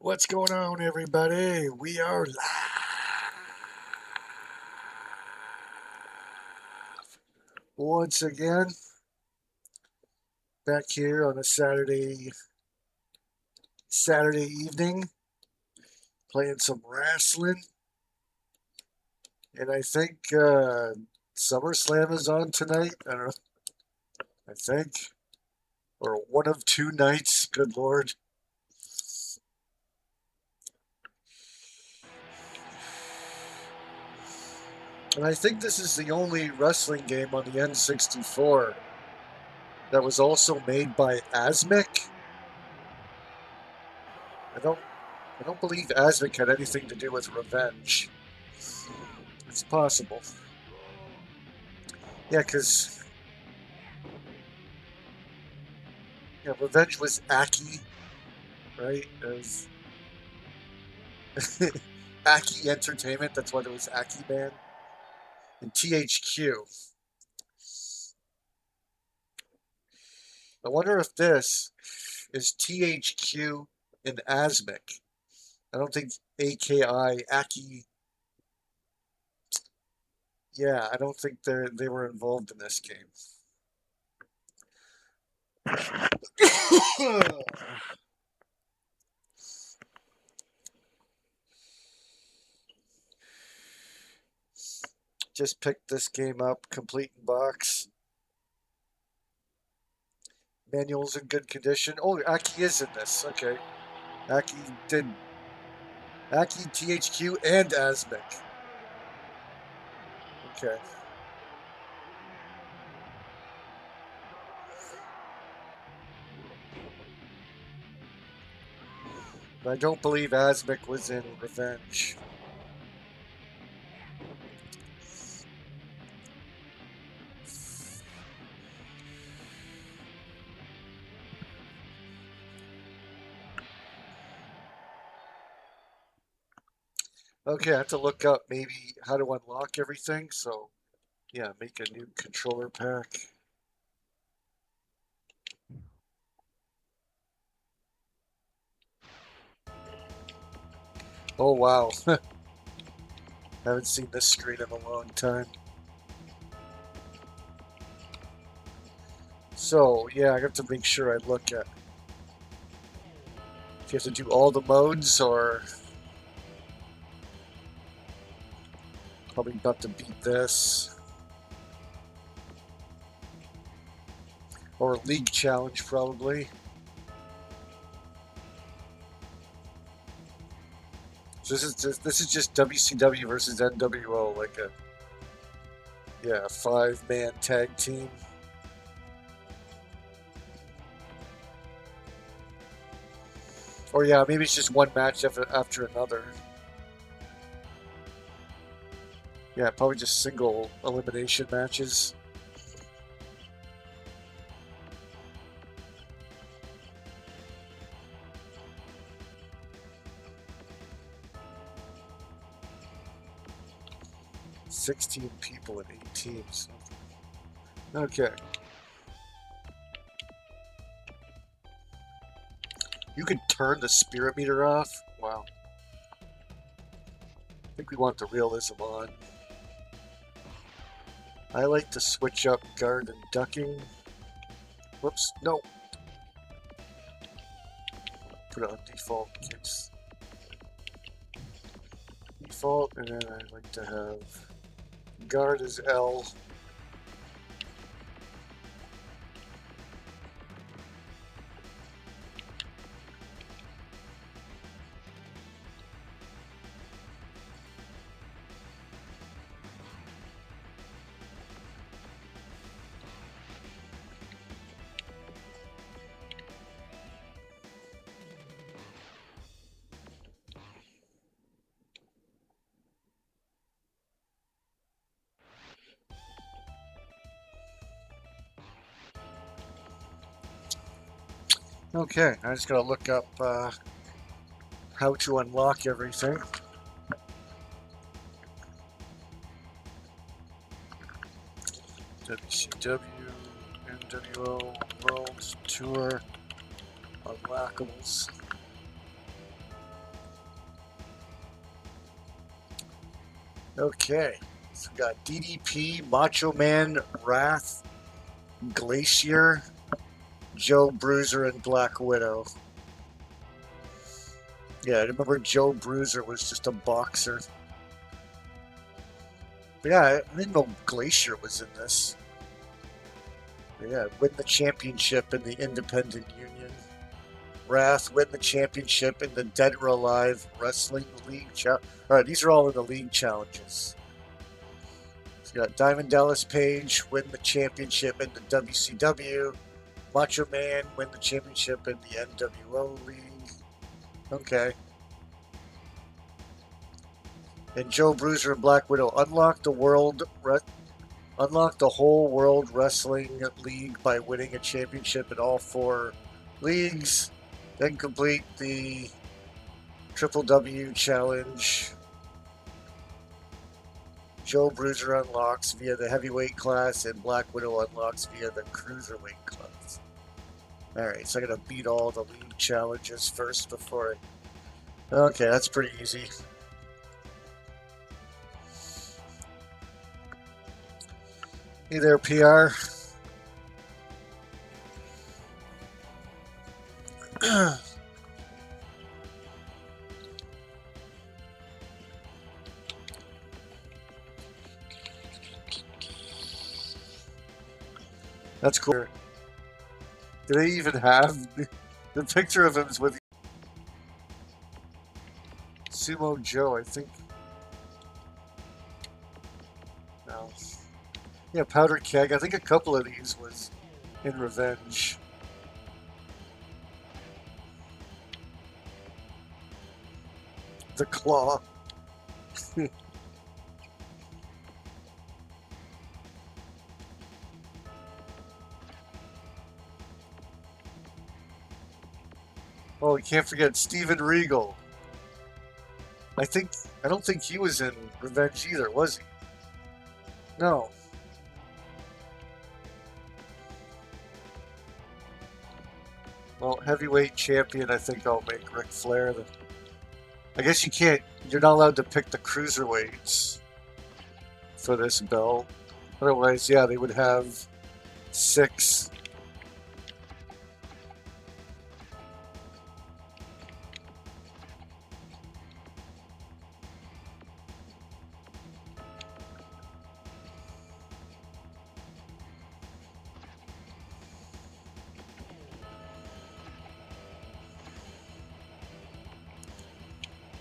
What's going on, everybody? We are live once again, back here on a Saturday evening, playing some wrestling, and I think SummerSlam is on tonight. I don't know. I think, or one of two nights. Good Lord. And I think this is the only wrestling game on the N64 that was also made by Asmic. I don't believe Asmic had anything to do with Revenge. It's possible. Yeah, because Revenge was Aki, right? As Aki Entertainment. That's what it was, Aki Band. And THQ. I wonder if this is THQ and Asmic. I don't think AKI, Aki. Yeah, I don't think they were involved in this game. Just picked this game up, complete in box. Manual's in good condition. Oh, Aki is in this. Okay. Aki, THQ, and Asmic. Okay. But I don't believe Asmic was in Revenge. Okay, I have to look up maybe how to unlock everything. So, yeah, make a new controller pack. Oh, wow. Haven't seen this screen in a long time. So, yeah, I have to make sure I look at if you have to do all the modes or probably about to beat this. Or League Challenge, probably. So this is just WCW versus NWO, like a 5-man tag team. Or yeah, maybe it's just one match after another. Yeah, probably just single elimination matches. $16 people in 8 teams. Okay. You can turn the spirit meter off? Wow. I think we want the realism on. I like to switch up guard and ducking. Whoops, no. Put it on default kits. Default, and then I like to have guard as L. Okay, I just gotta look up how to unlock everything. WCW, NWO, World Tour, Unlockables. Okay, so we got DDP, Macho Man, Wrath, Glacier, Joe Bruiser, and Black Widow. Yeah, I remember Joe Bruiser was just a boxer. But yeah, I didn't know Glacier was in this. But yeah, win the championship in the Independent Union. Wrath win the championship in the Dead or Alive Wrestling League. Alright, these are all in the league challenges. So you got Diamond Dallas Page win the championship in the WCW. Macho Man win the championship in the NWO League. Okay. And Joe Bruiser and Black Widow unlock the whole World Wrestling League by winning a championship in all 4 leagues. Then complete the Triple W challenge. Joe Bruiser unlocks via the heavyweight class, and Black Widow unlocks via the cruiserweight class. Alright, so I gotta beat all the league challenges first before I... Okay, that's pretty easy. Hey there, PR. That's cool. Do they even have the picture of him is with Sumo Joe? I think. No. Yeah, Powder Keg. I think a couple of these was in Revenge. The Claw. Oh, we can't forget Steven Regal. I don't think he was in Revenge either, was he? No. Well, heavyweight champion, I think I'll make Ric Flair. I guess you can't, you're not allowed to pick the cruiserweights for this belt. Otherwise, yeah, they would have 6.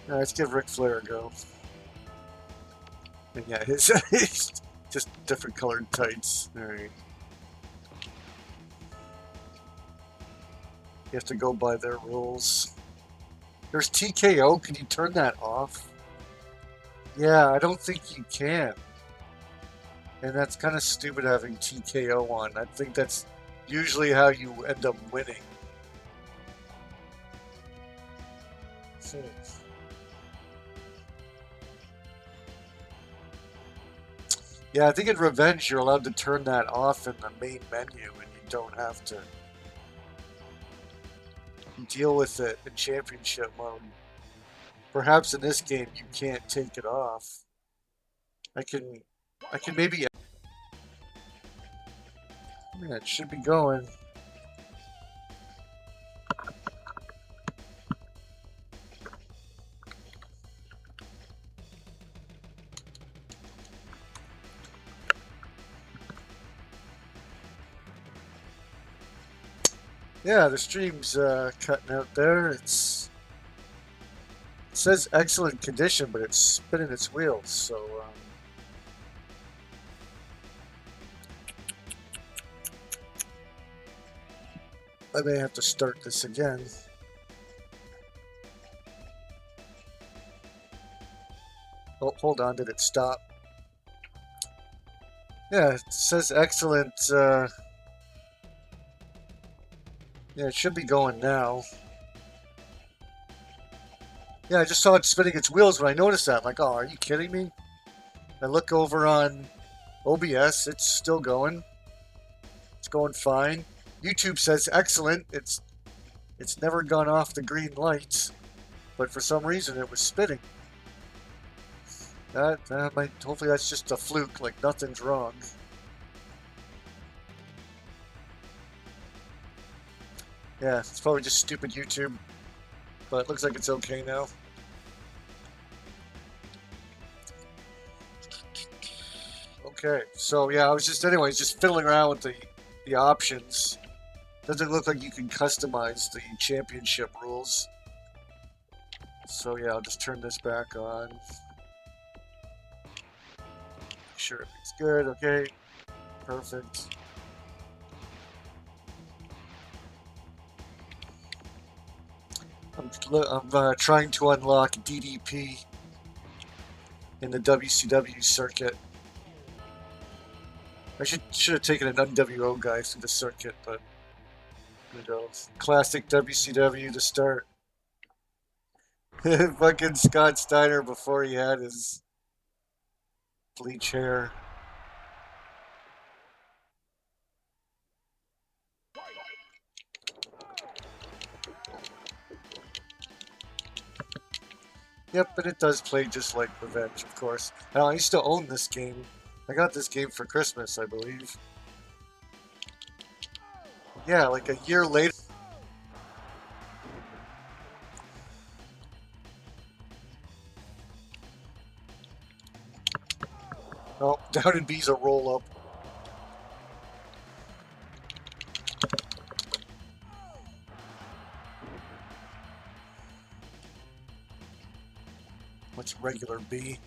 Let's give Ric Flair a go. And yeah, his just different colored tights. Alright. You have to go by their rules. There's TKO. Can you turn that off? Yeah, I don't think you can. And that's kind of stupid having TKO on. I think that's usually how you end up winning. Yeah, I think in Revenge you're allowed to turn that off in the main menu and you don't have to deal with it in Championship mode. Perhaps in this game you can't take it off. I can maybe... Yeah, it should be going. Yeah, the stream's cutting out there. It says excellent condition, but it's spinning its wheels, so... I may have to start this again. Oh, hold on, did it stop? Yeah, it says excellent... Yeah, it should be going now. Yeah, I just saw it spinning its wheels when I noticed that. I'm like, oh, are you kidding me? I look over on OBS, it's still going. It's going fine. YouTube says excellent. It's never gone off the green lights, but for some reason it was spinning. That might, hopefully that's just a fluke, like nothing's wrong. Yeah, it's probably just stupid YouTube, but it looks like it's okay now. Okay, so yeah, I was just, anyways, just fiddling around with the options. Doesn't look like you can customize the championship rules. So yeah, I'll just turn this back on. Make sure everything's good, okay. Perfect. I'm trying to unlock DDP in the WCW circuit. I should have taken an NWO guy through the circuit, but here we go. Classic WCW to start. Fucking Scott Steiner before he had his bleach hair. Yep, but it does play just like Revenge, of course. Now, I used to own this game. I got this game for Christmas, I believe. Yeah, like a year later. Oh, Down in B's a roll-up. What's regular B?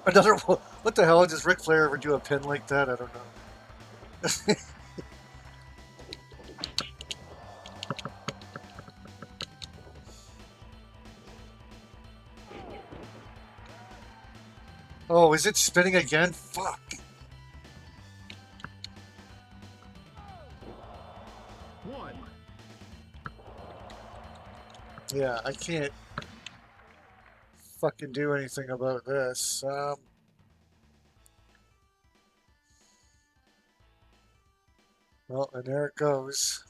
Another one. What the hell? Does Ric Flair ever do a pin like that? I don't know. Oh, is it spinning again? Fuck. One. Yeah, I can't fucking do anything about this. Well, and there it goes.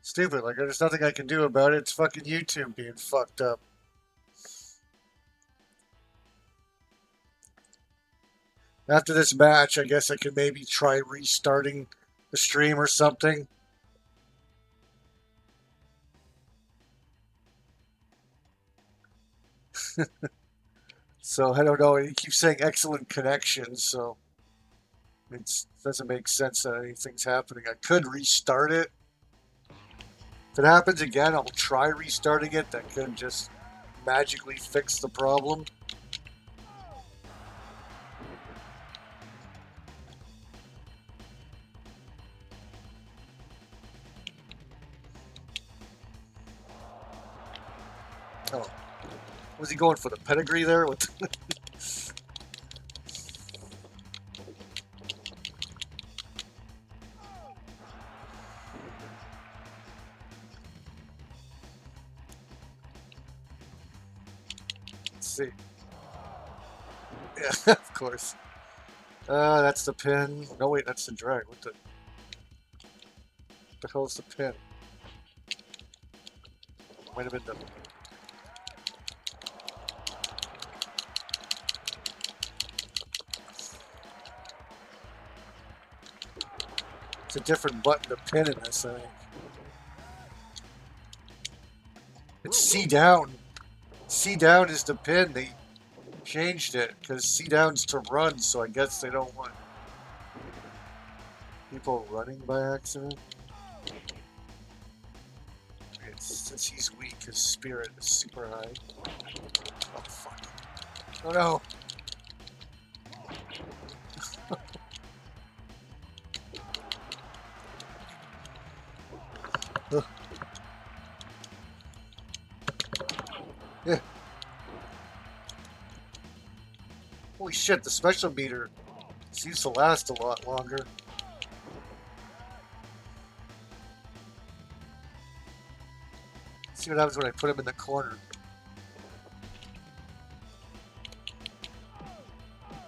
Stupid. Like, there's nothing I can do about it. It's fucking YouTube being fucked up. After this match, I guess I could maybe try restarting the stream or something. So, I don't know. He keeps saying excellent connection, so it doesn't make sense that anything's happening. I could restart it. If it happens again, I'll try restarting it. That could just magically fix the problem. Oh. Was he going for the pedigree there? Let's see. Yeah, of course. That's the pin. No, wait, that's the drag. What the hell is the pin? Might have been the... It's a different button to pin in this, I think. It's C down. C down is the pin. They changed it because C down's to run, so I guess they don't want people running by accident. Okay, since he's weak, his spirit is super high. Oh, fuck. Oh, no. Yeah. Holy shit, the special meter seems to last a lot longer. See what happens when I put him in the corner.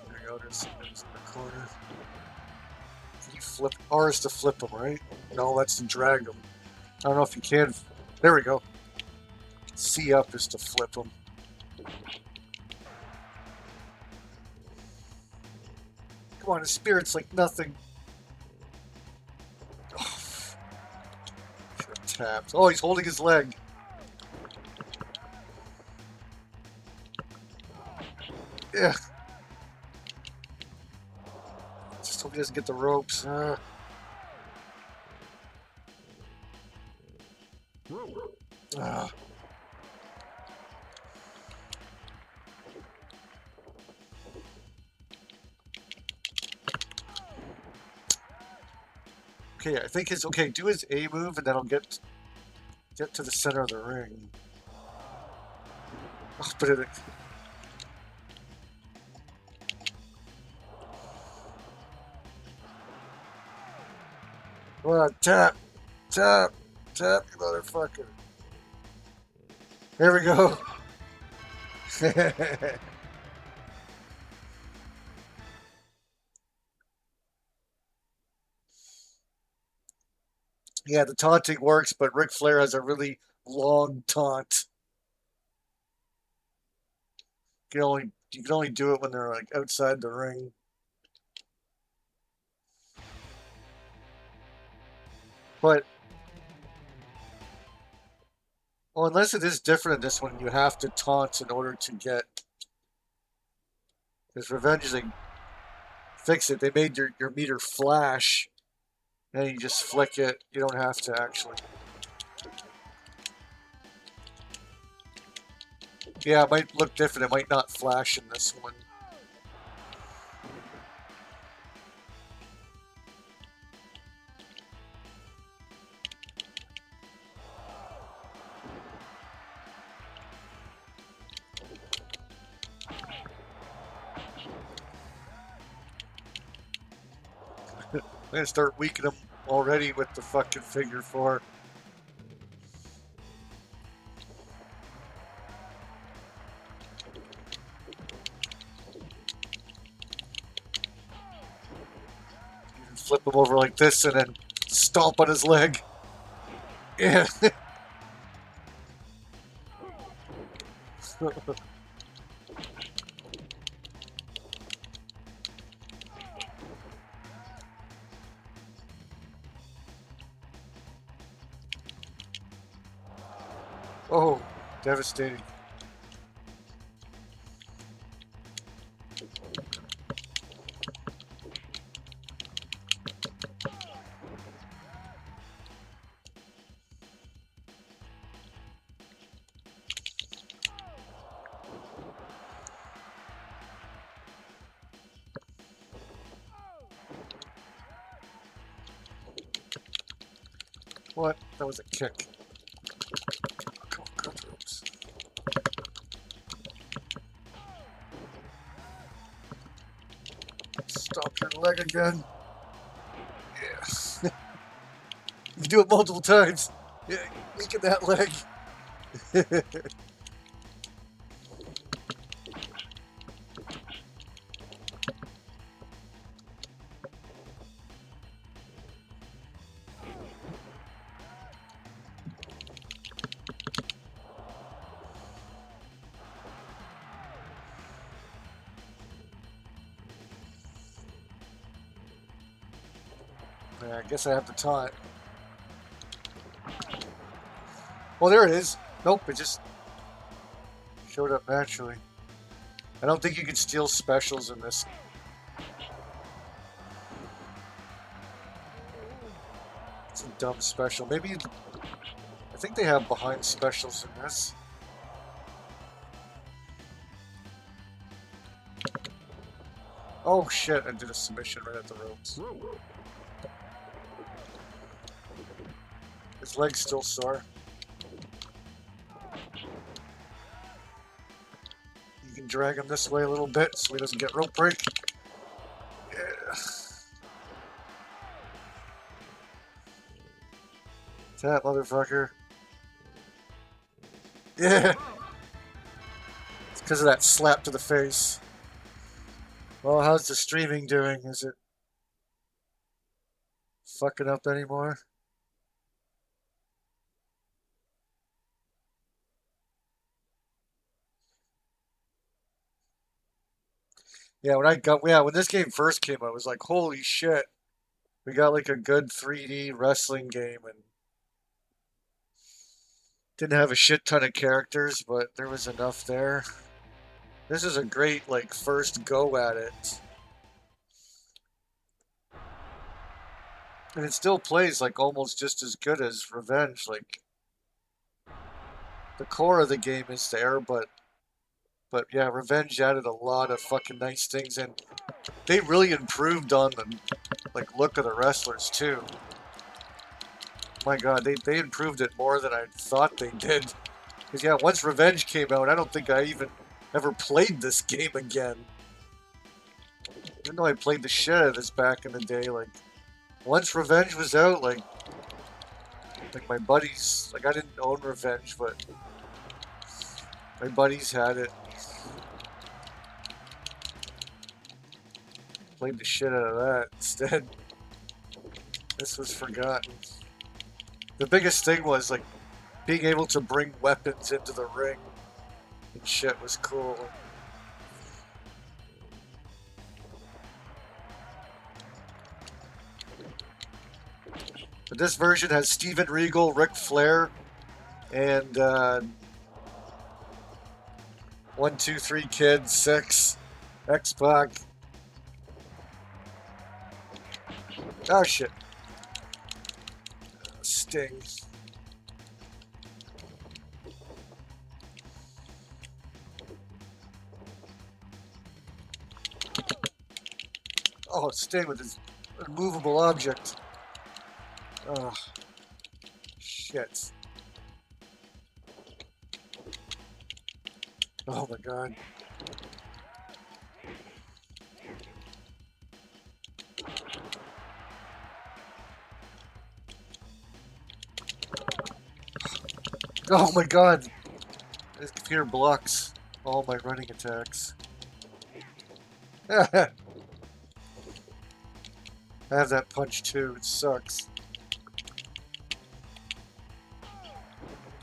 There you go, there's in the corner. Can you flip? R is to flip him, right? No, that's to drag him. I don't know if you can. There we go. C up is to flip them. Come on, his spirit's like nothing. Oh, tapped. Oh, he's holding his leg. Yeah. Just hope he doesn't get the ropes. Okay, I think his okay. Do his A move, and then I'll get to the center of the ring. Oh, but it. Come on, tap, tap, tap, you motherfucker. There we go. Yeah, the taunting works, but Ric Flair has a really long taunt. You can only do it when they're like outside the ring. But well, unless it is different in this one, you have to taunt in order to get. Because Revenge they fix it. They made your meter flash, and you just flick it. You don't have to actually. Yeah, it might look different. It might not flash in this one. I'm gonna start weakening them already with the fucking figure 4. You can flip him over like this and then stomp on his leg. Yeah. Oh, devastating. What? That was a kick. Stop your leg again. Yeah. You can do it multiple times. Yeah, weaken that leg. Yeah, I guess I have to taunt. Well, there it is. Nope, it just showed up naturally. I don't think you can steal specials in this. It's a dumb special. Maybe I think they have behind specials in this. Oh shit, I did a submission right at the ropes. His leg's still sore. You can drag him this way a little bit so he doesn't get rope break. Yeah. Tap, motherfucker. Yeah. It's because of that slap to the face. Well, how's the streaming doing? Is it fucking up anymore? Yeah, when this game first came out, I was like, holy shit. We got like a good 3D wrestling game and didn't have a shit ton of characters, but there was enough there. This is a great like first go at it. And it still plays like almost just as good as Revenge. Like the core of the game is there, but yeah, Revenge added a lot of fucking nice things, and they really improved on the like look of the wrestlers too. My God, they improved it more than I thought they did. Because yeah, once Revenge came out, I don't think I even ever played this game again. Even though I played the shit out of this back in the day, like once Revenge was out, like my buddies, like I didn't own Revenge, but my buddies had it. Played the shit out of that instead. This was forgotten. The biggest thing was like being able to bring weapons into the ring and shit was cool. But this version has Steven Regal, Ric Flair, and 1, 2, 3 Kid, 6, X-Pac. Oh shit. Sting. Oh, Sting with his immovable object. Oh, shit. Oh my God. Oh my God. This computer blocks all my running attacks. I have that punch too. It sucks.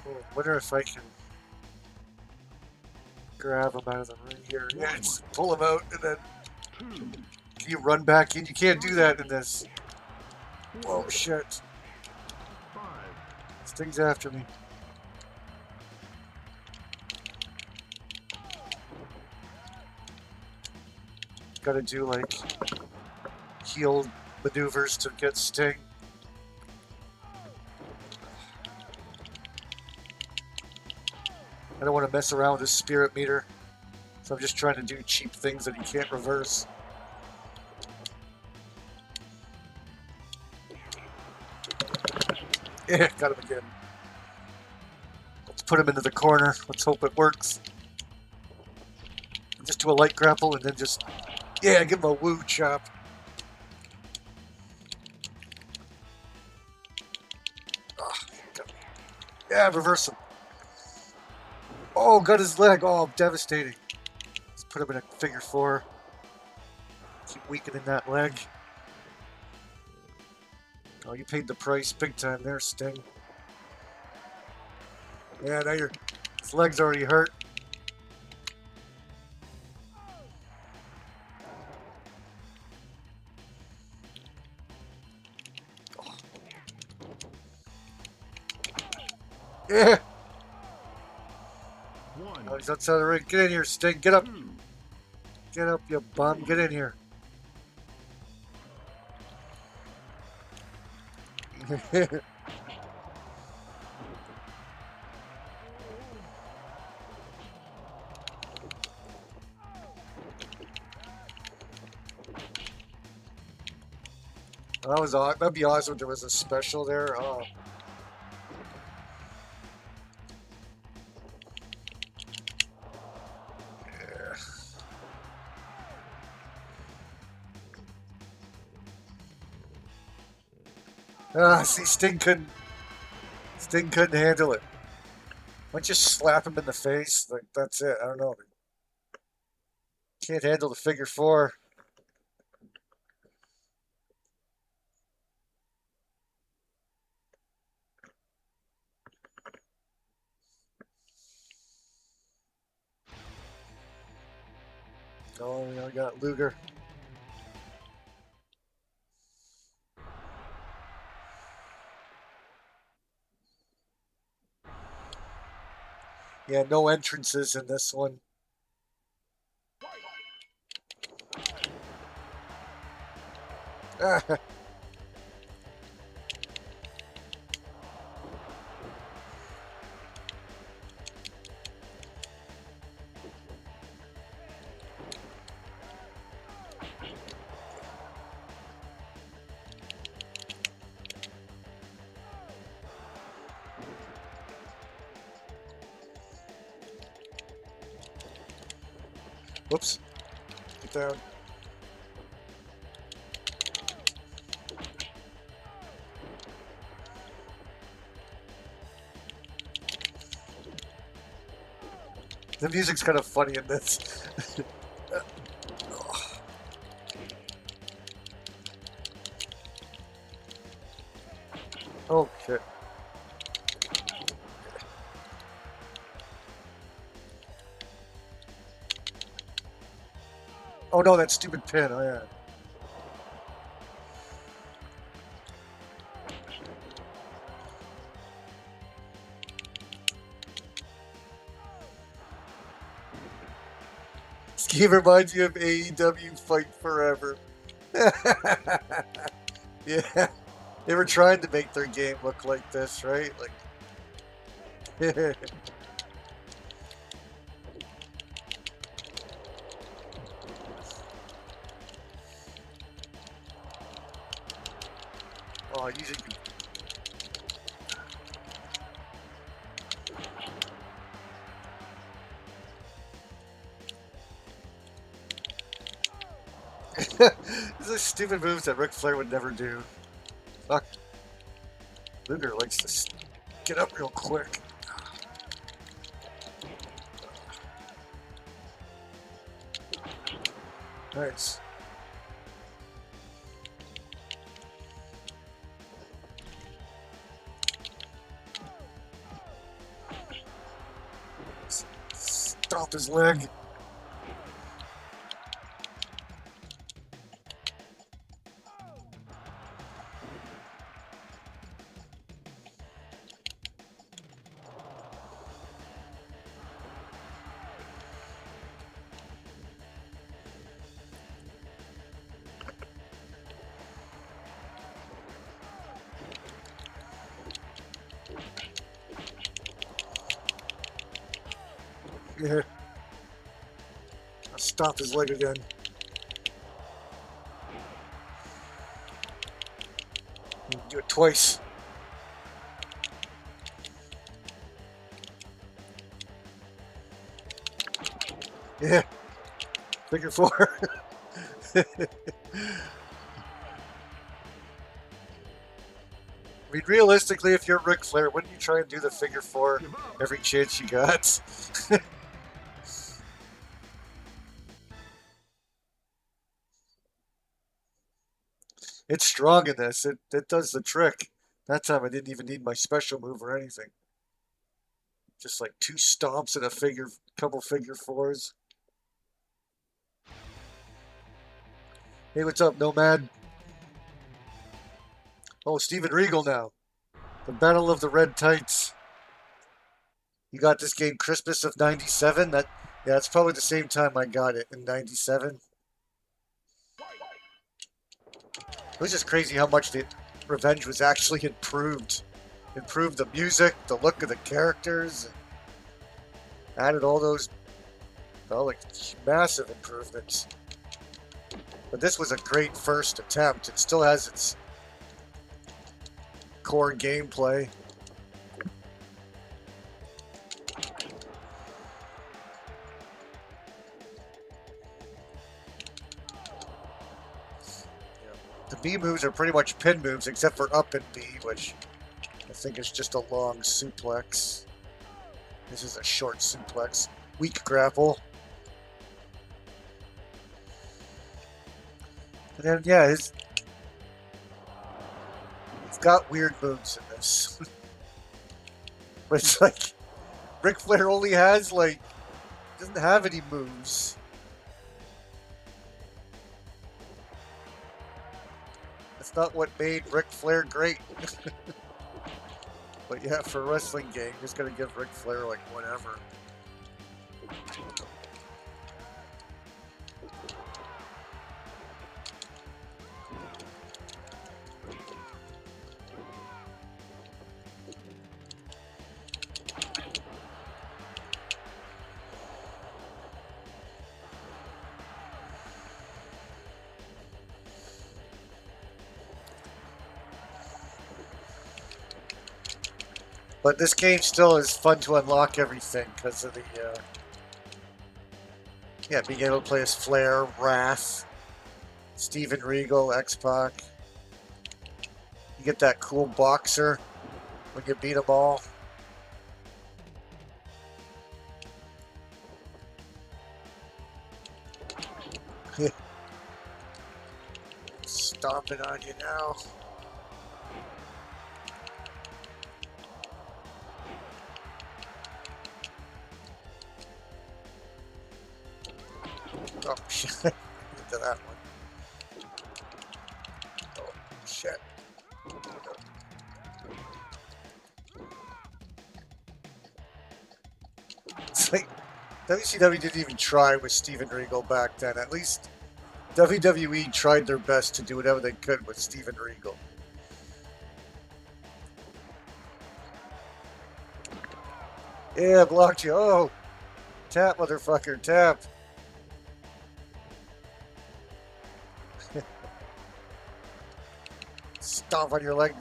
Oh, I wonder if I can grab him out of the ring here. Yeah, just pull him out and then can you run back in? You can't do that in this. Oh shit. Sting's after me. Gotta do like heal maneuvers to get Sting. I don't want to mess around with his spirit meter, so I'm just trying to do cheap things that he can't reverse. Yeah, got him again. Let's put him into the corner. Let's hope it works. Just do a light grapple and then just, yeah, give him a woo chop. Oh, yeah, reverse him. Oh, got his leg. Oh, devastating. Let's put him in a figure 4. Keep weakening that leg. Oh, you paid the price big time there, Sting. Yeah, now his leg's already hurt. Yeah. Oh, he's outside the ring. Get in here, Sting. Get up. Get up, you bum. Get in here. That was awesome. That'd be awesome if there was a special there. Oh. Yeah. Ah, see, Sting couldn't handle it. Why don't you slap him in the face? Like, that's it. I don't know. Can't handle the figure 4. Oh, I got Luger. Yeah, no entrances in this one. Whoops. Get down. The music's kind of funny in this. Oh, shit. Oh, no, that stupid pin. Oh, yeah. This game reminds you of AEW Fight Forever. Yeah. They were trying to make their game look like this, right? Like, oh, usually. These are stupid moves that Ric Flair would never do. Fuck. Luger likes to get up real quick. Nice. Stomp his leg. Yeah. I'll stomp his leg again. Do it twice. Yeah. Figure four. I mean, realistically, if you're Ric Flair, wouldn't you try and do the figure four every chance you got? It's strong in this. It does the trick. That time I didn't even need my special move or anything. Just like two stomps and couple figure fours. Hey, what's up, Nomad? Oh, Steven Regal now. The Battle of the Red Tights. You got this game Christmas of '97? Yeah, it's probably the same time I got it in '97. It was just crazy how much the Revenge was actually improved. Improved the music, the look of the characters, added all those, well, like massive improvements. But this was a great first attempt. It still has its core gameplay. The B moves are pretty much pin moves, except for up and B, which I think is just a long suplex. This is a short suplex. Weak grapple. And then, yeah, he's got weird moves in this. But it's like, Ric Flair only has, like, doesn't have any moves. not what made Ric Flair great. But yeah, for a wrestling game, just gonna give Ric Flair like whatever. But this game still is fun to unlock everything because of the, yeah, being able to play as Flair, Wrath, Steven Regal, X-Pac. You get that cool boxer when you beat them all. Stomping on you now. Oh, shit. Into that one. Oh, shit. It's like WCW didn't even try with Steven Regal back then. At least WWE tried their best to do whatever they could with Steven Regal. Yeah, blocked you. Oh, tap, motherfucker, tap. Stomp on your leg.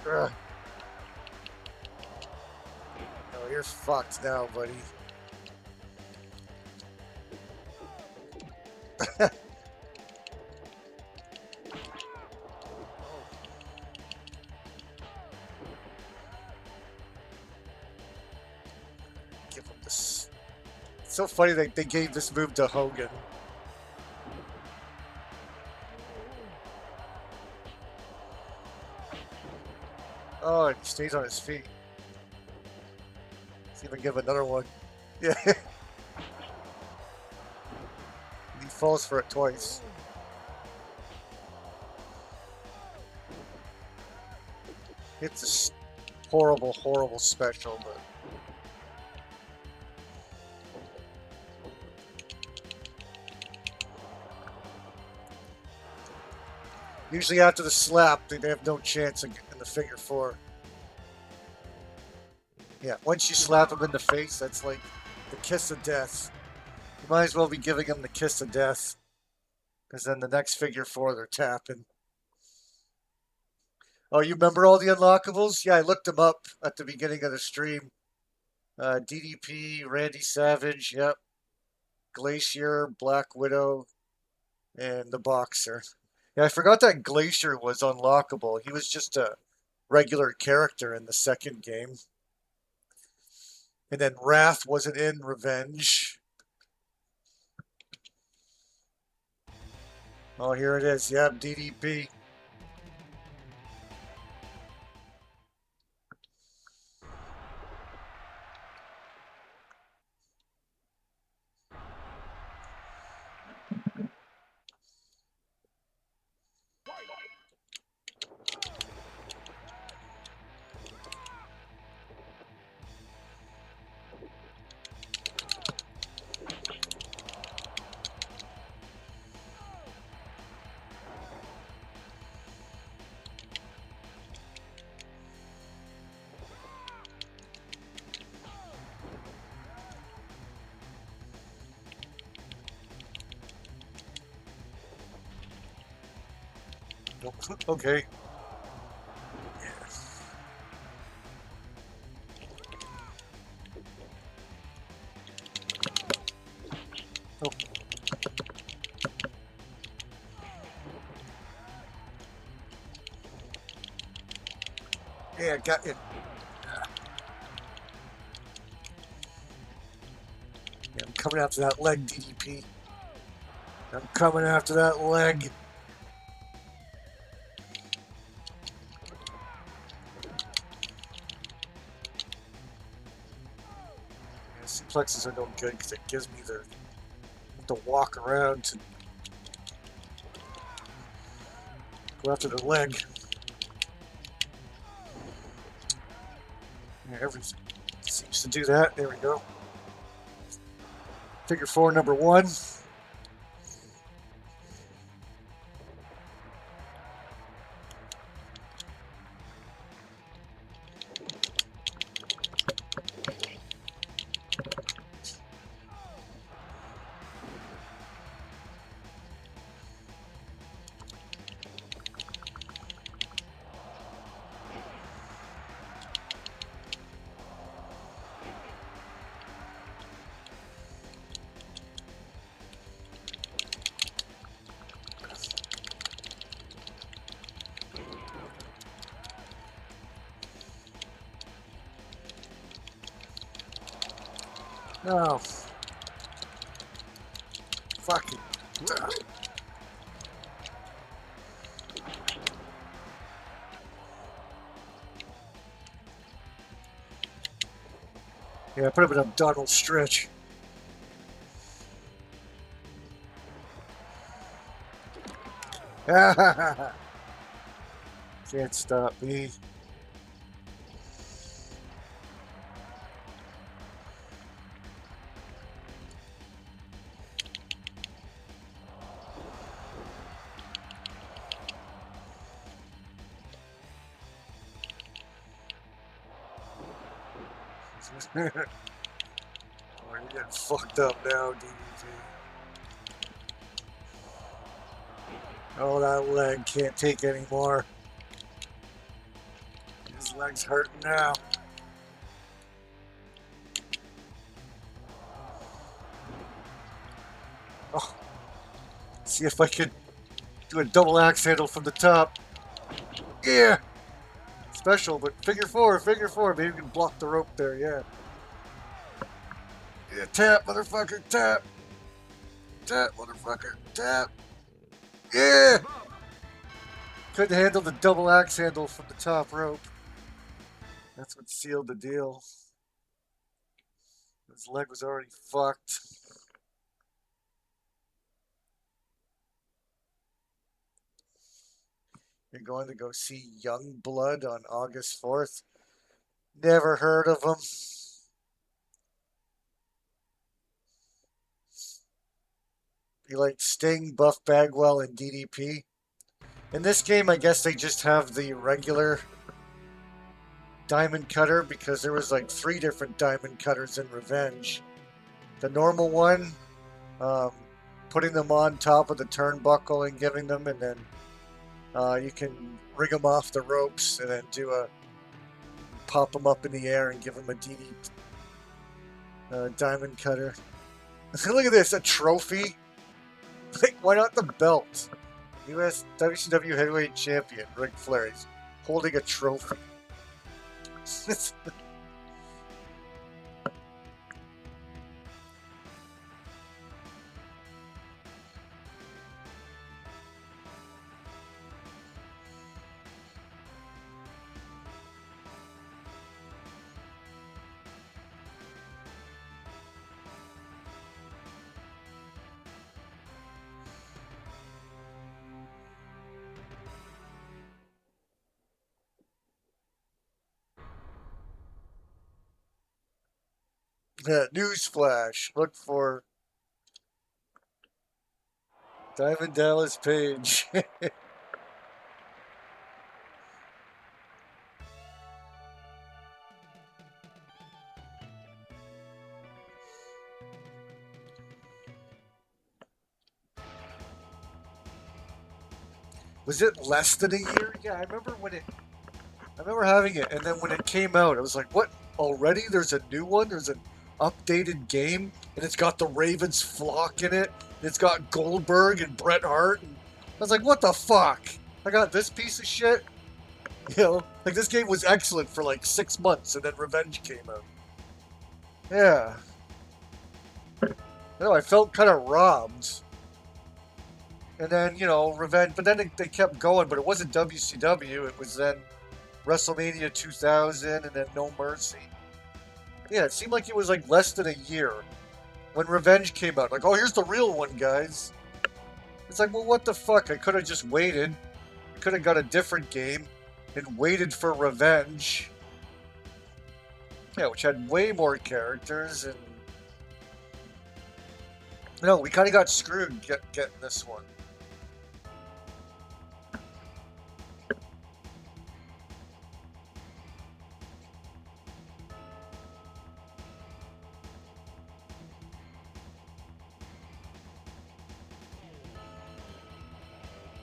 Ugh. Oh, you're fucked now, buddy. Give him this. It's so funny that they gave this move to Hogan. Oh, and he stays on his feet. See if I can give another one. Yeah. He falls for it twice. It's a horrible, horrible special, but usually after the slap, they have no chance in the figure four. Yeah, once you slap him in the face, that's like the kiss of death. You might as well be giving him the kiss of death, because then the next figure four, they're tapping. Oh, you remember all the unlockables? Yeah, I looked them up at the beginning of the stream. DDP, Randy Savage, yep. Glacier, Black Widow, and the Boxer. Yeah, I forgot that Glacier was unlockable. He was just a regular character in the second game. And then Wrath wasn't in Revenge. Oh, here it is. Yep, DDP. Okay. Oh. Yeah, got it. Yeah, I'm coming after that leg, DDP. I'm coming after that leg. Yeah, suplexes are no good because it gives me to walk around to Go after the leg. Yeah, everything seems to do that. There we go. Figure 4, number 1. No. Fucking. Yeah, put him in a abdominal stretch. Can't stop me. Oh, you're getting fucked up now, DDT. Oh, that leg can't take anymore. His leg's hurting now. Oh, see if I can do a double axe handle from the top. Yeah! Special, but figure 4. Maybe we can block the rope there, yeah. Yeah, tap, motherfucker, tap. Tap, motherfucker, tap. Yeah! Couldn't handle the double axe handle from the top rope. That's what sealed the deal. His leg was already fucked. You're going to go see Youngblood on August 4th? Never heard of him. You like Sting, Buff Bagwell, and DDP? In this game, I guess they just have the regular diamond cutter because there was like 3 different diamond cutters in Revenge. The normal one, putting them on top of the turnbuckle and giving them, and then you can rig them off the ropes and then pop them up in the air and give them a diamond cutter. Look at this, a trophy. Like, why not the belt? U.S. WCW Heavyweight Champion Ric Flair is holding a trophy. Newsflash. Look for Diamond Dallas Page. Was it less than a year? Yeah, I remember having it, and then when it came out, I was like, what? Already? There's a new one? There's an updated game? And it's got the Ravens flock in it? And it's got Goldberg and Bret Hart? And I was like, what the fuck? I got this piece of shit? You know, like this game was excellent for like 6 months, and then Revenge came out. Yeah. No, I felt kind of robbed. And then, you know, Revenge, but then they kept going, but it wasn't WCW, it was then WrestleMania 2000 and then No Mercy. Yeah, it seemed like it was like less than a year when Revenge came out. Like, oh, here's the real one, guys. It's like, well, what the fuck? I could have just waited. could have got a different game and waited for Revenge. Yeah, which had way more characters, and no, we kind of got screwed getting this one.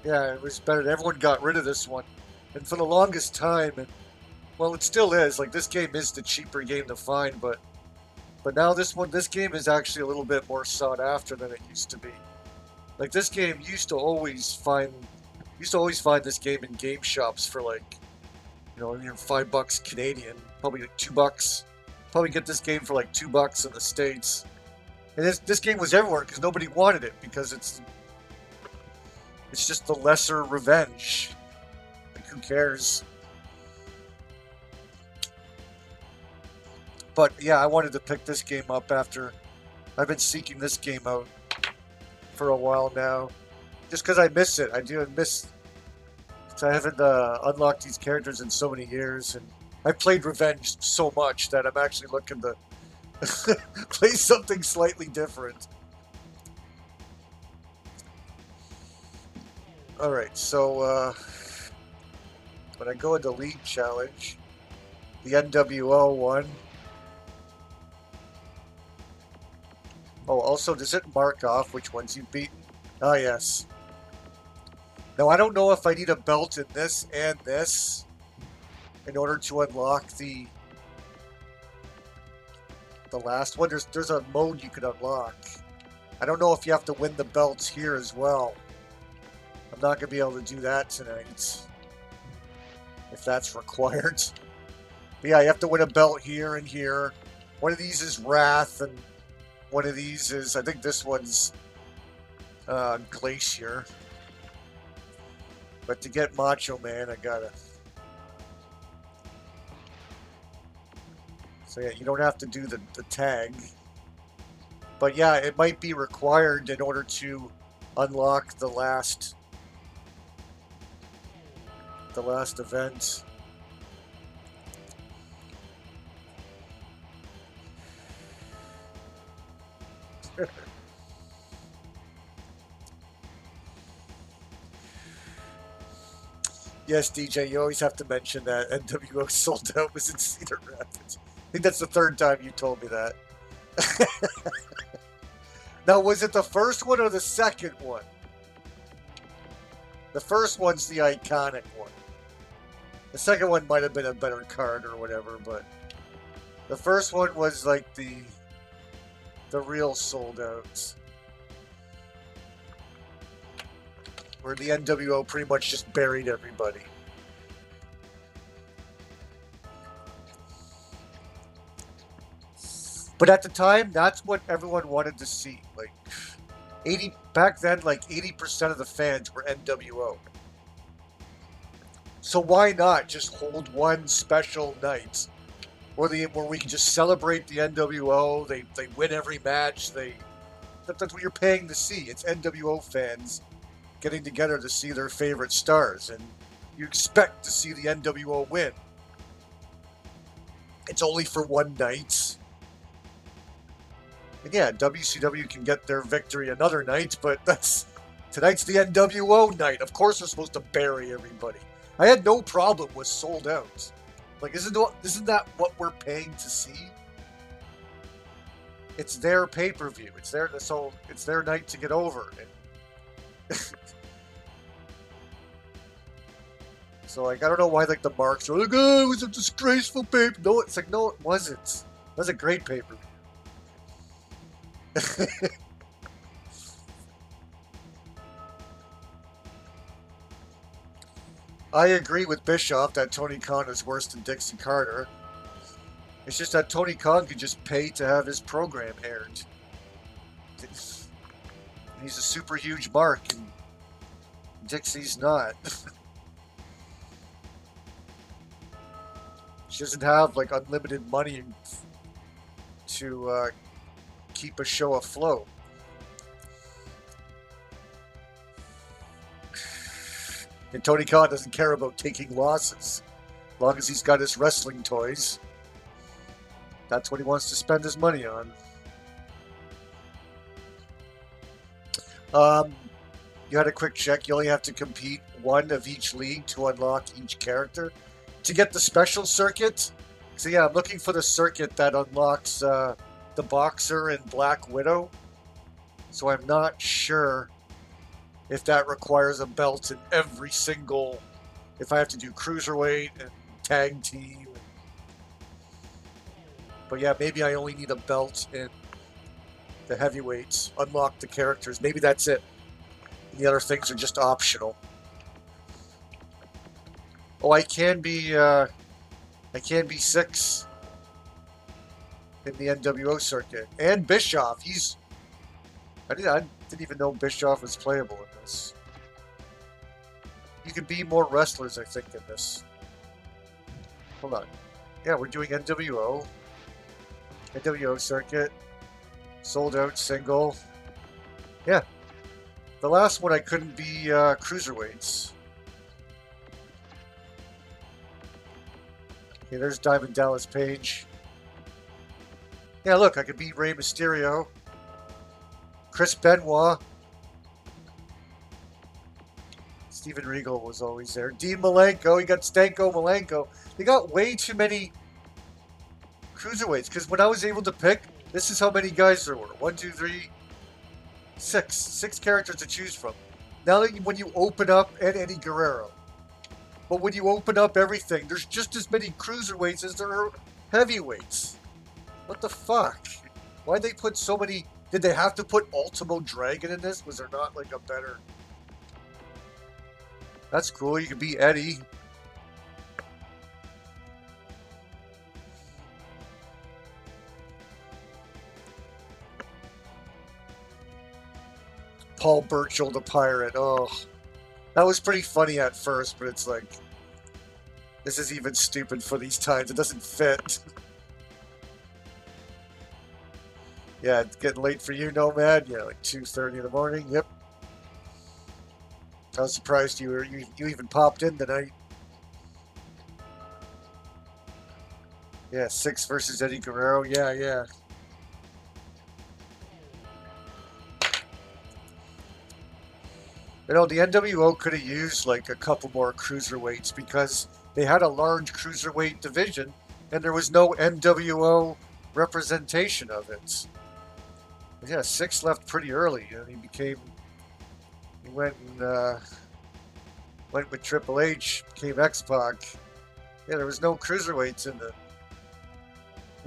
Yeah, it was better. Everyone got rid of this one, and for the longest time, and well, it still is. Like this game is the cheaper game to find, but now this game is actually a little bit more sought after than it used to be. Like this game used to always find this game in game shops for like, even $5 Canadian, probably like $2. Probably get this game for like $2 in the States. And this game was everywhere because nobody wanted it because it's just the lesser Revenge. Like who cares? But yeah, I wanted to pick this game up after I've been seeking this game out for a while now, just because I miss it. I do miss. I haven't unlocked these characters in so many years, and I've played Revenge so much that I'm actually looking to play something slightly different. All right, so when I go into League Challenge, the NWO one. Oh, also, does it mark off which ones you've beaten? Ah, yes. Now, I don't know if I need a belt in this and this in order to unlock the last one. There's a mode you could unlock. I don't know if you have to win the belts here as well. I'm not going to be able to do that tonight, if that's required. But yeah, you have to win a belt here and here. One of these is Wrath, and one of these is, I think this one's Glacier. But to get Macho Man, I gotta. So yeah, you don't have to do the tag. But yeah, it might be required in order to unlock the last event. Yes, DJ, you always have to mention that NWO sold out was in Cedar Rapids. I think that's the third time you told me that. Now, was it the first one or the second one? The first one's the iconic one. The second one might have been a better card or whatever, but the first one was like the real sold outs. Where the NWO pretty much just buried everybody. But at the time, that's what everyone wanted to see. Like back then, like 80% of the fans were NWO. So why not just hold one special night where we can just celebrate the NWO? They win every match. That's what you're paying to see. It's NWO fans getting together to see their favorite stars, and you expect to see the NWO win. It's only for one night. And yeah, WCW can get their victory another night, but tonight's the NWO night. Of course we're supposed to bury everybody. I had no problem with sold out. Like, isn't that what we're paying to see? It's their pay-per-view. It's their night to get over. And so, like, I don't know why, like, the marks are like, oh, it was a disgraceful pay-per-view. No, it's like, no, it wasn't. It was a great pay-per-view. I agree with Bischoff that Tony Khan is worse than Dixie Carter. It's just that Tony Khan could just pay to have his program aired. He's a super huge mark, and Dixie's not. She doesn't have like unlimited money to keep a show afloat. And Tony Khan doesn't care about taking losses. As long as he's got his wrestling toys, that's what he wants to spend his money on. You had a quick check. You only have to compete one of each league to unlock each character. To get the special circuit, so yeah, I'm looking for the circuit that unlocks the Boxer and Black Widow. So I'm not sure if that requires a belt in every single, if I have to do Cruiserweight and Tag Team. But yeah, maybe I only need a belt in the heavyweights, unlock the characters. Maybe that's it. And the other things are just optional. Oh, I can be 6 in the NWO circuit. And Bischoff, I didn't even know Bischoff was playable in this. You can be more wrestlers, I think, in this. Hold on. Yeah, we're doing NWO. NWO circuit. Sold out single. Yeah. The last one I couldn't be cruiserweights. Okay, there's Diamond Dallas Page. Yeah, look, I could beat Rey Mysterio. Chris Benoit. Steven Regal was always there. Dean Malenko. You got Stanko Malenko. They got way too many cruiserweights. Because when I was able to pick, this is how many guys there were. 1, 2, 3, 6. 6 characters to choose from. Now that when you open up, and Eddie Guerrero. But when you open up everything, there's just as many cruiserweights as there are heavyweights. What the fuck? Why'd they put so many... Did they have to put Ultimo Dragon in this? Was there not like a better... That's cool. You can be Eddie. Paul Burchill the Pirate. Oh. That was pretty funny at first, but it's like... This is even stupid for these times. It doesn't fit. Yeah, it's getting late for you, Nomad. Yeah, like 2:30 in the morning. Yep. I was surprised you even popped in tonight. Yeah, 6 versus Eddie Guerrero. Yeah, yeah. You know, the NWO could have used like a couple more cruiserweights because they had a large cruiserweight division and there was no NWO representation of it. But yeah, 6 left pretty early, and he went with Triple H, became X-Pac. Yeah, there was no cruiserweights in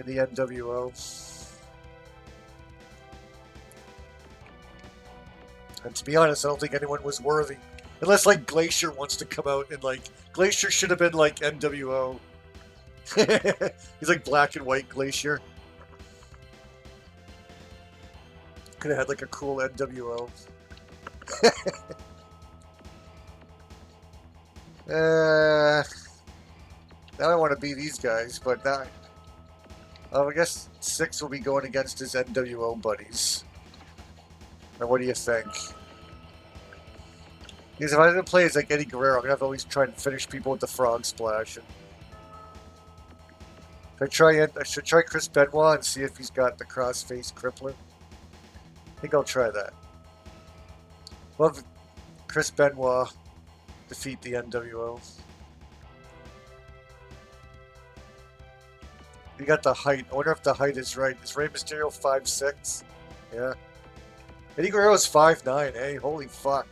the NWO. And to be honest, I don't think anyone was worthy. Unless, like, Glacier wants to come out and, like... Glacier should have been, like, NWO. He's, like, black and white Glacier. Could have had, like, a cool NWO. Now I want to be these guys, but now... I guess 6 will be going against his NWO buddies. Now, what do you think? Because if I didn't play as like Eddie Guerrero, I'm going to have to always try and finish people with the frog splash. And I should try Chris Benoit and see if he's got the cross-face crippler. I think I'll try that. Love Chris Benoit defeat the NWO. You got the height. I wonder if the height is right. Is Rey Mysterio 5'6"? Yeah. Eddie Guerrero's 5'9", eh? Holy fuck.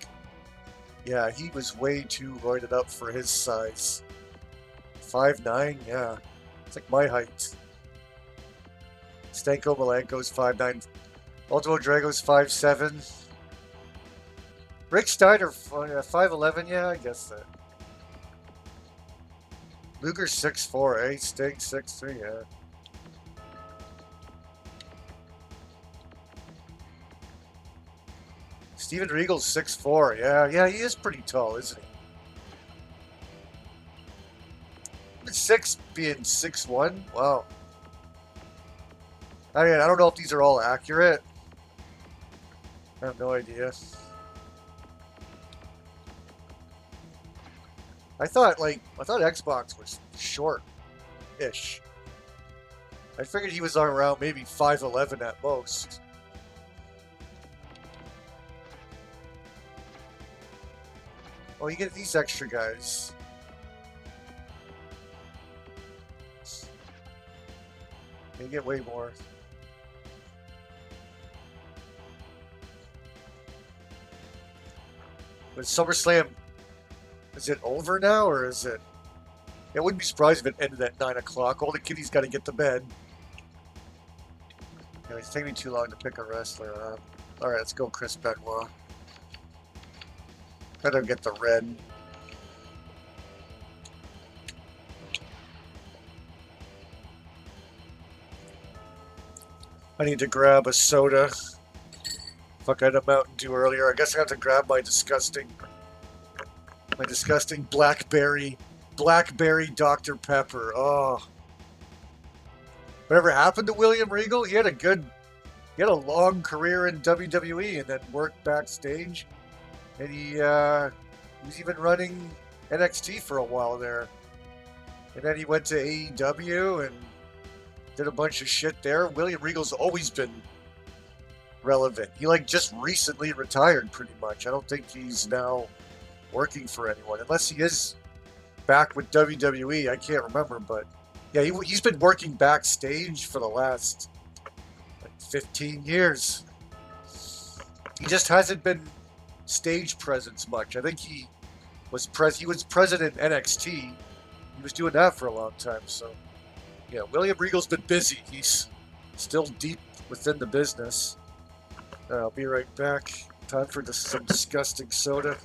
Yeah, he was way too roided up for his size. 5'9", yeah. It's like my height. Stanko Malenko's 5'9". Ultimo Drago's 5'7". Rick Steiner, 5'11", yeah, I guess that. Luger's 6'4", eh? Sting 6'3", yeah. Steven Regal's 6'4", yeah, he is pretty tall, isn't he? 6 being 6'1", wow. I mean, I don't know if these are all accurate. I have no idea. I thought Xbox was short-ish. I figured he was around maybe 5'11" at most. Oh, you get these extra guys. You get way more. But SummerSlam, is it over now, or is it? I wouldn't be surprised if it ended at 9 o'clock. All the kiddies got to get to bed. Anyway, it's taking me too long to pick a wrestler. Alright, let's go Chris Benoit. Better get the red. I need to grab a soda. Fuck, I had a Mountain Dew earlier. I guess I have to grab my disgusting blackberry Dr. Pepper. Oh. Whatever happened to William Regal? He had a long career in WWE and then worked backstage. And he was even running NXT for a while there. And then he went to AEW and did a bunch of shit there. William Regal's always been relevant. He just recently retired pretty much. I don't think he's now working for anyone. Unless he is back with WWE. I can't remember, but yeah, he's been working backstage for the last 15 years. He just hasn't been stage presence much. I think he was president NXT. He was doing that for a long time. So yeah, William Regal's been busy. He's still deep within the business. I'll be right back. Time for some disgusting soda.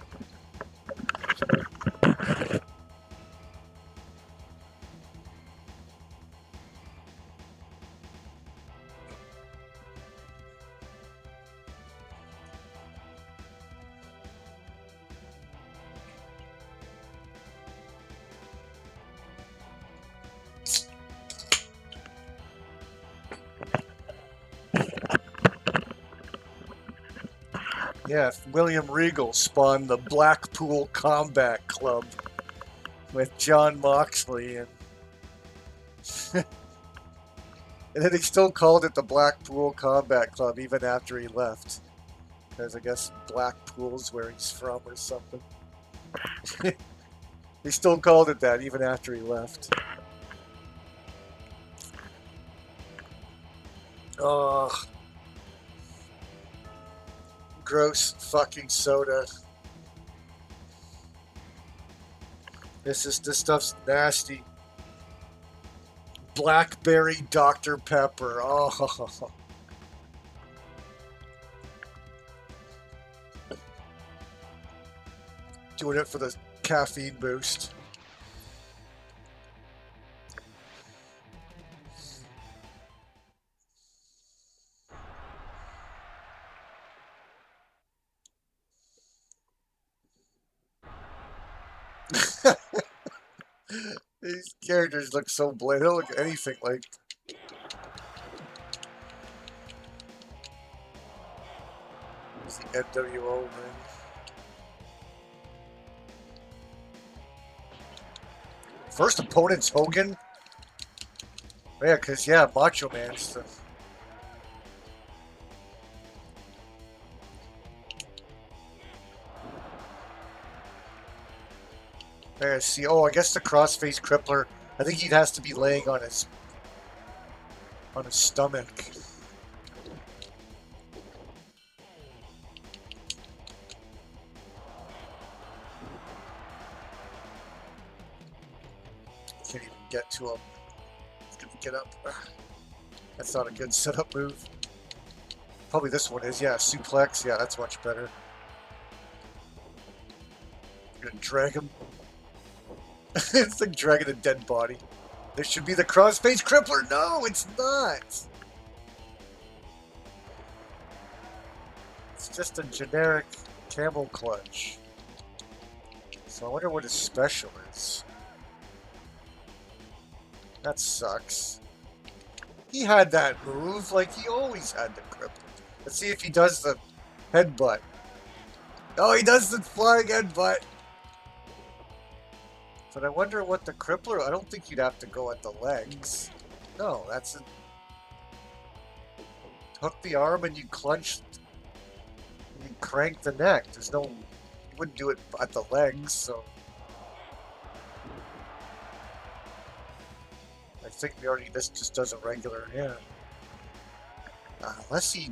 Yeah, William Regal spawned the Blackpool Combat Club with John Moxley, and and then he still called it the Blackpool Combat Club even after he left, because I guess Blackpool's where he's from or something. He still called it that even after he left. Oh. Gross fucking soda. This stuff's nasty. Blackberry Dr. Pepper. Oh. Doing it for the caffeine boost. These characters look so bland. They don't look anything like. It's the NWO, man. First opponent's Hogan? Yeah, because, yeah, Macho Man stuff. There, see, oh, I guess the crossface crippler, I think he has to be laying on his stomach. Can't even get to him. He's gonna get up. That's not a good setup move. Probably this one is, yeah, suplex, yeah, that's much better. I'm gonna drag him. It's like dragging a dead body. This should be the crossface crippler. No, it's not. It's just a generic camel clutch. So I wonder what his special is. That sucks. He had that move, like he always had the crippler. Let's see if he does the headbutt. Oh, he does the flying headbutt. But I wonder what the crippler... I don't think you'd have to go at the legs. No, that's... Hook the arm and you clench... You crank the neck. There's no... You wouldn't do it at the legs, so... I think we already... This just does a regular... Yeah. Unless he...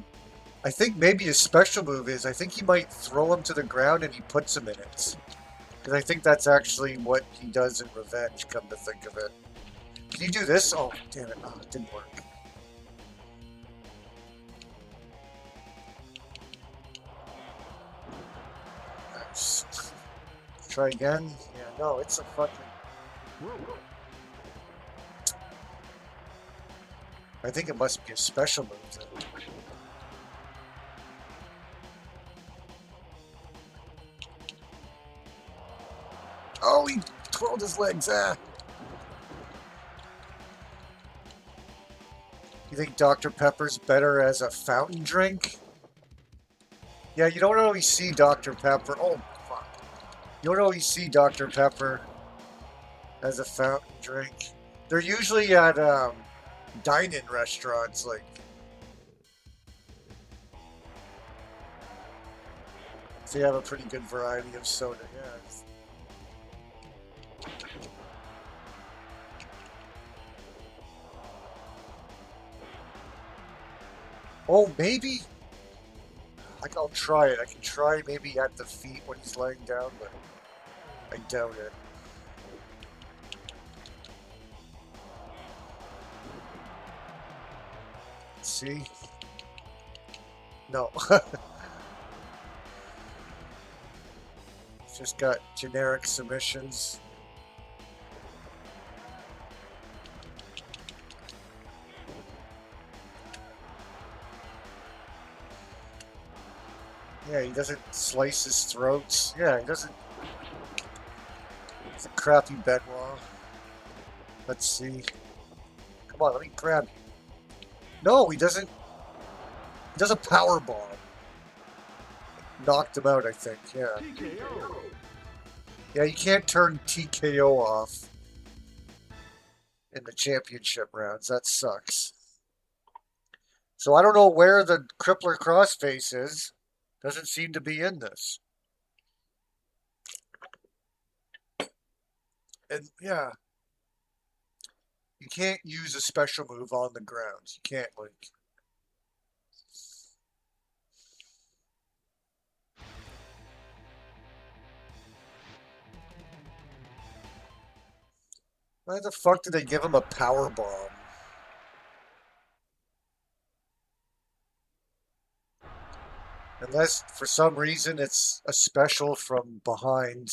I think maybe his special move is... I think he might throw him to the ground and he puts him in it. Because I think that's actually what he does in Revenge, come to think of it. Can you do this? Oh, damn it. Oh, it didn't work. Nice. Try again. Yeah, no, it's a fucking... I think it must be a special move, then. Oh, he twirled his legs. Ah. You think Dr. Pepper's better as a fountain drink? Yeah, you don't always see Dr. Pepper. Oh, fuck. You don't always see Dr. Pepper as a fountain drink. They're usually at dine-in restaurants, like. So you have a pretty good variety of soda, yeah. Oh, maybe? I'll try it. I can try maybe at the feet when he's laying down, but I doubt it. Let's see? No. It's just got generic submissions. Yeah, he doesn't slice his throats. Yeah, he doesn't. It's a crappy Benoit. Let's see. Come on, let me grab you. No, he doesn't. He does a power bomb. Knocked him out, I think. Yeah. TKO. Yeah, you can't turn TKO off in the championship rounds. That sucks. So I don't know where the Crippler crossface is. Doesn't seem to be in this. And yeah, you can't use a special move on the ground. You can't, like. Why the fuck did they give him a power bomb? Unless, for some reason, it's a special from behind.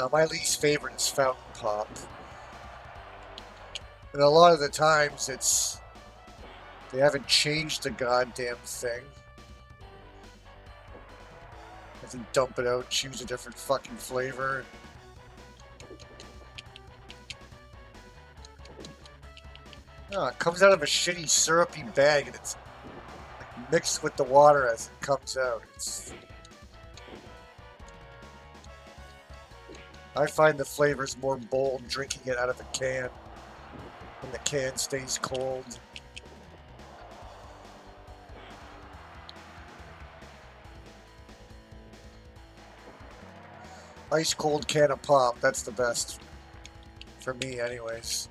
Now, my least favorite is Fountain Pop. And a lot of the times they haven't changed the goddamn thing. I think dump it out, choose a different fucking flavor. No, it comes out of a shitty syrupy bag and it's like mixed with the water as it comes out. I find the flavors more bold drinking it out of a can when the can stays cold. Ice cold can of pop. That's the best. For me, anyways.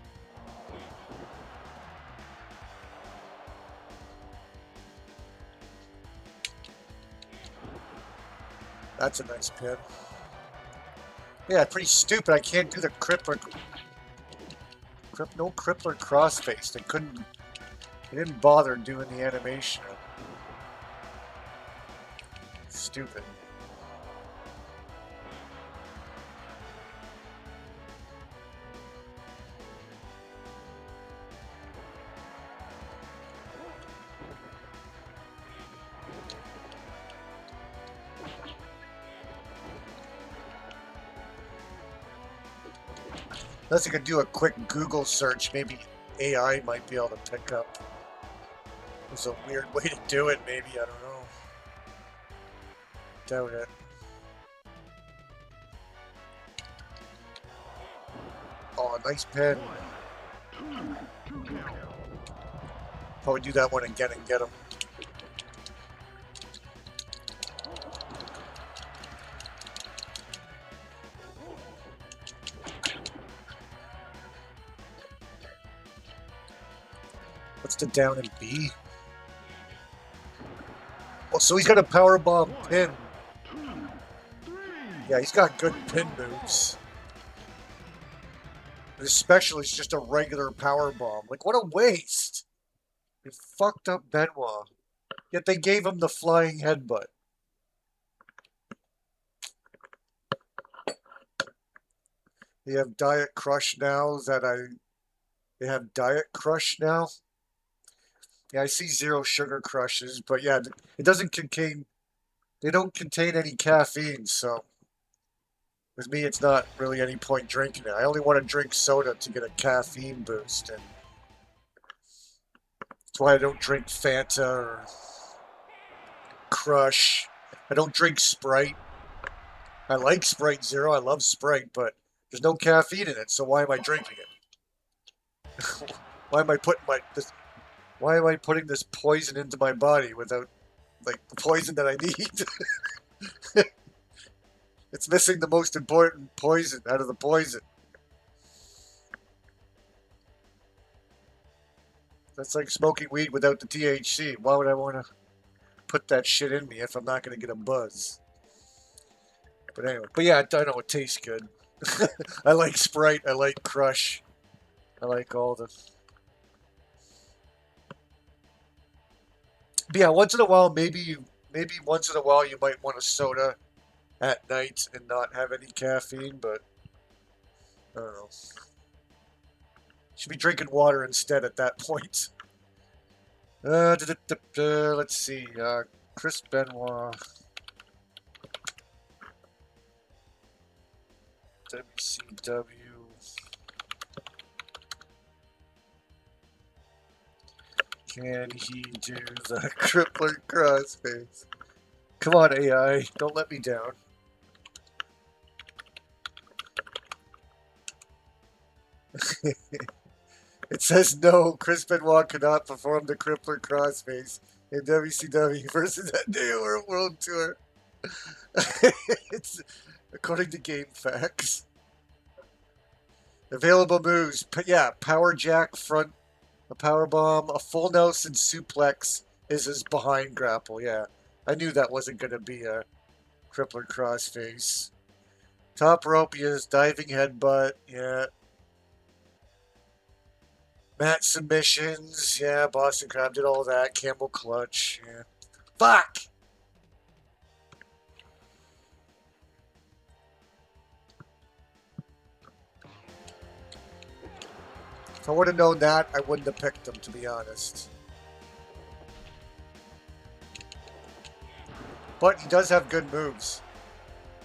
That's a nice pin. Yeah, pretty stupid. I can't do the crippler. No crippler crossface. They couldn't. They didn't bother doing the animation. Stupid. Unless I could do a quick Google search, maybe AI might be able to pick up. There's a weird way to do it, maybe, I don't know. Doubt it. Oh, nice pin. Probably do that one again and get him. What's the down and B? Oh, so he's got a powerbomb pin. Yeah, he's got good pin moves. Especially it's just a regular powerbomb. Like, what a waste. They fucked up Benoit. Yet they gave him the flying headbutt. They have Diet Crush now. They have Diet Crush now? Yeah, I see zero sugar crushes, but yeah, it doesn't contain. They don't contain any caffeine, so with me, it's not really any point drinking it. I only want to drink soda to get a caffeine boost, and that's why I don't drink Fanta or Crush. I don't drink Sprite. I like Sprite Zero. I love Sprite, but there's no caffeine in it, so why am I drinking it? Why am I putting this? Why am I putting this poison into my body without, like, the poison that I need? It's missing the most important poison out of the poison. That's like smoking weed without the THC. Why would I want to put that shit in me if I'm not going to get a buzz? But anyway, but yeah, I know it tastes good. I like Sprite. I like Crush. I like all the... But yeah, once in a while, maybe once in a while you might want a soda at night and not have any caffeine, but I don't know. Should be drinking water instead at that point. Let's see. Chris Benoit. WCW. Can he do the crippler crossface? Come on, AI. Don't let me down. It says no, Chris Benoit cannot perform the crippler crossface in WCW versus NWO World Tour. It's according to Game Facts. Available moves, yeah, power jack front, a power bomb, a full Nelson suplex is his behind grapple. Yeah, I knew that wasn't going to be a crippler crossface. Top rope is diving headbutt. Yeah. Mat submissions. Yeah, Boston Crab did all that. Campbell clutch. Yeah. Fuck! If I would have known that, I wouldn't have picked them, to be honest. But he does have good moves.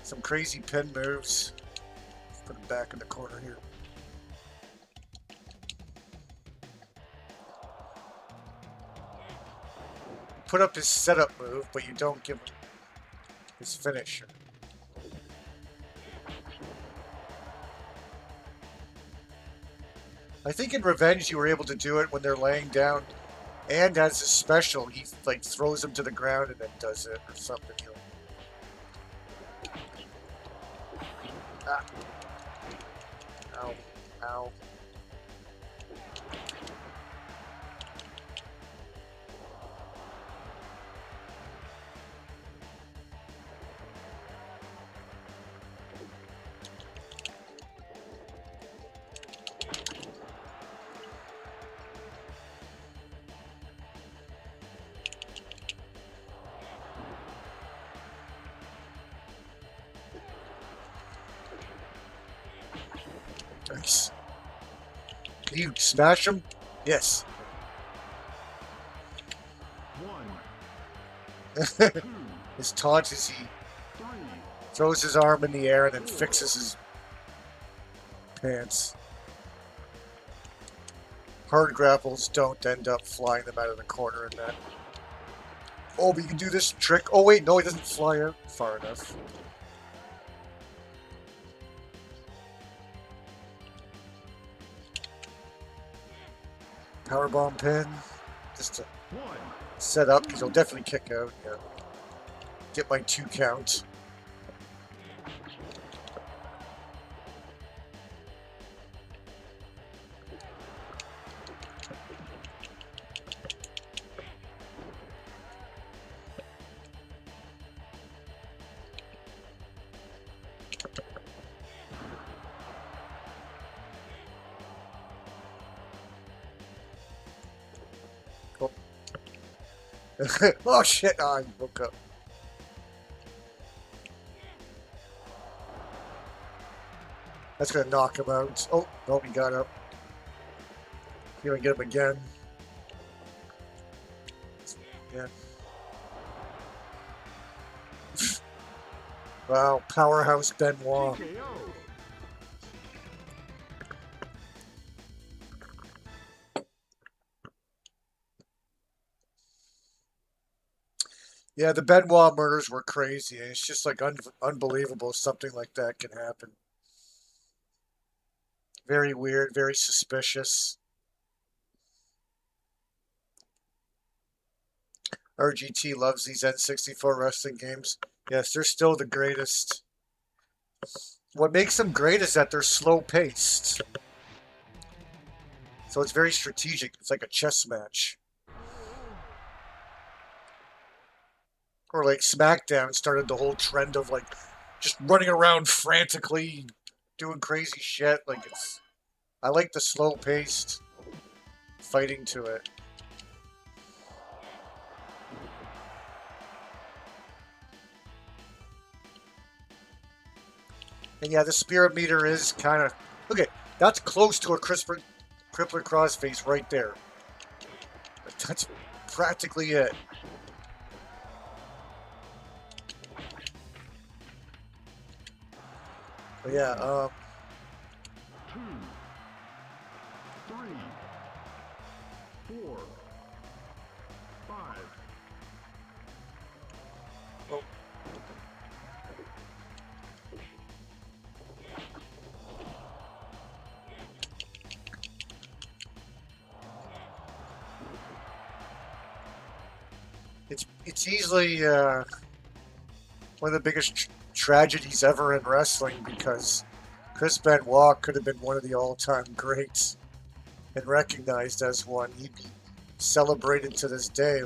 Some crazy pin moves. Let's put him back in the corner here. Put up his setup move, but you don't give him his finisher. I think in Revenge you were able to do it when they're laying down, and as a special, he like throws them to the ground and then does it or something. Ow. Nice. Can you smash him? Yes. 1, 2, His taunt is he 3. throws his arm in the air and then fixes his pants. Hard grapples don't end up flying them out of the corner in that. Oh, but you can do this trick. Oh, wait, no, he doesn't fly out far enough. Powerbomb pin. Just to 1, set up, because he'll definitely kick out. Yeah. Get my 2 count. Oh shit, oh, I woke up. That's gonna knock him out. Oh, no, he got up. Here we get him again. Yeah. Wow, powerhouse Benoit. TKO. Yeah, the Benoit murders were crazy. It's just like unbelievable something like that can happen. Very weird, very suspicious. RGT loves these N64 wrestling games. Yes, they're still the greatest. What makes them great is that they're slow paced. So it's very strategic. It's like a chess match. Or like SmackDown started the whole trend of like just running around frantically, doing crazy shit. Like it's, I like the slow paced fighting to it. And yeah, the spirit meter is kind of, okay, that's close to a crippler crossface right there. But that's practically it. But yeah, 2, 3, 4, 5. well, it's easily one of the biggest tragedies ever in wrestling like Chris Benoit could have been one of the all-time greats and recognized as one. He'd be celebrated to this day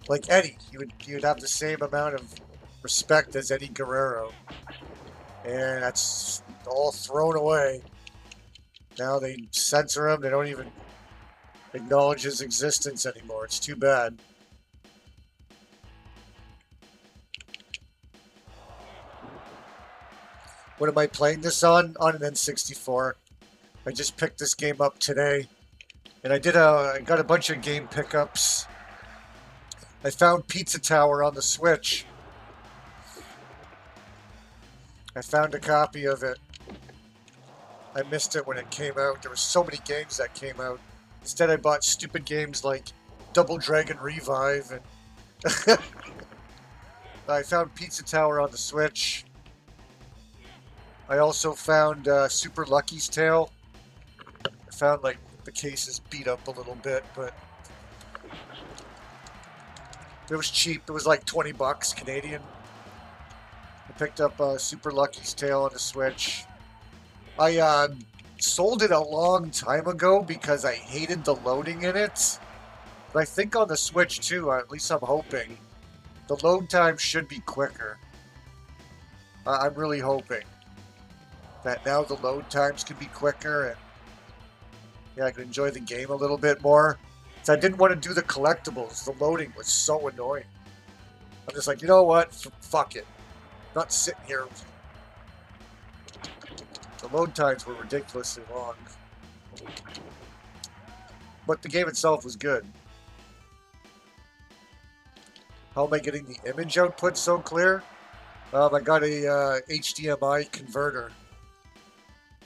like Eddie. He would have the same amount of respect as Eddie Guerrero, and that's all thrown away. Now they censor him. They don't even acknowledge his existence anymore. It's too bad. What am I playing this on? On an N64. I just picked this game up today, and I got a bunch of game pickups. I found Pizza Tower on the Switch. I found a copy of it. I missed it when it came out. There were so many games that came out. Instead, I bought stupid games like Double Dragon Revive, and I found Pizza Tower on the Switch. I also found Super Lucky's Tale. I found like the case is beat up a little bit, but it was cheap. It was like 20 bucks Canadian. I picked up Super Lucky's Tale on the Switch. I sold it a long time ago because I hated the loading in it. But I think on the Switch too, at least I'm hoping, the load time should be quicker. I'm really hoping that now the load times can be quicker and yeah, I can enjoy the game a little bit more. So I didn't want to do the collectibles. The loading was so annoying. I'm just like, you know what? Fuck it. I'm not sitting here. The load times were ridiculously long. But the game itself was good. How am I getting the image output so clear? I got a HDMI converter.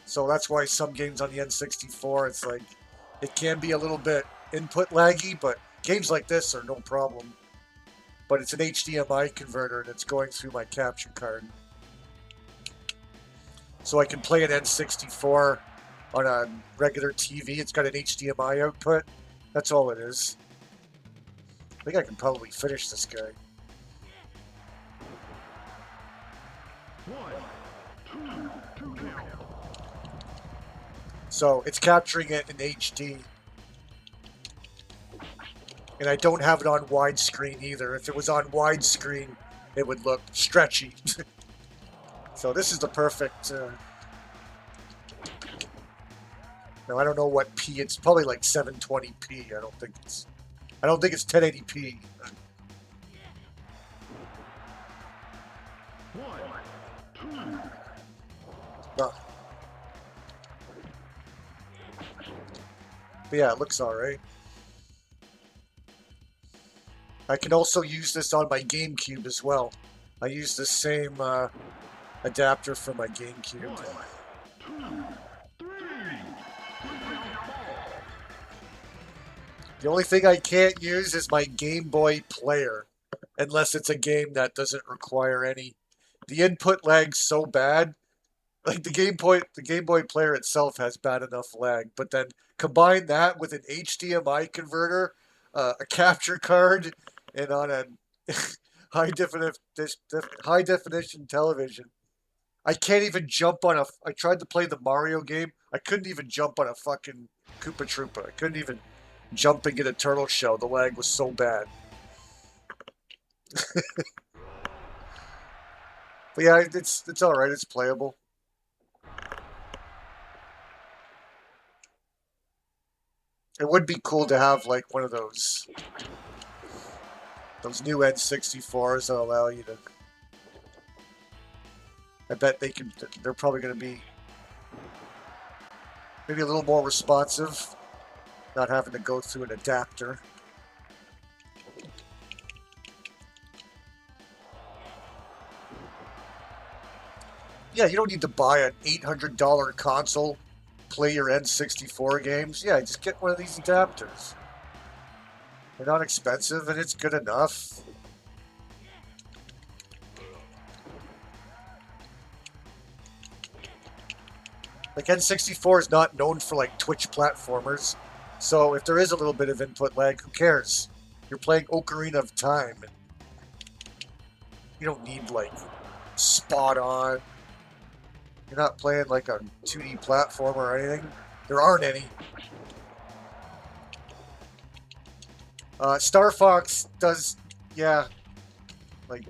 So that's why some games on the N64, it's like, it can be a little bit input laggy, but games like this are no problem. But it's an HDMI converter and it's going through my capture card. So I can play an N64 on a regular TV. It's got an HDMI output. That's all it is. I think I can probably finish this guy. 1, 2 count. So it's capturing it in HD. And I don't have it on widescreen either. If it was on widescreen, it would look stretchy. So this is the perfect... No, I don't know what P. It's probably like 720p. I don't think it's 1080p. 1, 2. But yeah, it looks alright. I can also use this on my GameCube as well. I use the same adapter for my GameCube. 1, 2, 3. The only thing I can't use is my Game Boy player, unless it's a game that doesn't require any. The input lag's so bad. Like the Game Boy player itself has bad enough lag, but then combine that with an HDMI converter, a capture card, and on a high definition television. I can't even jump on a. I tried to play the Mario game. I couldn't even jump on a fucking Koopa Troopa. I couldn't even jump and get a turtle shell. The lag was so bad. But yeah, it's all right. It's playable. It would be cool to have like one of those new N64s that allow you to. I bet they can. They're probably going to be maybe a little more responsive, not having to go through an adapter. Yeah, you don't need to buy an $800 console, play your N64 games. Yeah, just get one of these adapters. They're not expensive and it's good enough. Like N64 is not known for like Twitch platformers, so if there is a little bit of input lag, who cares? You're playing Ocarina of Time, and you don't need like spot on. You're not playing like a 2D platformer or anything. There aren't any. Star Fox does, yeah, like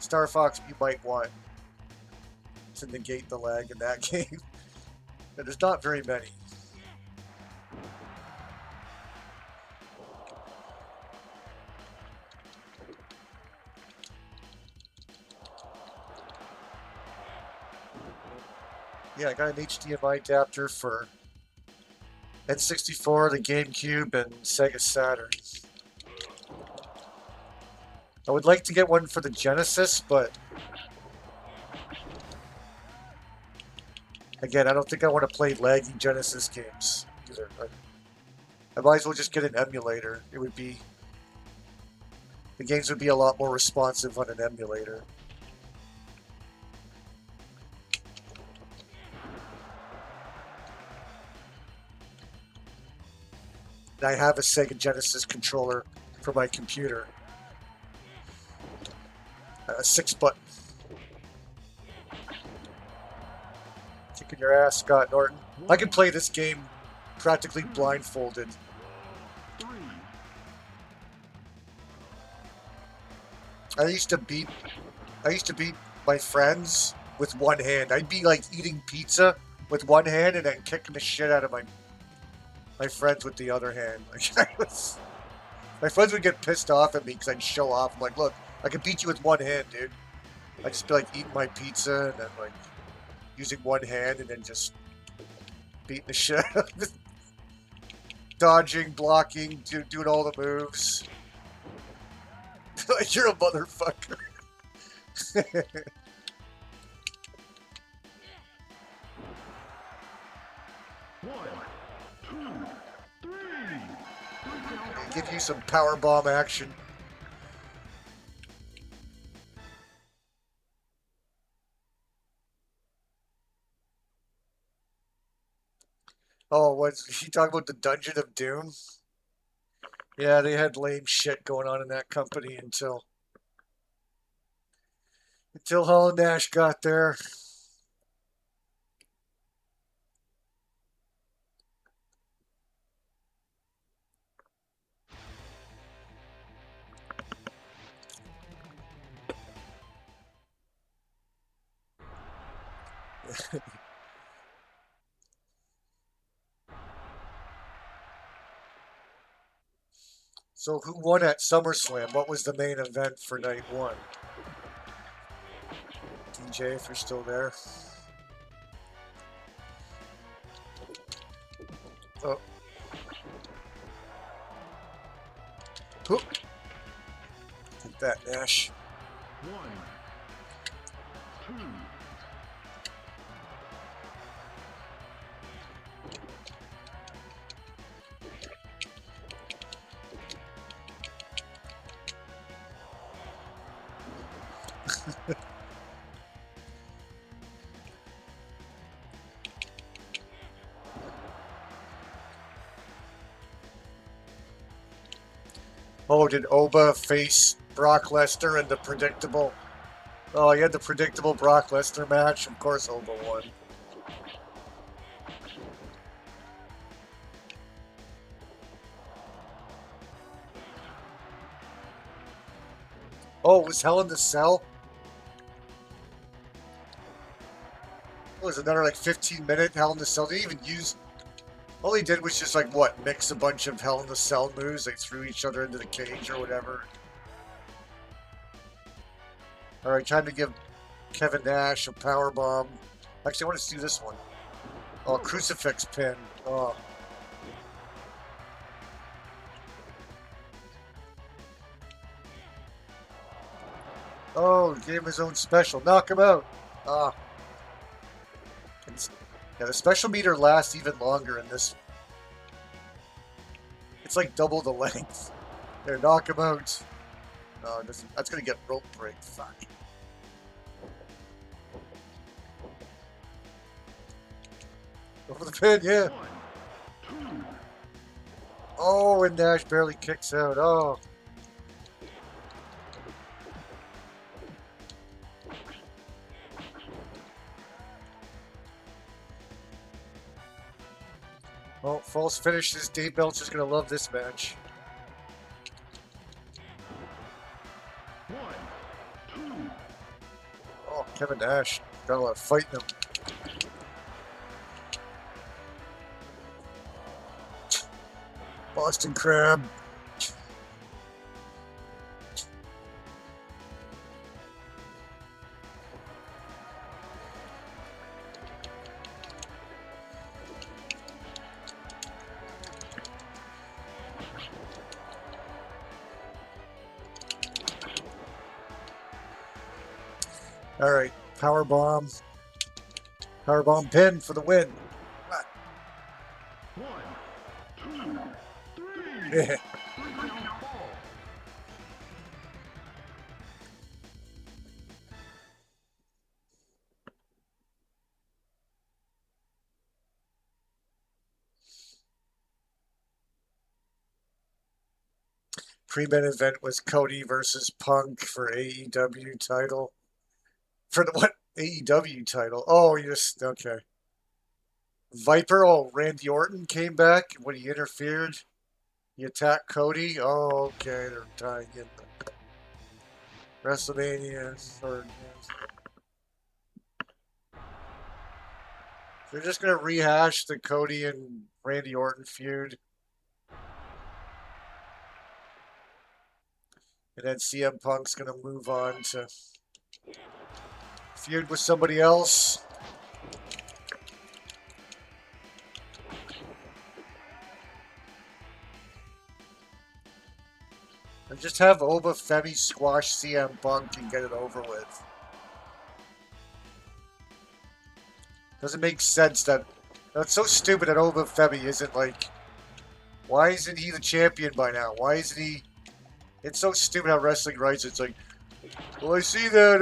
Star Fox you might want to negate the lag in that game. But there's not very many. Yeah, I got an HDMI adapter for N64, the GameCube, and Sega Saturn. I would like to get one for the Genesis, but again, I don't think I want to play laggy Genesis games either. I might as well just get an emulator. It would be... The games would be a lot more responsive on an emulator. And I have a Sega Genesis controller for my computer. A 6-button. Kicking your ass, Scott Norton. I can play this game practically blindfolded. 3, I used to beat my friends with one hand. I'd be like eating pizza with one hand and then kicking the shit out of my friends with the other hand. My friends would get pissed off at me because I'd show off. I'm like, look, I can beat you with one hand, dude. I'd just be like eating my pizza and then like using one hand and then just beating the shit out of it. Dodging, blocking, doing all the moves. Like, you're a motherfucker. 1, 2, 3. Give you some power bomb action. Oh, what's he talking about? The Dungeon of Doom? Yeah, they had lame shit going on in that company until Hall and Nash got there. So who won at SummerSlam? What was the main event for night one? DJ, if you're still there. Oh. Oop. Take that, Nash. 1, 2. Oh, did Oba face Brock Lesnar in the predictable? Oh, he had the predictable Brock Lesnar match. Of course, Oba won. Oh, it was Hell in the Cell? It was another like 15-minute Hell in the Cell. They didn't even use. All he did was just like what? Mix a bunch of Hell in the Cell moves. They threw each other into the cage or whatever. Alright, time to give Kevin Nash a power bomb. Actually, I want to see this one. Oh, crucifix pin. Oh. Oh, gave him his own special. Knock him out. Ah. Yeah, the special meter lasts even longer in this. It's like double the length. There, knock him out. No, that's gonna get rope break. Fuck. Over the pin, yeah. 1, 2. Oh, and Nash barely kicks out. Oh. Oh, false finishes. Dave Meltzer's gonna love this match. 1, 2. Oh, Kevin Nash got a lot of fighting him. Boston Crab. All right, power bomb pin for the win. 1, 2, 3. Yeah. 3 count fall. Pre-main event was Cody versus Punk for AEW title. For the what? AEW title. Oh, you just okay. Viper, oh, Randy Orton came back when he interfered. He attacked Cody. Oh, okay, they're tying in the WrestleMania. Or, they're just going to rehash the Cody and Randy Orton feud. And then CM Punk's going to move on to feud with somebody else. And just have Oba Femi squash CM Punk and get it over with. Doesn't make sense that... That's so stupid that Oba Femi isn't like... Why isn't he the champion by now? Why isn't he... It's so stupid how wrestling writes. It's like, well, I see that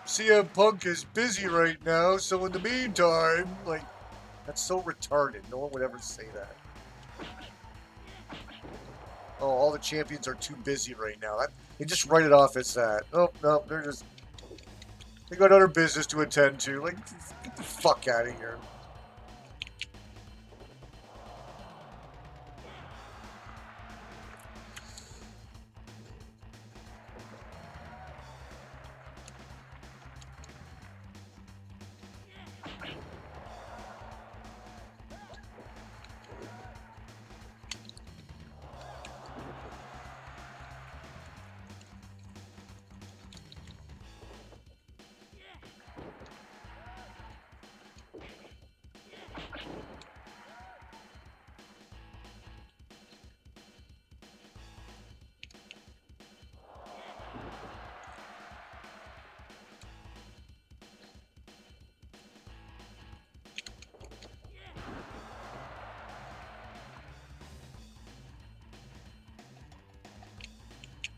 CM Punk is busy right now, so in the meantime... Like, that's so retarded. No one would ever say that. Oh, all the champions are too busy right now. They just write it off as that. Oh, no, they're just... They got other business to attend to. Like, get the fuck out of here.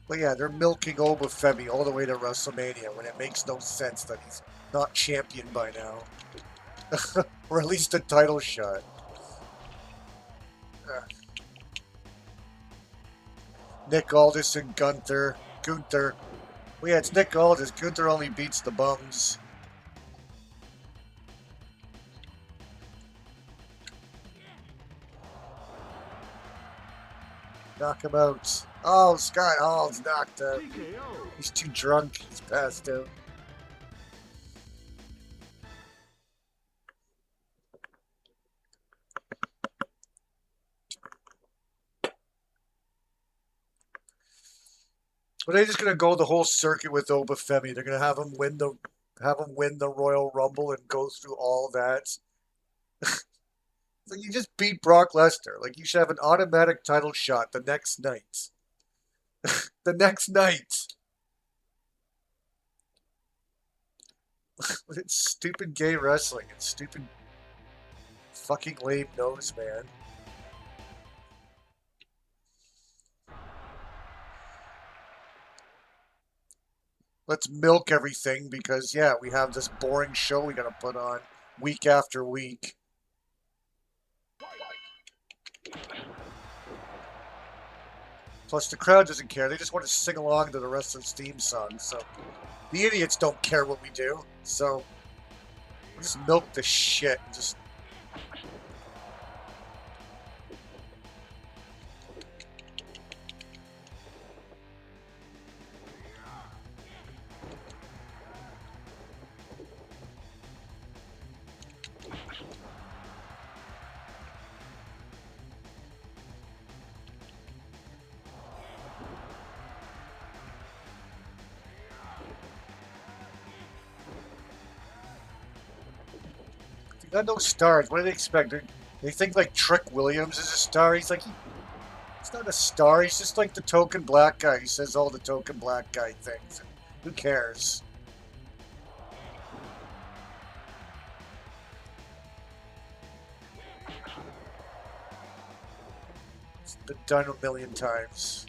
But yeah, they're milking Oba Femi all the way to WrestleMania when it makes no sense that he's not champion by now. Or at least a title shot. Nick Aldis and Gunther. Well, yeah, it's Nick Aldis. Gunther only beats the bums. Knock him out. Oh, Scott Hall's knocked out. He's too drunk. He's passed out. But they're just gonna go the whole circuit with Oba Femi. They're gonna have him win the Royal Rumble and go through all that. Like, you just beat Brock Lesnar. Like, you should have an automatic title shot the next night. The next night. It's stupid gay wrestling. It's stupid fucking lame nose, man. Let's milk everything because, yeah, we have this boring show we gotta put on week after week. Plus, the crowd doesn't care. They just want to sing along to the wrestler's theme song. So, the idiots don't care what we do. So, we'll just milk the shit and just... Got no stars. What do they expect? They think like Trick Williams is a star. He's like, he's not a star. He's just like the token black guy. He says all the token black guy things. Who cares? It's been done a million times.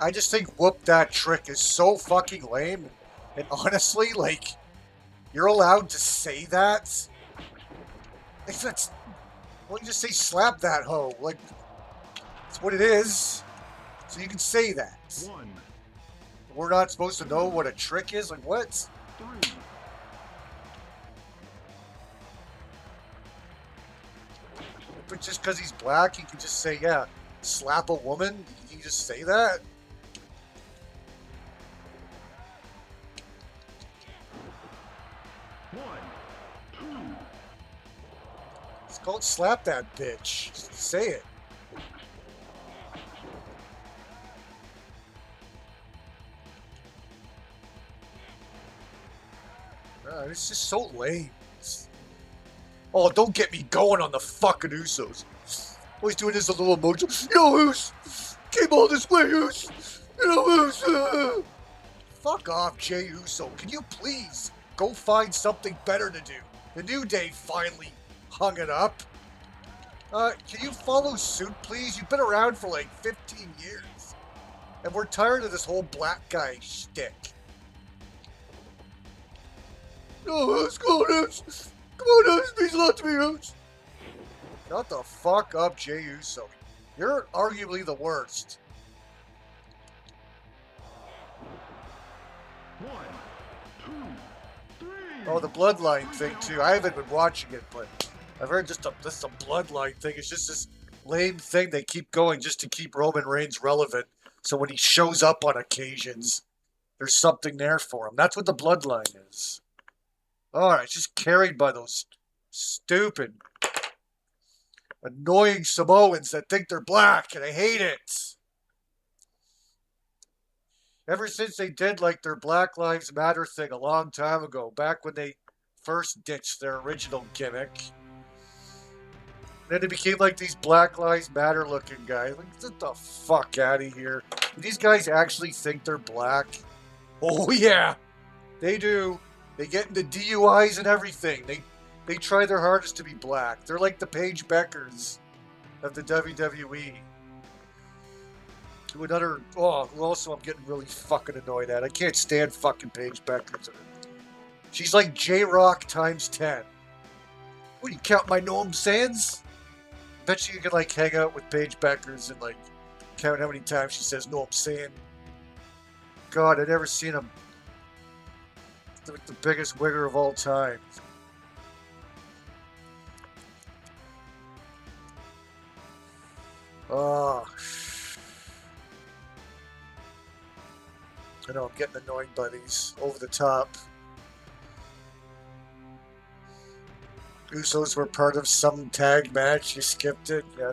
I just think Whoop That Trick is so fucking lame. And honestly, like, You're allowed to say that? If that's... Well, you just say slap that hoe. Like, that's what it is. So you can say that. 1, We're not supposed to know what a trick is? Like, what? 3, But just because he's black, he can just say, yeah, slap a woman? You just say that? 1, 2, It's called slap that bitch. Just say it. It's just so lame. Oh, don't get me going on the fucking Usos. Always doing this a little emotion. You know who's came all this way, who's? You know who's? Fuck off, Jey Uso. Can you please go find something better to do? The New Day finally hung it up. Can you follow suit, please? You've been around for like 15 years. And we're tired of this whole black guy shtick. No, who's going on? Come on, this means a lot to me, who's? Shut the fuck up, Jey Uso. You're arguably the worst. 1, 2, 3. Oh, the bloodline thing too. I haven't been watching it, but I've heard just a bloodline thing. It's just this lame thing they keep going just to keep Roman Reigns relevant. So when he shows up on occasions, there's something there for him. That's what the bloodline is. Alright, it's just carried by those stupid, annoying Samoans that think they're black, and I hate it. Ever since they did like their Black Lives Matter thing a long time ago, back when they first ditched their original gimmick, then it became like these Black Lives Matter looking guys. Like, get the fuck out of here. These guys actually think they're black? Oh yeah, they do. They get into DUIs and everything. They try their hardest to be black. They're like the Paige Beckers of the WWE. To another... Oh, who also I'm getting really fucking annoyed at. I can't stand fucking Paige Beckers. She's like J-Rock times 10. What, do you count my Noam Sands? Bet you can like hang out with Paige Beckers and like count how many times she says Noam Sand. God, I've never seen him. The biggest wigger of all time. Oh. I know, I'm getting annoyed by these over the top. Usos were part of some tag match. You skipped it. Yeah,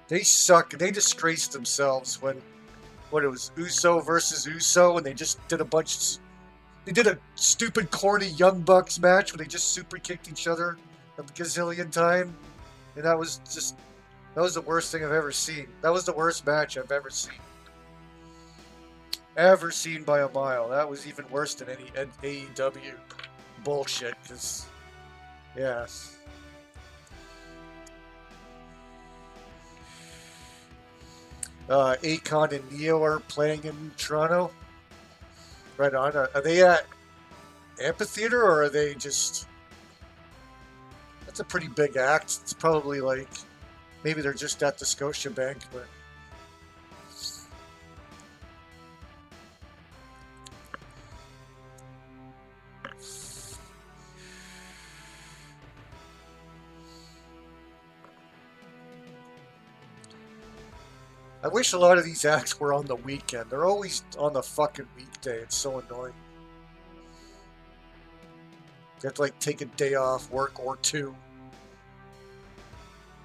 they suck. They disgraced themselves when it was Uso versus Uso, and they just did a bunch of... They did a stupid, corny Young Bucks match where they just super kicked each other a gazillion time. And that was the worst thing I've ever seen. That was the worst match I've ever seen. Ever seen by a mile. That was even worse than any AEW bullshit, because, yeah. Akon and Neo are playing in Toronto. Right on. Are they at Amphitheater, or are they just... That's a pretty big act. It's probably like... Maybe they're just at the Scotiabank, but... I wish a lot of these acts were on the weekend. They're always on the fucking weekday. It's so annoying. You have to like take a day off work or two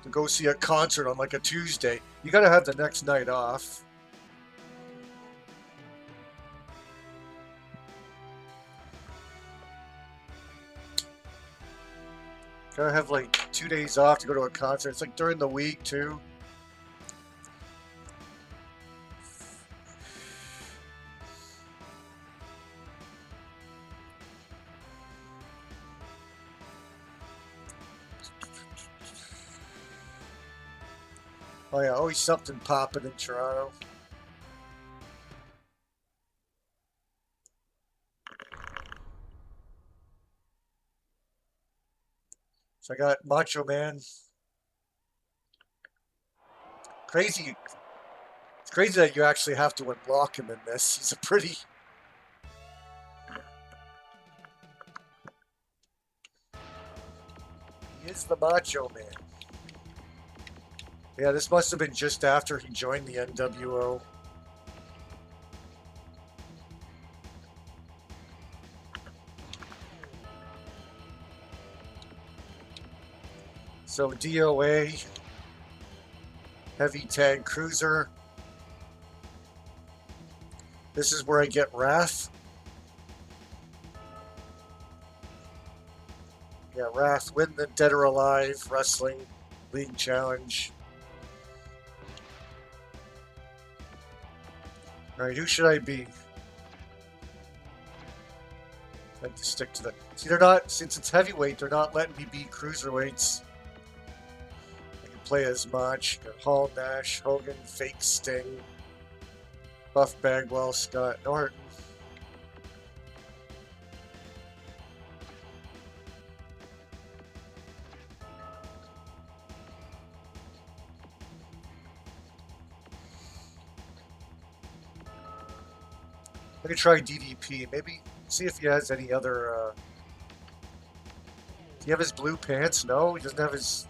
to go see a concert on like a Tuesday. You gotta have the next night off. Gotta have like 2 days off to go to a concert. It's like during the week too. Oh yeah, always something popping in Toronto. So I got Macho Man. Crazy. It's crazy that you actually have to unlock him in this. He's a pretty... He is the Macho Man. Yeah, this must have been just after he joined the NWO. So DOA, Heavy Tag Cruiser. This is where I get Wrath. Yeah, Wrath, win the Dead or Alive Wrestling League Challenge. Alright, who should I be? I have to stick to the... See, they're not... Since it's heavyweight, they're not letting me be cruiserweights. I can play as much. Got Hall, Nash, Hogan, Fake Sting, Buff Bagwell, Scott Norton. I could try DDP. Maybe see if he has any other. Do you have his blue pants? No, he doesn't have his.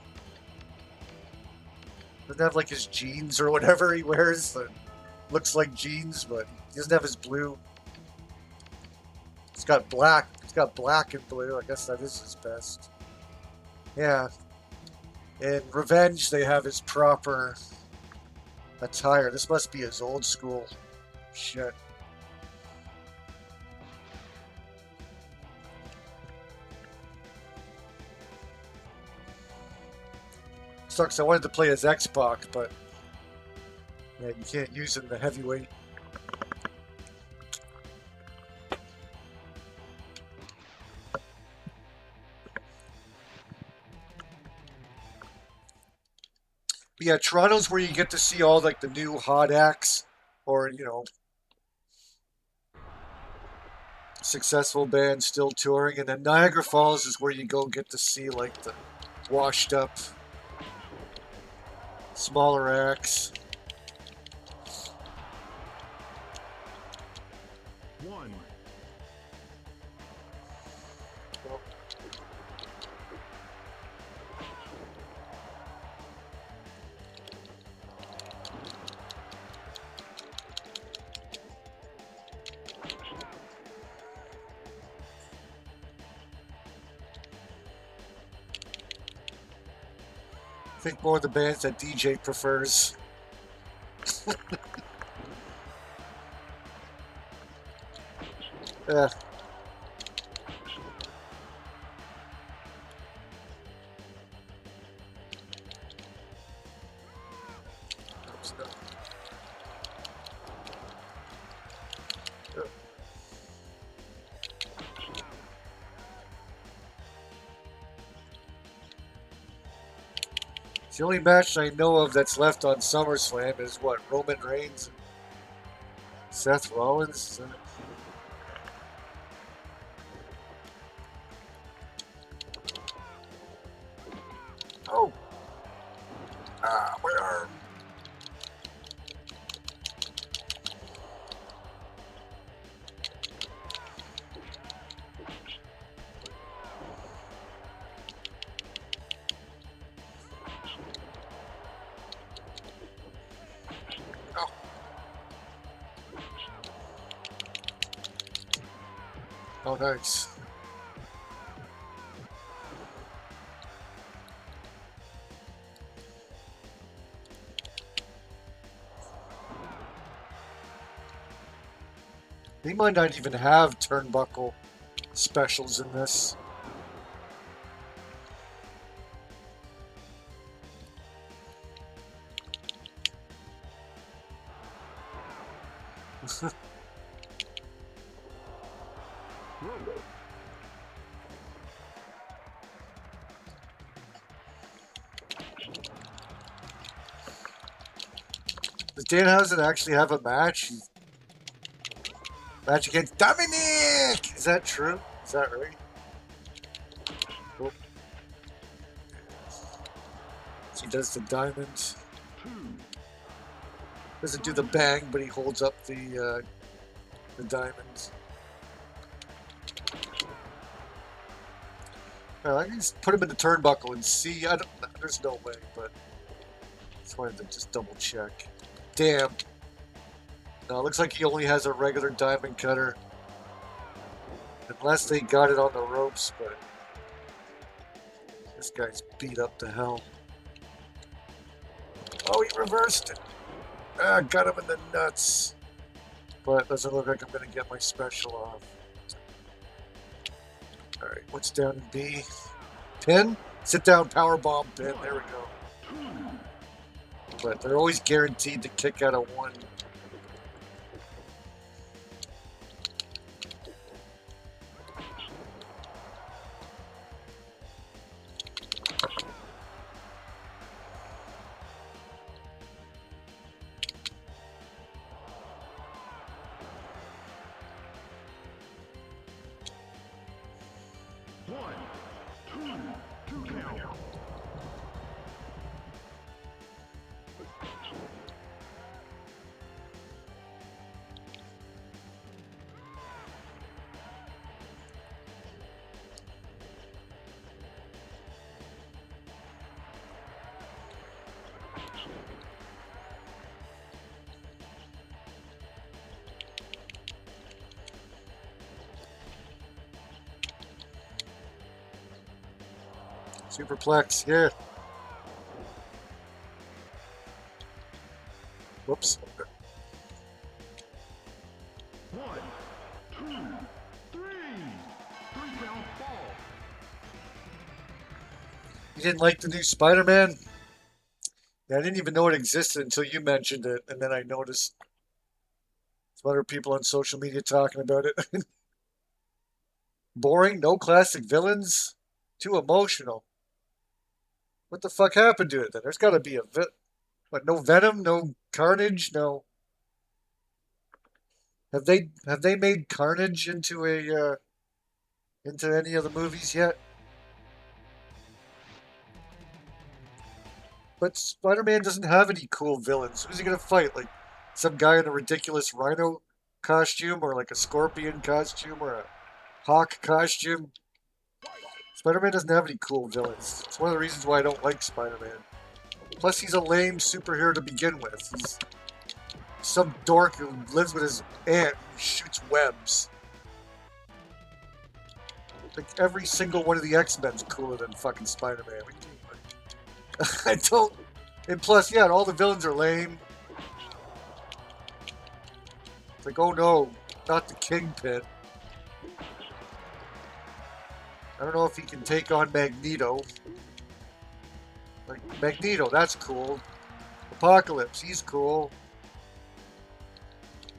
Doesn't have like his jeans or whatever he wears that looks like jeans, but he doesn't have his blue. He's got black. He's got black and blue. I guess that is his best. Yeah. In Revenge, they have his proper attire. This must be his old school shit. Sucks. I wanted to play as X-Pac, but yeah, you can't use it in the heavyweight. But yeah, Toronto's where you get to see all like the new hot acts, or successful bands still touring, and then Niagara Falls is where you go get to see like the washed up smaller acts. One. I think more of the bands that DJ prefers. Yeah. The only match I know of that's left on SummerSlam is what, Roman Reigns and Seth Rollins? Oh! Ah, my arm! Oh, nice. They might not even have turnbuckle specials in this. Does Danhausen actually have a match? Match against Dominic! Is that true? Is that right? Cool. He does the diamond. 2, Doesn't do the bang, but he holds up the diamonds. I can just put him in the turnbuckle and see. There's no way, but just wanted to just double check. Damn. No, it looks like he only has a regular diamond cutter. Unless they got it on the ropes, but this guy's beat up to hell. Oh, he reversed it. Got him in the nuts. But doesn't look like I'm going to get my special off. Alright, what's down in B? Pin? Sit down, power bomb pin. There we go. But they're always guaranteed to kick out of one. Superplex, yeah. Whoops. 1, 2, 3. 3-count fall. You didn't like the new Spider-Man? Yeah, I didn't even know it existed until you mentioned it, and then I noticed some other people on social media talking about it. Boring? No classic villains? Too emotional. What the fuck happened to it then? There's got to be a what? No Venom, no Carnage, no. Have they made Carnage into into any of the movies yet? But Spider-Man doesn't have any cool villains. Who's he gonna fight? Like some guy in a ridiculous rhino costume, or like a scorpion costume, or a hawk costume? Spider-Man doesn't have any cool villains. It's one of the reasons why I don't like Spider-Man. Plus, he's a lame superhero to begin with. He's some dork who lives with his aunt who shoots webs. Like, every single one of the X-Men's cooler than fucking Spider-Man. I don't... And plus, yeah, all the villains are lame. It's like, oh no, not the Kingpin. I don't know if he can take on Magneto. Like, Magneto, that's cool. Apocalypse, he's cool.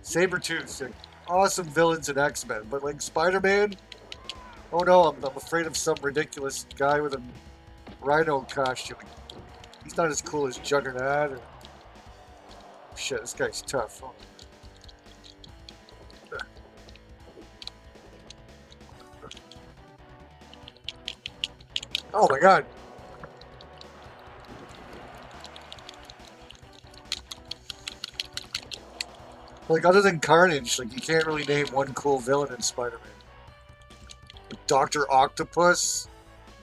Sabretooth, like, awesome villains in X-Men. But, like, Spider-Man? Oh no, I'm afraid of some ridiculous guy with a rhino costume. He's not as cool as Juggernaut. Or... Shit, this guy's tough. Oh. Oh my god. Like, other than Carnage, like, you can't really name one cool villain in Spider-Man. Like Dr. Octopus?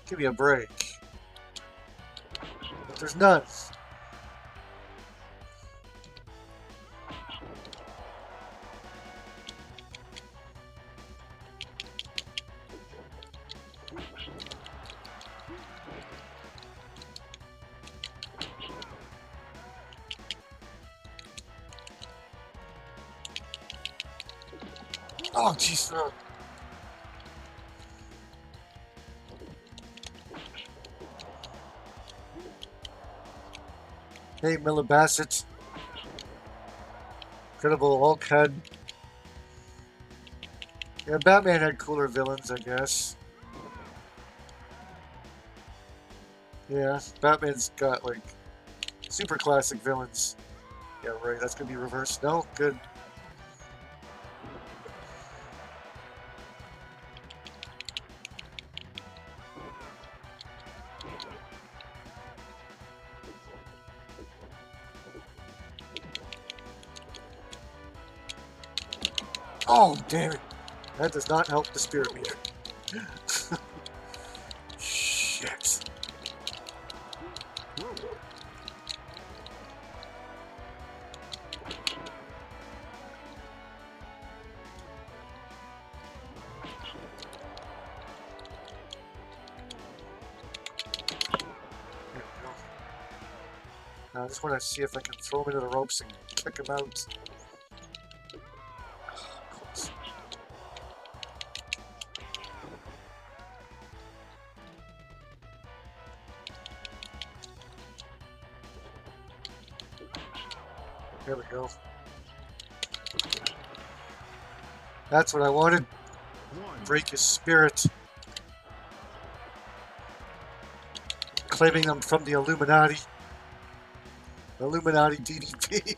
Give me a break. But there's none. Oh, jeez. Hey, Miller Bassett. Incredible Hulk had... Yeah, Batman had cooler villains, I guess. Yeah, Batman's got, like, super classic villains. Yeah, right, that's gonna be reversed. No? Good. Oh, damn it. That does not help the spirit meter. Shit. I just want to see if I can throw him into the ropes and kick him out. There we go. That's what I wanted. Break his spirit. Claiming them from the Illuminati. Illuminati DDP.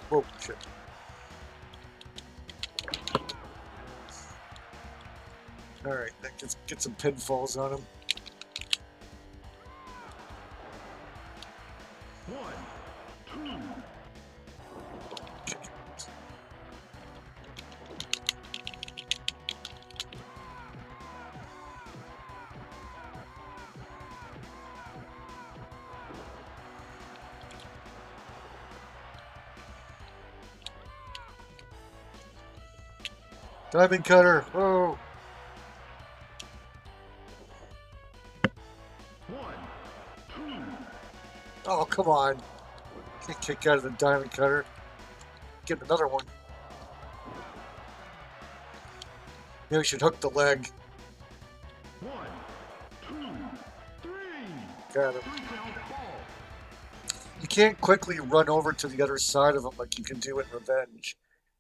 Whoa, shit. Alright, let's get some pinfalls on him. 1, 2. Diamond cutter. Whoa. 1, 2. Oh, come on. Can't kick out of the diamond cutter. Get another one. Maybe we should hook the leg. 1, 2, 3. Got him. 3 count fall. You can't quickly run over to the other side of him like you can do in Revenge.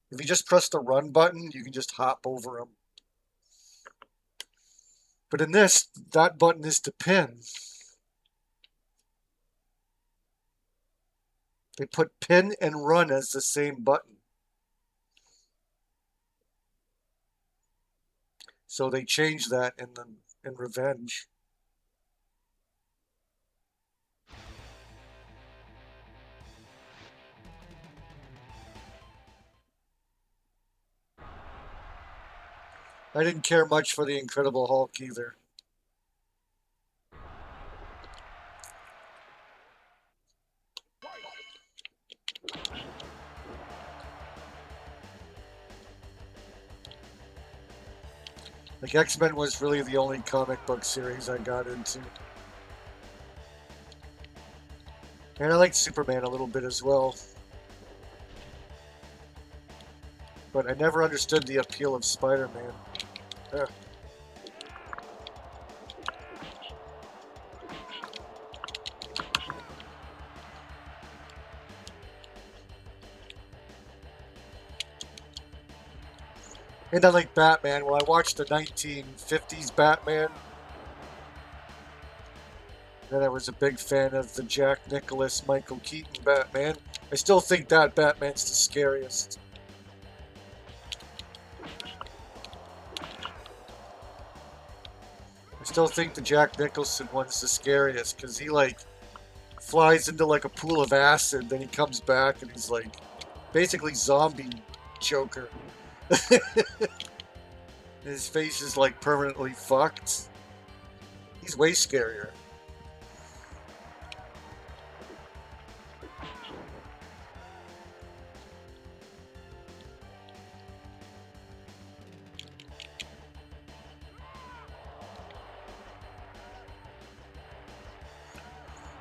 If you just press the run button, you can just hop over him. But in this, that button is to pin. They put pin and run as the same button. So they changed that in Revenge. I didn't care much for the Incredible Hulk either. Like, X-Men was really the only comic book series I got into. And I liked Superman a little bit as well. But I never understood the appeal of Spider-Man. Ugh. And I like Batman. Well, I watched the 1950s Batman. And I was a big fan of the Jack Nicklaus, Michael Keaton Batman. I still think that Batman's the scariest. I still think the Jack Nicholson one's the scariest because he like flies into like a pool of acid, then he comes back and he's like basically zombie Joker. His face is like permanently fucked. He's way scarier.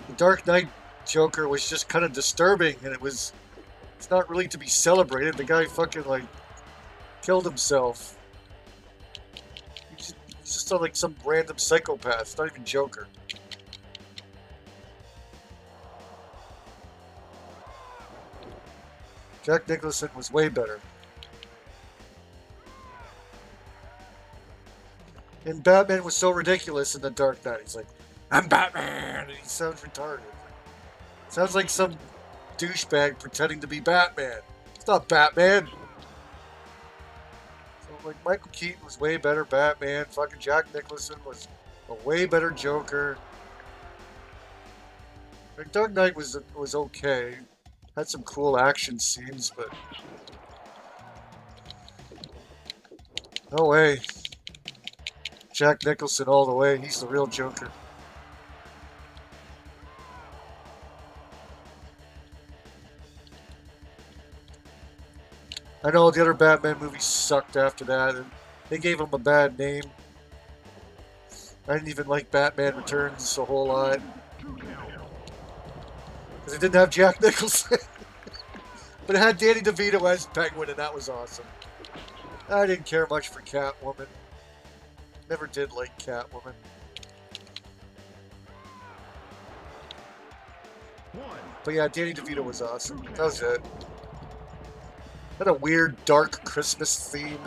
The Dark Knight Joker was just kind of disturbing, and it's not really to be celebrated. The guy fucking like killed himself. He's just like some random psychopath. It's not even Joker. Jack Nicholson was way better. And Batman was so ridiculous in The Dark Knight. He's like, I'm Batman! And he sounds retarded. Sounds like some douchebag pretending to be Batman. It's not Batman. So, like, Michael Keaton was way better Batman. Fucking Jack Nicholson was a way better Joker. Like, Dark Knight was okay. Had some cool action scenes, but no way. Jack Nicholson all the way. He's the real Joker. I know the other Batman movies sucked after that, and they gave him a bad name. I didn't even like Batman Returns a whole lot because it didn't have Jack Nicholson, but it had Danny DeVito as Penguin, and that was awesome. I didn't care much for Catwoman. Never did like Catwoman. But yeah, Danny DeVito was awesome. That was it. Had a weird dark Christmas theme.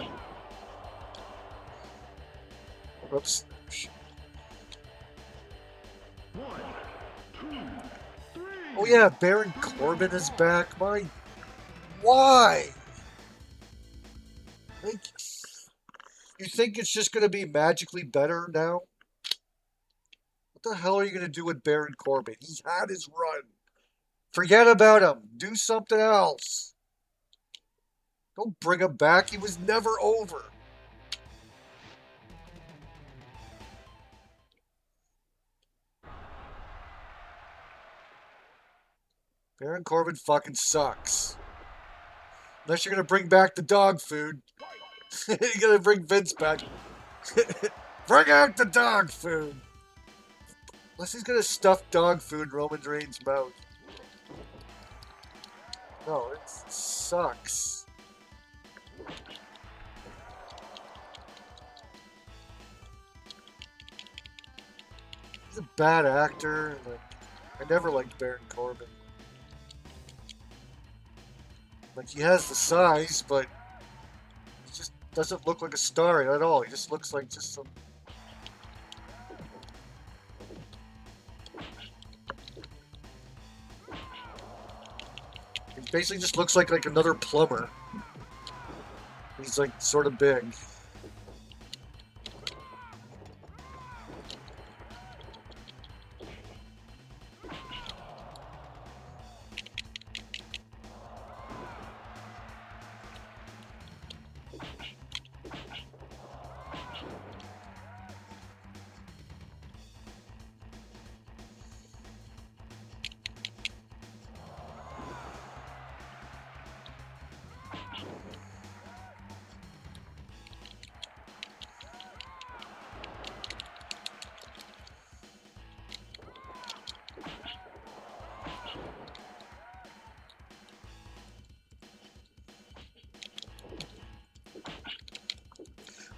Whoops. Oh yeah, Baron Corbin is back. Why? Like, you think it's just gonna be magically better now? What the hell are you gonna do with Baron Corbin? He had his run. Forget about him. Do something else. Don't bring him back. He was never over. Baron Corbin fucking sucks. Unless you're gonna bring back the dog food. You're gonna bring Vince back. Bring out the dog food. Unless he's gonna stuff dog food in Roman Reigns' mouth. No, it sucks. He's a bad actor. Like, I never liked Baron Corbin. Like, he has the size, but he just doesn't look like a star at all. He just looks like just some... He basically just looks like another plumber. He's like sort of big.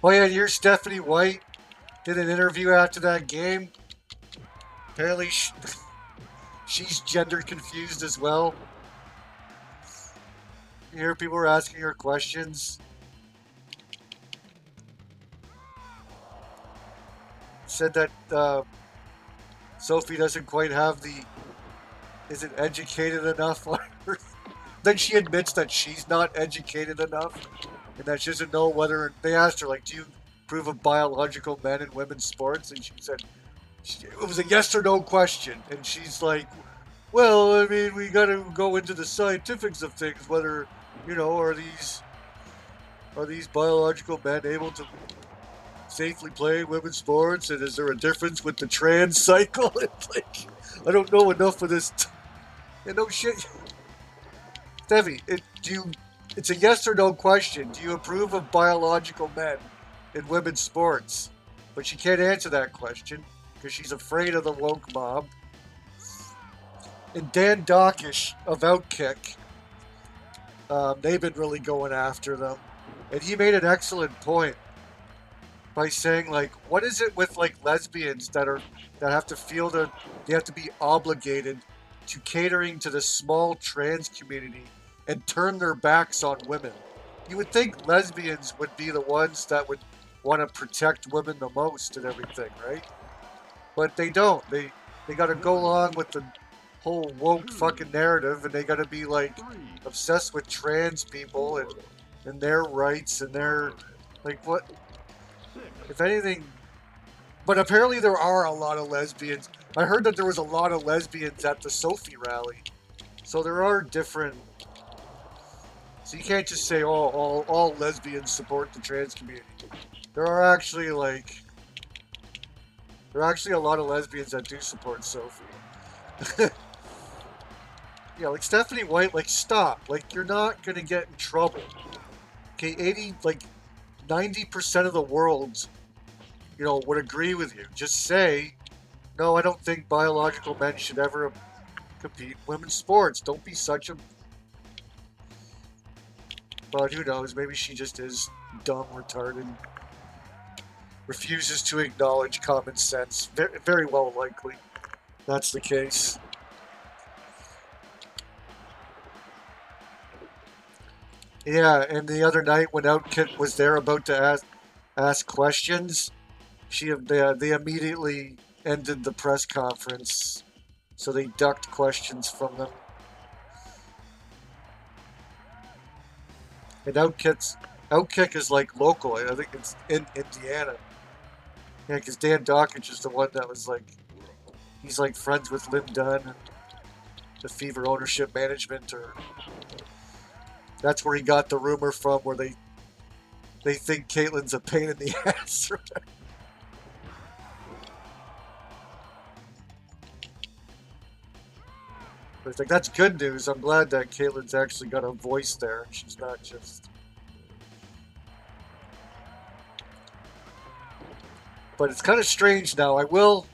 Oh yeah, your Stephanie White did an interview after that game. Apparently she's gender confused as well. You hear people were asking her questions. Said that Sophie doesn't quite have isn't educated enough. Then she admits that she's not educated enough. And that she doesn't know whether... They asked her, like, do you approve of biological men in women's sports? And she said... It was a yes or no question. And she's like, well, I mean, we got to go into the scientifics of things. Whether, you know, are these biological men able to safely play women's sports? And is there a difference with the trans cycle? It's like, I don't know enough of this. No shit. Stevie, it's a yes or no question. Do you approve of biological men in women's sports? But she can't answer that question because she's afraid of the woke mob. And Dan Dockish of Outkick, they've been really going after them. And he made an excellent point by saying, like, what is it with, like, lesbians that have to feel that they have to be obligated to catering to the small trans community and turn their backs on women? You would think lesbians would be the ones that would want to protect women the most and everything, right? But they don't. They got to go along with the whole woke fucking narrative, and they got to be like obsessed with trans people and their rights and their, like, what? If anything, but apparently there are a lot of lesbians. I heard that there was a lot of lesbians at the Sophie rally. So there are different. So you can't just say, "Oh, all lesbians support the trans community." There are actually a lot of lesbians that do support Sophie. Yeah, like Stephanie White, like stop. Like you're not gonna get in trouble. Okay, 90% of the world, would agree with you. Just say, no, I don't think biological men should ever compete in women's sports. Don't be such a. But who knows? Maybe she just is dumb, retarded, refuses to acknowledge common sense. Very, very well likely that's the case. Yeah, and the other night when Outkit was there about to ask questions, they immediately ended the press conference, so they ducked questions from them. And Outkick is like local. I think it's in Indiana. Yeah, because Dan Dockage is the one that was like, he's like friends with Lynn Dunn and the Fever Ownership Management, or that's where he got the rumor from, where they think Caitlin's a pain in the ass. But it's like, that's good news. I'm glad that Caitlin's actually got a voice there. She's not just. But it's kind of strange now. I will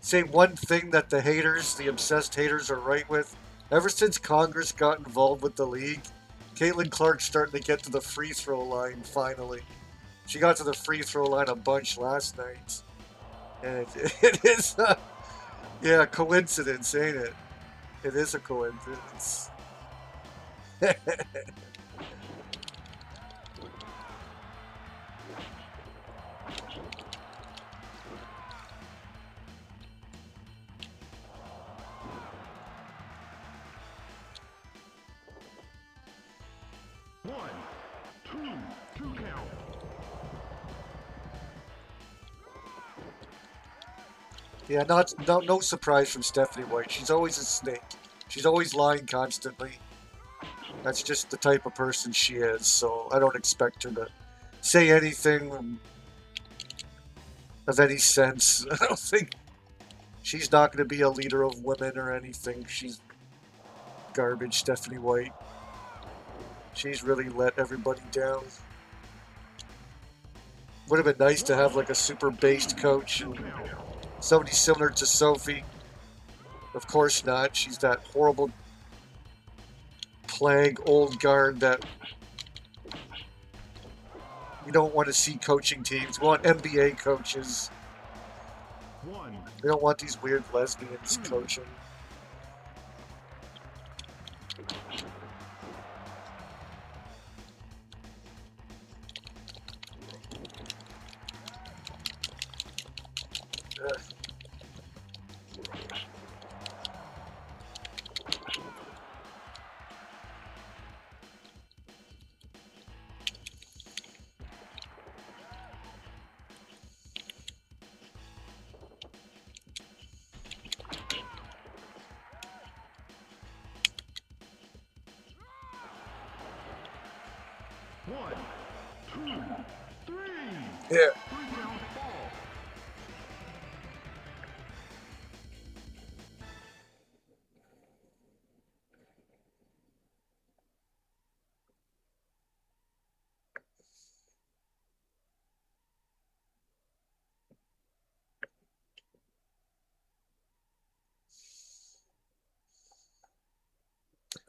say one thing that the obsessed haters, are right with. Ever since Congress got involved with the league, Caitlin Clark's starting to get to the free throw line finally. She got to the free throw line a bunch last night. And it is, coincidence, ain't it? It is a coincidence. One, two count. Yeah, no surprise from Stephanie White. She's always a snake. She's always lying constantly. That's just the type of person she is. So I don't expect her to say anything of any sense. I don't think she's not going to be a leader of women or anything. She's garbage, Stephanie White. She's really let everybody down. Would have been nice to have like a super based coach and somebody similar to Sophie. Of course not. She's that horrible plague old guard that you don't want to see coaching teams. We want NBA coaches. We don't want these weird lesbians coaching. Ugh. One, two, three. Yeah. 3-count ball.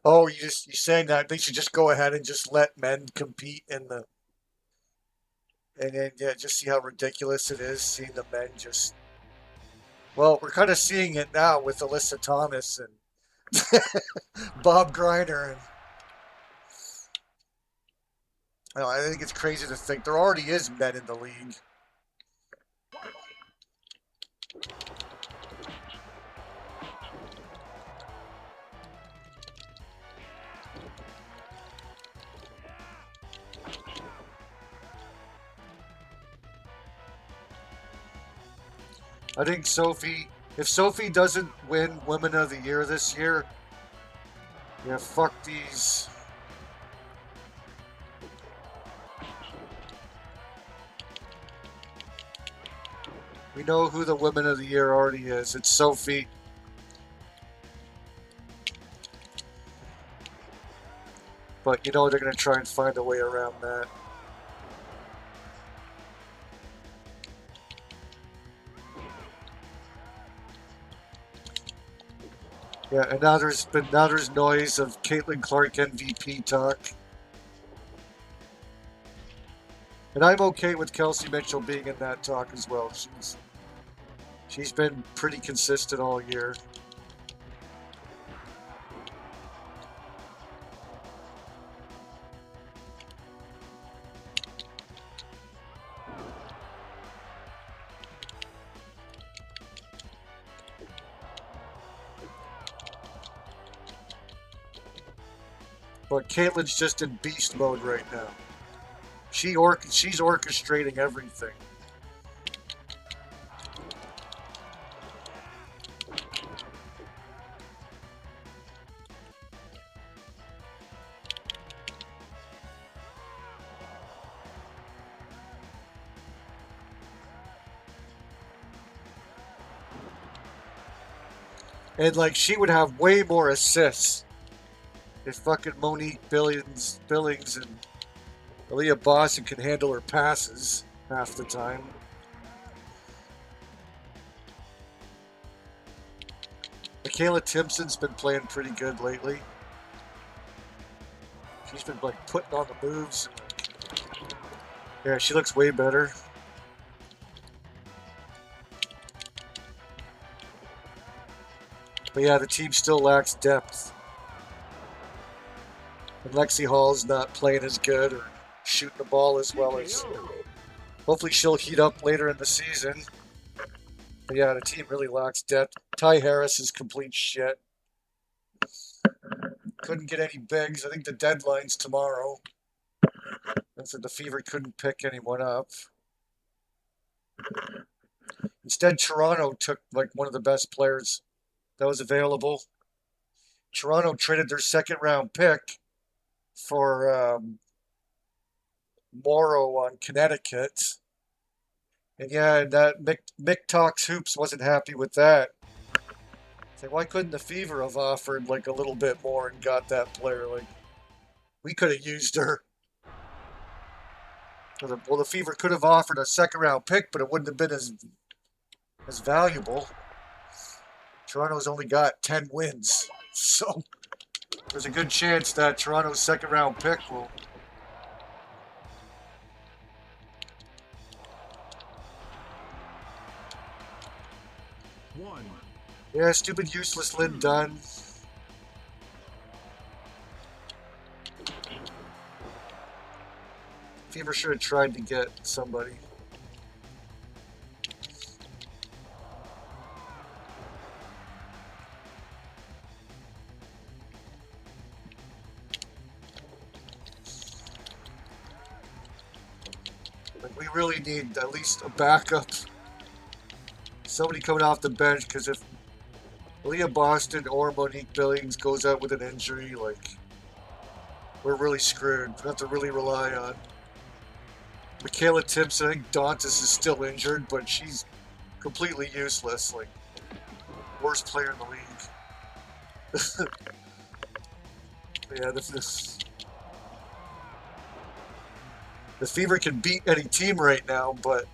Oh, you're saying that they should just go ahead and just let men compete in the, and then yeah, just see how ridiculous it is seeing the men just. Well, we're kind of seeing it now with Alyssa Thomas and Bob Griner, and I think it's crazy to think there already is men in the league. I think Sophie If Sophie doesn't win Women of the Year this year, yeah, fuck these. We know who the Women of the Year already is. It's Sophie. But you know they're going to try and find a way around that. Yeah, and now there's noise of Caitlin Clark MVP talk. And I'm okay with Kelsey Mitchell being in that talk as well. She's been pretty consistent all year. But Caitlin's just in beast mode right now. She's orchestrating everything. And like she would have way more assists if fucking Monique Billings and Aaliyah Boston can handle her passes half the time. Michaela Timpson's been playing pretty good lately. She's been like putting on the moves. Yeah, she looks way better. But yeah, the team still lacks depth. And Lexi Hall's not playing as good or shooting the ball as well as. Hopefully she'll heat up later in the season. But yeah, the team really lacks depth. Ty Harris is complete shit. Couldn't get any bigs. I think the deadline's tomorrow. And so the Fever couldn't pick anyone up. Instead, Toronto took like one of the best players that was available. Toronto traded their second round pick for Morrow on Connecticut. And yeah, that Mick Talks Hoops wasn't happy with that. Say, why couldn't the Fever have offered like a little bit more and got that player? Like, we could have used her. Well, the Fever could have offered a second round pick, but it wouldn't have been as valuable. Toronto's only got 10 wins, so there's a good chance that Toronto's second round pick will. One. Yeah, stupid, useless Lynn Dunn. Fever should have tried to get somebody. Like, we really need at least a backup. Somebody coming off the bench, because if Leah Boston or Monique Billings goes out with an injury, like, we're really screwed. We have to really rely on Michaela Timpson. I think Dantas is still injured, but she's completely useless. Like, worst player in the league. Yeah, the Fever can beat any team right now, but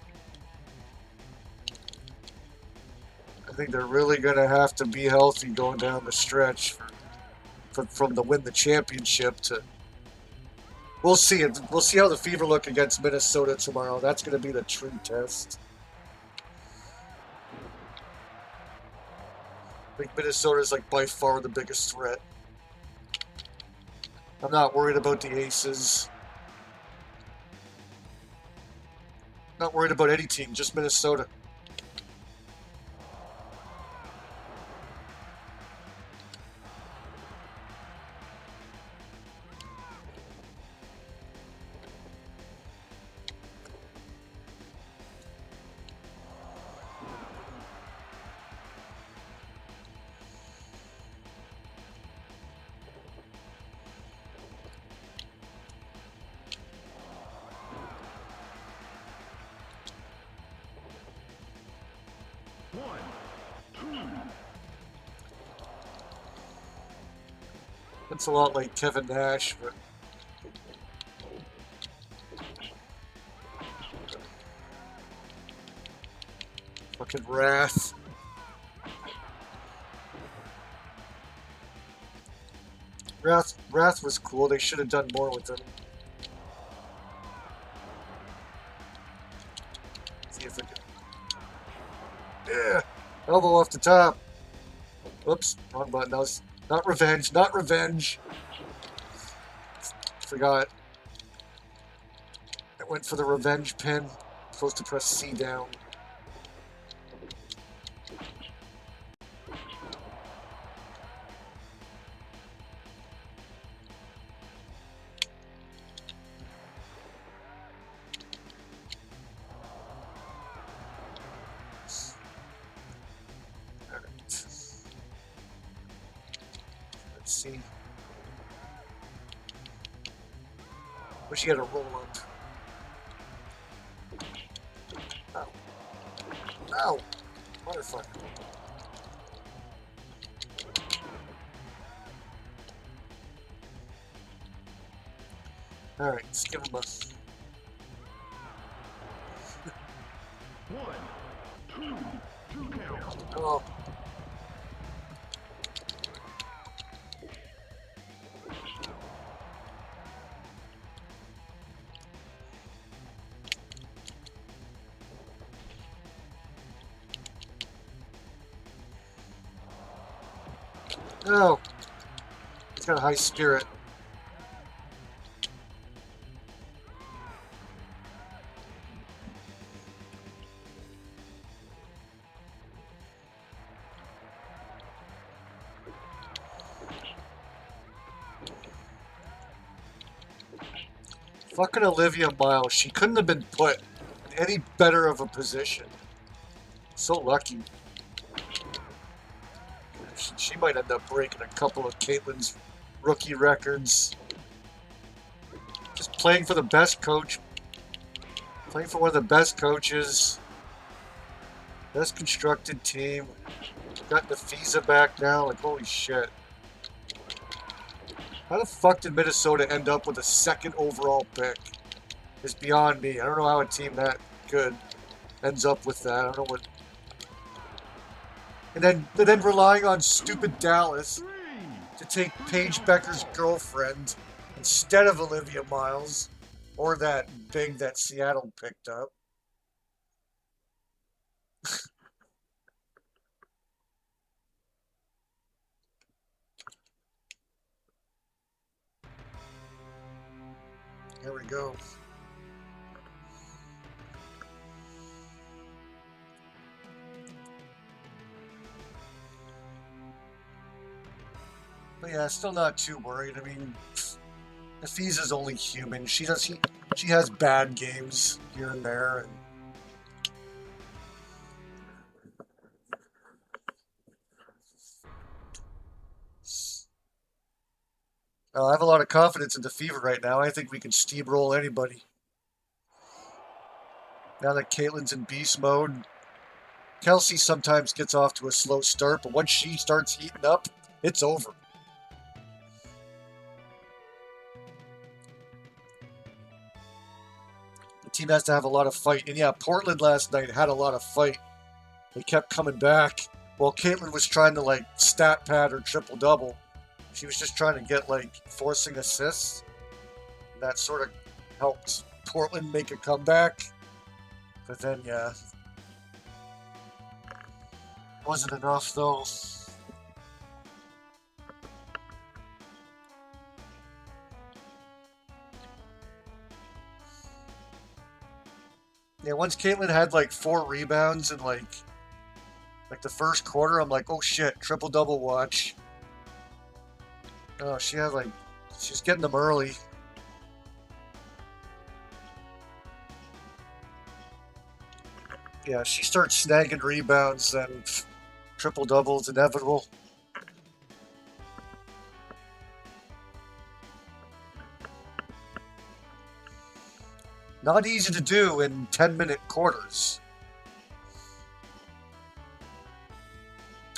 I think they're really going to have to be healthy going down the stretch from the win the championship to. We'll see it. We'll see how the Fever look against Minnesota tomorrow. That's going to be the true test. I think Minnesota is like by far the biggest threat. I'm not worried about the Aces. Not worried about any team, just Minnesota. That's a lot like Kevin Nash, but fucking Wrath. Wrath was cool. They should have done more with him. See if I can. Yeah, elbow off the top. Whoops, wrong button. That was not revenge. Not revenge. Forgot. I went for the revenge pin. Supposed to press C down. Let's see. Wish you had a roll up. Ow. Ow! Motherfucker. Alright, let's give him a... 1, 2 count. Oh. No. He's got a high spirit. Fucking Olivia Miles. She couldn't have been put in any better of a position. So lucky. She might end up breaking a couple of Caitlin's rookie records. Just playing for the best coach. Playing for one of the best coaches. Best constructed team. Got Nafisa back now. Like, holy shit. How the fuck did Minnesota end up with a second overall pick? It's beyond me. I don't know how a team that good ends up with that. I don't know what... And then relying on stupid Dallas to take Paige Becker's girlfriend instead of Olivia Miles, or that big that Seattle picked up. Here we go. But yeah, still not too worried. I mean, Nafisa's only human. She has bad games here and there, and I have a lot of confidence in the Fever right now. I think we can steamroll anybody. Now that Caitlin's in beast mode, Kelsey sometimes gets off to a slow start, but once she starts heating up, it's over. The team has to have a lot of fight. And yeah, Portland last night had a lot of fight. They kept coming back. While Caitlin was trying to, like, stat pad her triple-double, she was just trying to get, like, forcing assists. And that sort of helped Portland make a comeback. But then, yeah. Wasn't enough, though. Yeah, once Caitlin had, like, 4 rebounds in, like the first quarter, I'm like, oh shit, triple-double watch. Oh, she had, like, she's getting them early. Yeah, she starts snagging rebounds, and triple-double is inevitable. Not easy to do in 10-minute quarters.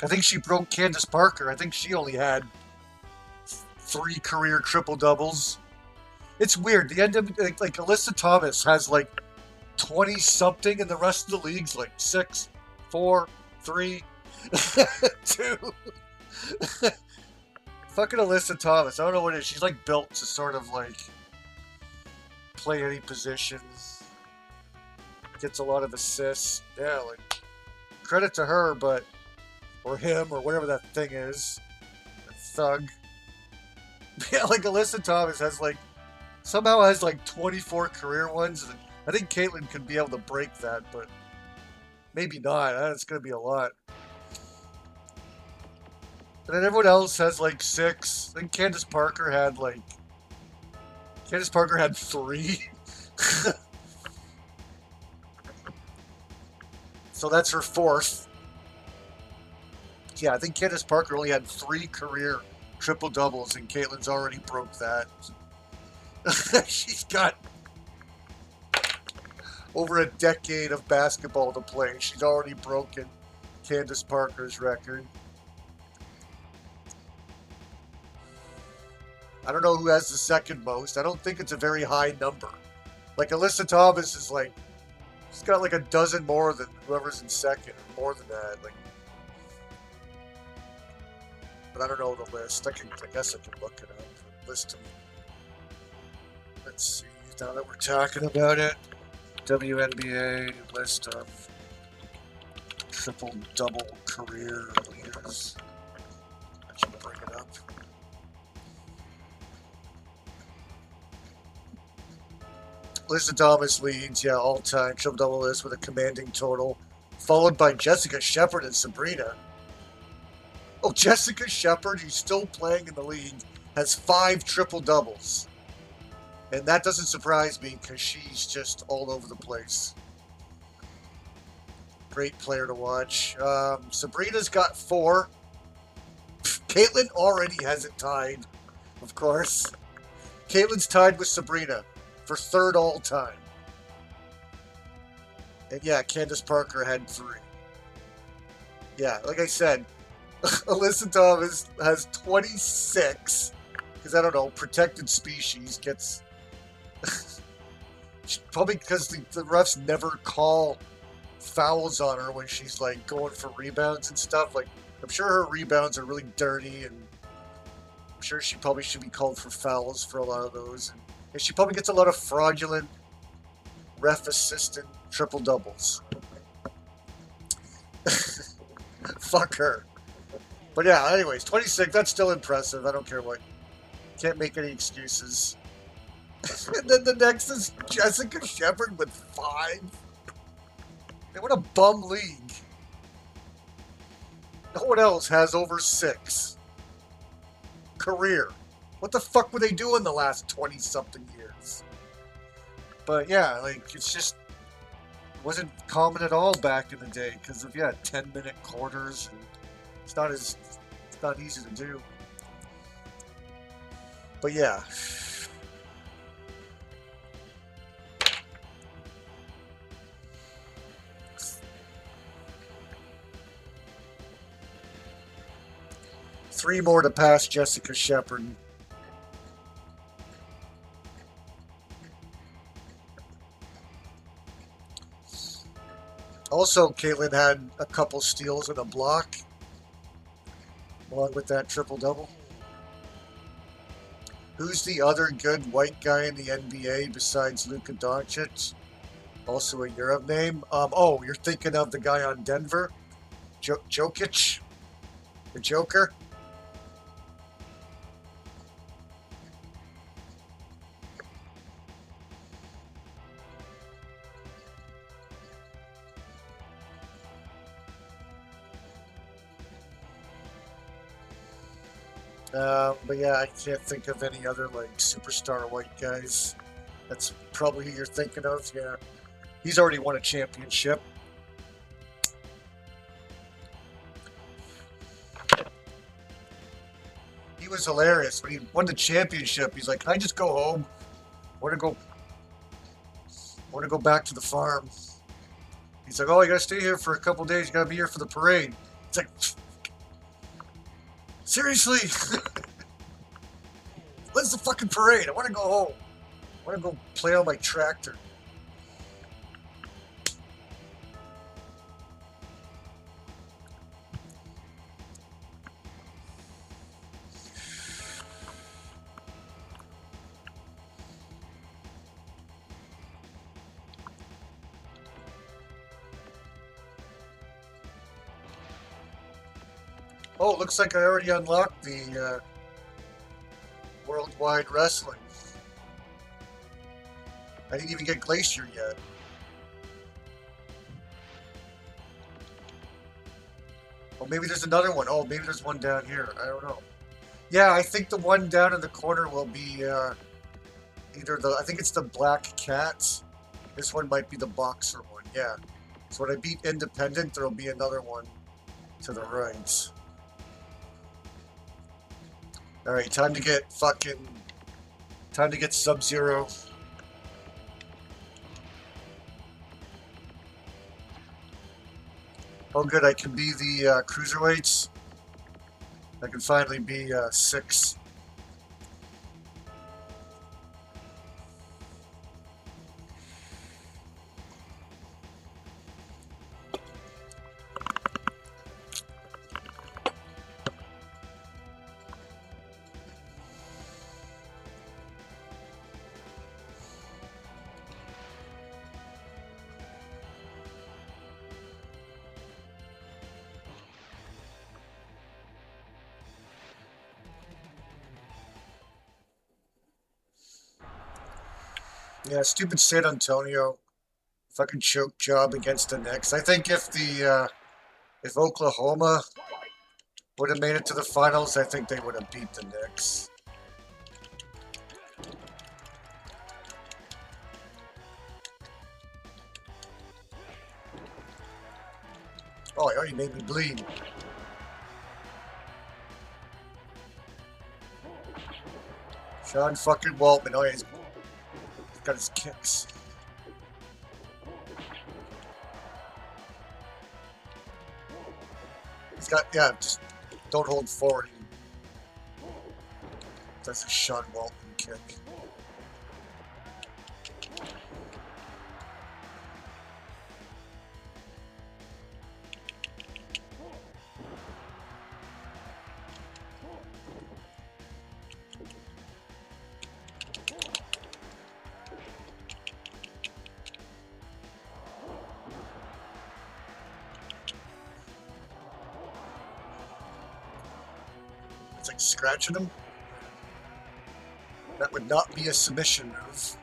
I think she broke Candace Parker. I think she only had 3 career triple doubles. It's weird. The end of like Alyssa Thomas has like 20 something, and the rest of the league's like 6, 4, 3, 2. Fucking Alyssa Thomas. I don't know what it is. She's like built to sort of like play any position. Gets a lot of assists. Yeah, like credit to her, but or him or whatever that thing is. That thug. Yeah, like Alyssa Thomas has like somehow has like 24 career ones. And I think Caitlyn could be able to break that, but maybe not. It's gonna be a lot. And then everyone else has like 6. I think Candace Parker had 3. So that's her 4th. Yeah, I think Candace Parker only had 3 career triple doubles, and Caitlyn's already broke that. She's got over a decade of basketball to play. She's already broken Candace Parker's record. I don't know who has the second most. I don't think it's a very high number. Like Alyssa Thomas is like, she's got like a dozen more than whoever's in second, or more than that. Like, but I don't know the list. I guess I can look it up. List them. Let's see. Now that we're talking about it, WNBA list of triple double career leaders. I should bring it up. Alyssa Thomas leads, yeah, all-time triple double list with a commanding total, followed by Jessica Shepard and Sabrina. Oh, Jessica Shepard, who's still playing in the league, has 5 triple doubles, and that doesn't surprise me because she's just all over the place. Great player to watch. Sabrina's got 4. Caitlyn already has it tied, of course. Caitlyn's tied with Sabrina for 3rd all time. And yeah, Candace Parker had 3. Yeah, like I said, Alyssa Thomas has 26. Because, I don't know, protected species gets... Probably because the refs never call fouls on her when she's, like, going for rebounds and stuff. Like, I'm sure her rebounds are really dirty, and I'm sure she probably should be called for fouls for a lot of those. And she probably gets a lot of fraudulent ref-assisted triple doubles. Fuck her. But yeah, anyways, 26, that's still impressive. I don't care what. Can't make any excuses. And then the next is Jessica Shepard with 5. Man, what a bum league. No one else has over 6. Career. What the fuck were they doing the last 20-something years? But yeah, like, it's just... It wasn't common at all back in the day because of, yeah, 10-minute quarters. And it's not easy to do. But yeah. Three more to pass Jessica Shepard. Also, Caitlyn had a couple steals and a block, along with that triple-double. Who's the other good white guy in the NBA besides Luka Doncic? Also a Europe name. Oh, you're thinking of the guy on Denver? Jokic? The Joker? But yeah, I can't think of any other, like, superstar white guys. That's probably who you're thinking of, yeah. He's already won a championship. He was hilarious. When he won the championship, he's like, can I just go home? I want to go back to the farm. He's like, oh, you gotta stay here for a couple days. You gotta be here for the parade. It's like, seriously? When's the fucking parade? I want to go home. I want to go play on my tractor. Oh, looks like I already unlocked the Worldwide Wrestling. I didn't even get Glacier yet. Oh, maybe there's another one. Oh, maybe there's one down here. I don't know. Yeah, I think the one down in the corner will be either the... I think it's the Black Cat. This one might be the Boxer one. Yeah. So when I beat Independent, there'll be another one to the right. Alright, time to get Sub-Zero. Oh good, I can be the cruiserweights. I can finally be 6. Yeah, stupid San Antonio. Fucking choke job against the Knicks. I think if Oklahoma would have made it to the finals, I think they would have beat the Knicks. Oh, he already made me bleed. Sean fucking Waltman. Oh, yeah, he's got his kicks. He's got, yeah, just don't hold forward. That's a Sean Waltman kick. It's like scratching him. That would not be a submission move.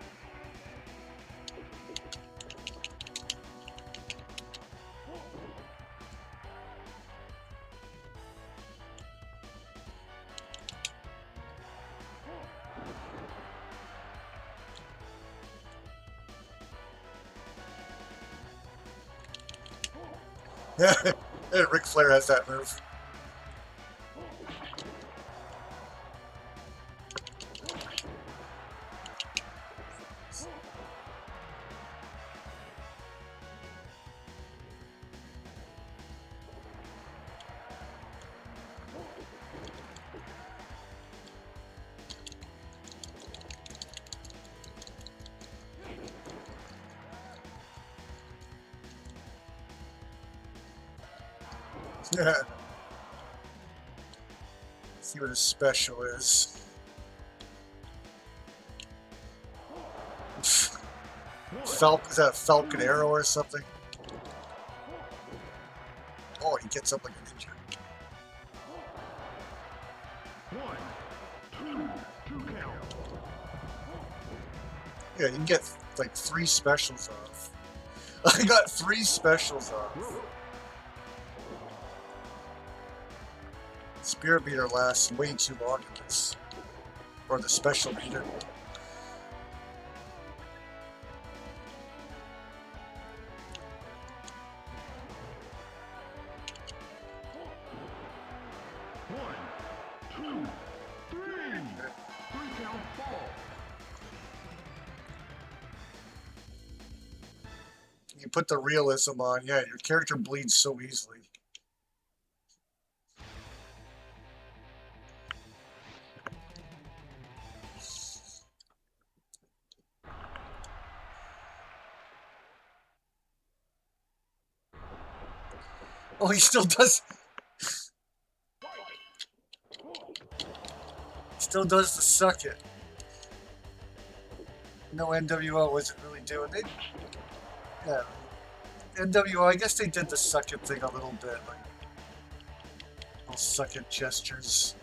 Yeah, Ric Flair has that move. See what his special is. Is that a Falcon Arrow or something? Oh, he gets up like a ninja. 1, 2 count. Yeah, you can get like 3 specials off. I got 3 specials off. Spear beater lasts way too long in this. Or the special beater. You put the realism on, yeah, your character bleeds so easily. Oh, he still does. Still does the suck it. No, NWO wasn't really doing it. Yeah. NWO, I guess they did the suck it thing a little bit. Like, little suck it gestures.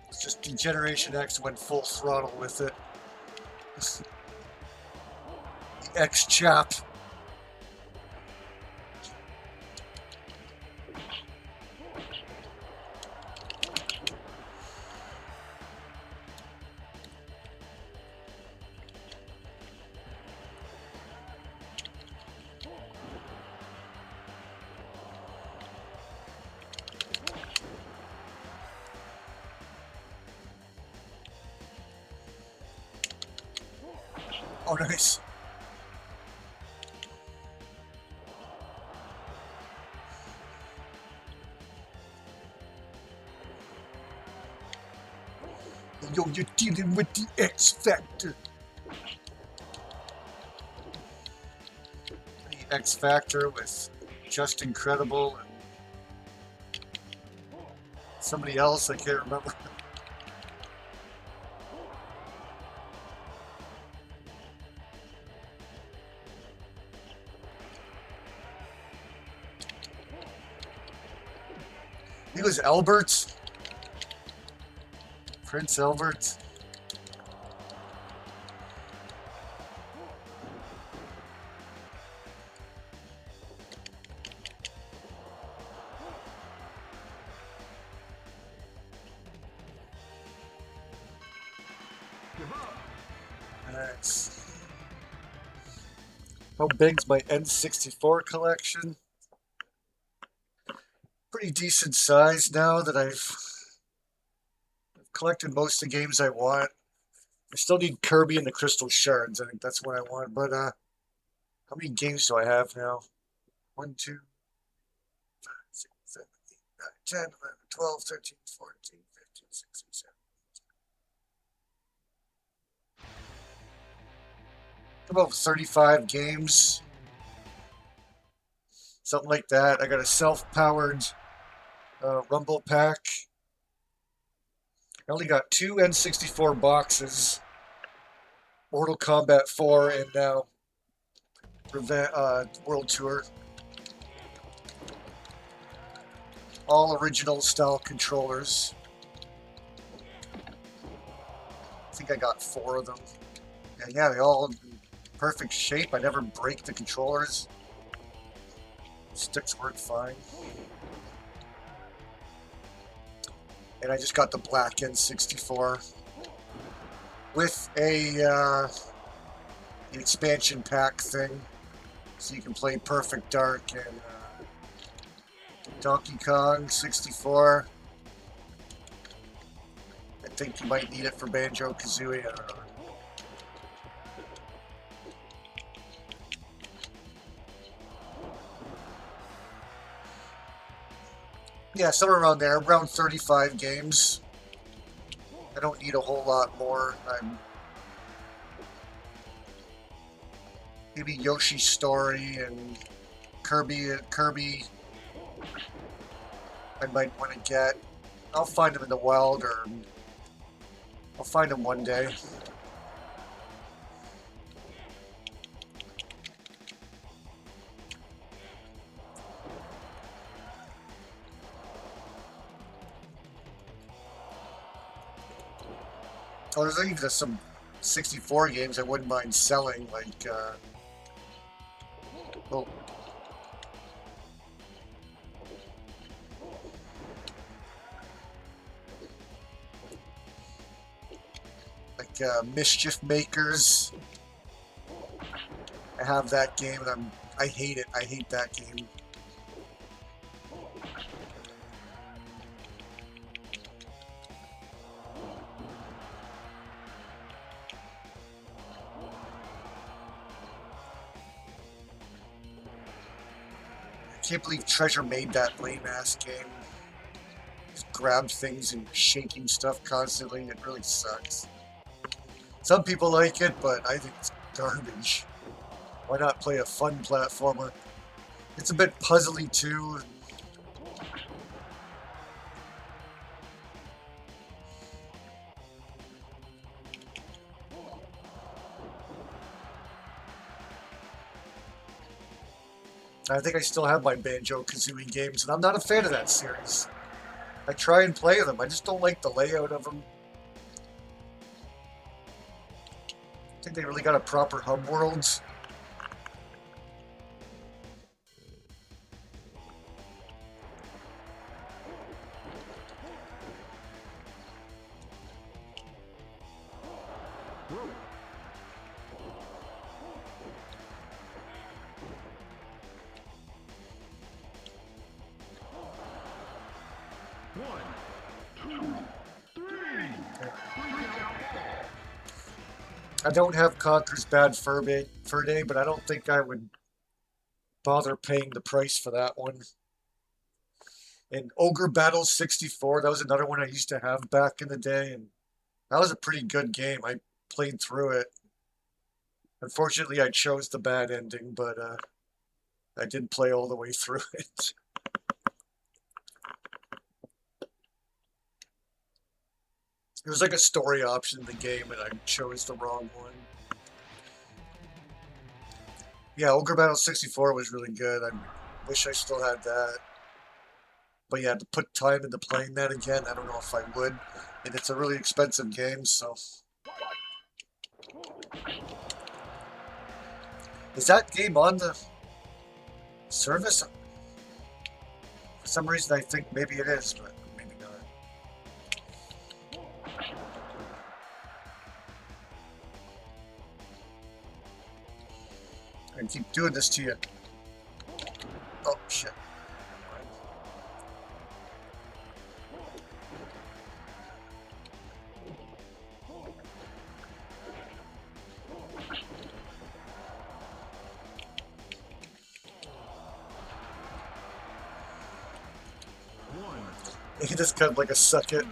It's just Generation X went full throttle with it. The X chap. Oh, nice. Yo, you're dealing with the X Factor. The X Factor with Just Incredible and somebody else, I can't remember. He was Albert. Prince Albert. Nice. How big's my N64 collection? Pretty decent size now that I've collected most of the games I want. I still need Kirby and the Crystal Shards. I think that's what I want. But how many games do I have now? 1, 2, 5, 6, 7, 8, 9, 10, 11, 12, 13, 14, 15, 16, 17. About 35 games. Something like that. I got a self-powered Rumble pack. I only got 2 N64 boxes. Mortal Kombat 4 and now World Tour. All original style controllers. I think I got 4 of them. And yeah, they all in perfect shape. I never break the controllers. Sticks work fine. And I just got the black N64 with a expansion pack thing, so you can play Perfect Dark and Donkey Kong 64. I think you might need it for Banjo-Kazooie. I don't know. Yeah, somewhere around there, around 35 games. I don't need a whole lot more. Maybe Yoshi's Story and Kirby. I might want to get. I'll find them in the wild, or I'll find them one day. Oh, there's even some 64 games I wouldn't mind selling, like, oh. Like, Mischief Makers. I have that game, and I hate it. I hate that game. I can't believe Treasure made that lame-ass game. Just grab things and shaking stuff constantly. It really sucks. Some people like it, but I think it's garbage. Why not play a fun platformer? It's a bit puzzly too. I think I still have my Banjo-Kazooie games, and I'm not a fan of that series. I try and play them. I just don't like the layout of them. I think they really got a proper hub world. I don't have Conker's Bad Fur Day, but I don't think I would bother paying the price for that one. And Ogre Battle 64, that was another one I used to have back in the day, and that was a pretty good game. I played through it. Unfortunately, I chose the bad ending, but I did play all the way through it. It was like a story option in the game, and I chose the wrong one. Yeah, Ogre Battle 64 was really good. I wish I still had that. But yeah, to put time into playing that again, I don't know if I would. And it's a really expensive game, so... Is that game on the service? For some reason I think maybe it is, but maybe not. I keep doing this to you. Oh, shit. He just kind of like a suck it.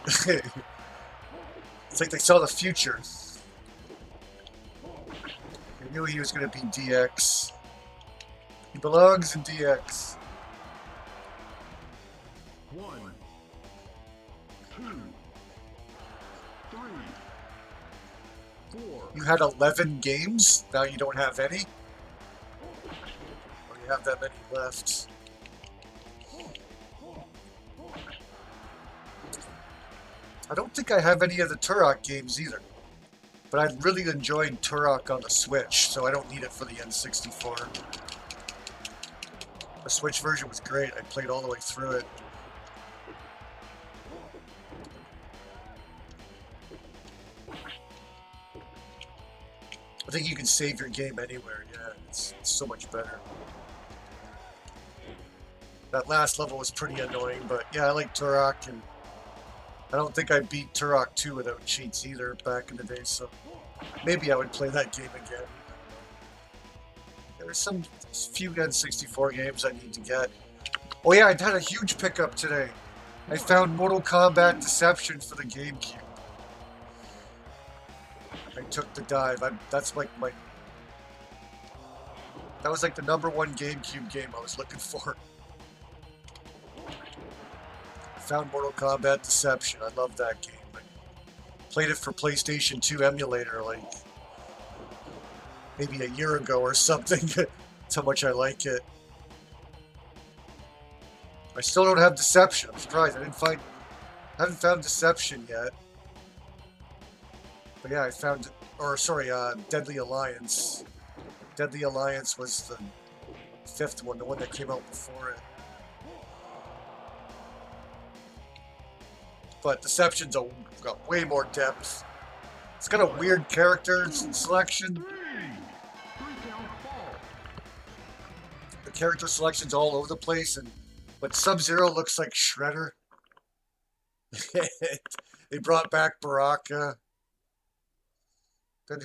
It's like they saw the future. They knew he was going to be DX. He belongs in DX. 1, 2, 3, 4. You had 11 games? Now you don't have any? Or you have that many left? I don't think I have any of the Turok games either. But I really enjoyed Turok on the Switch, so I don't need it for the N64. The Switch version was great. I played all the way through it. I think you can save your game anywhere. Yeah, it's so much better. That last level was pretty annoying, but yeah, I like Turok, and I don't think I beat Turok 2 without cheats either back in the day, so maybe I would play that game again. There are some few N64 games I need to get. Oh yeah, I had a huge pickup today. I found Mortal Kombat Deception for the GameCube. I took the dive. That's like my... That was like the #1 GameCube game I was looking for. Found Mortal Kombat Deception. I love that game. I played it for PlayStation 2 emulator like maybe a year ago or something. That's how much I like it. I still don't have Deception. I'm surprised. I haven't found Deception yet. But yeah, I found, or sorry, Deadly Alliance. Deadly Alliance was the 5th one, the one that came out before it. But Deception's got way more depth. It's got a weird character selection. The character selection's all over the place, but Sub-Zero looks like Shredder. They brought back Baraka. Then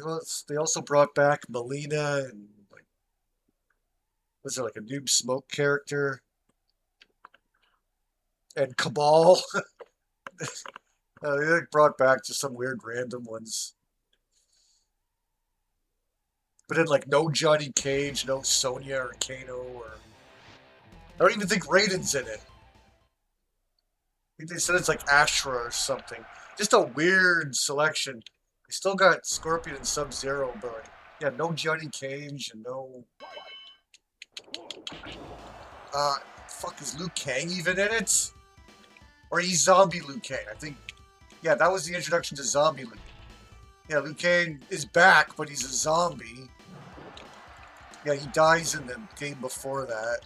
they also brought back Melina and like, was there like a Noob Smoke character? And Cabal. They like brought back just some weird random ones. But then like no Johnny Cage, no Sonya or Kano, or I don't even think Raiden's in it. I think they said it's like Ashra or something. Just a weird selection. They still got Scorpion and Sub-Zero, but like, yeah, no Johnny Cage and no fuck, is Liu Kang even in it? Or he's Zombie Liu Kang, I think. Yeah, that was the introduction to Zombie Liu. Yeah, Liu Kang is back, but he's a zombie. Yeah, he dies in the game before that.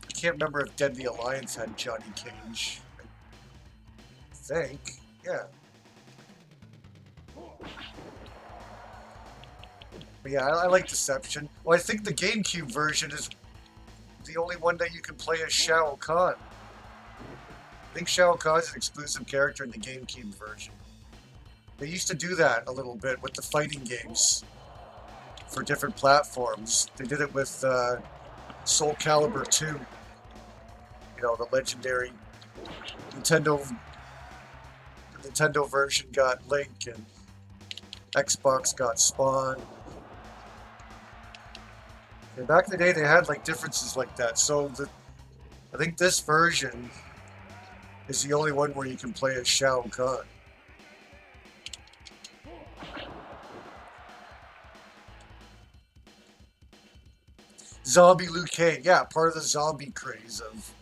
I can't remember if Deadly Alliance had Johnny Cage. I think, yeah. But yeah, I like Deception. Well, I think the GameCube version is the only one that you can play as Shao Kahn. I think Shao Kahn is an exclusive character in the GameCube version. They used to do that a little bit with the fighting games for different platforms. They did it with Soul Calibur 2. You know, the legendary Nintendo version got Link and Xbox got Spawn. And back in the day, they had like differences like that. So I think this version is the only one where you can play as Shao Kahn. Zombie Liu Kang, yeah, part of the zombie craze of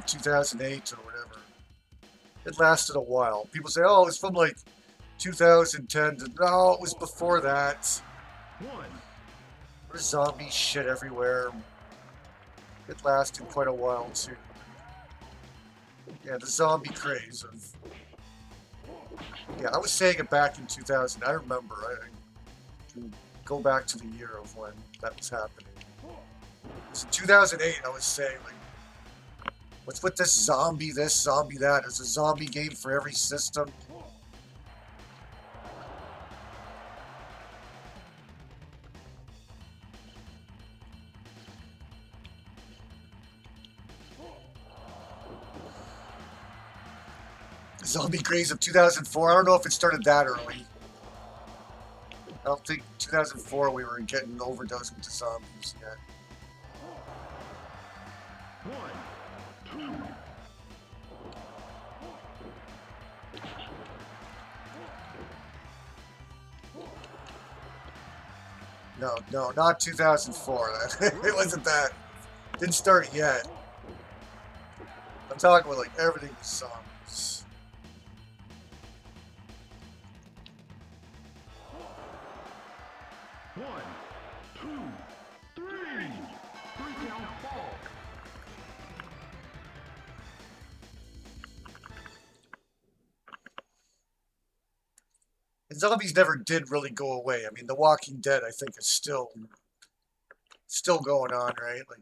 2008 or whatever. It lasted a while. People say, "Oh, it's from like 2010." No, it was before that. There's zombie shit everywhere. It lasted quite a while too. Yeah, the zombie craze of. Yeah, I was saying it back in 2000. I remember. I can go back to the year of when that was happening. It was in 2008. I was saying like, what's with this, zombie that? There's a zombie game for every system. Zombie craze of 2004. I don't know if it started that early. I don't think 2004 we were getting overdosed with the zombies yet. 1, 2. No, not 2004. It wasn't that. Didn't start yet. I'm talking about like everything was zombies. One, two, three. 3 count fall. And zombies never did really go away. I mean, The Walking Dead, I think, is still going on, right? Like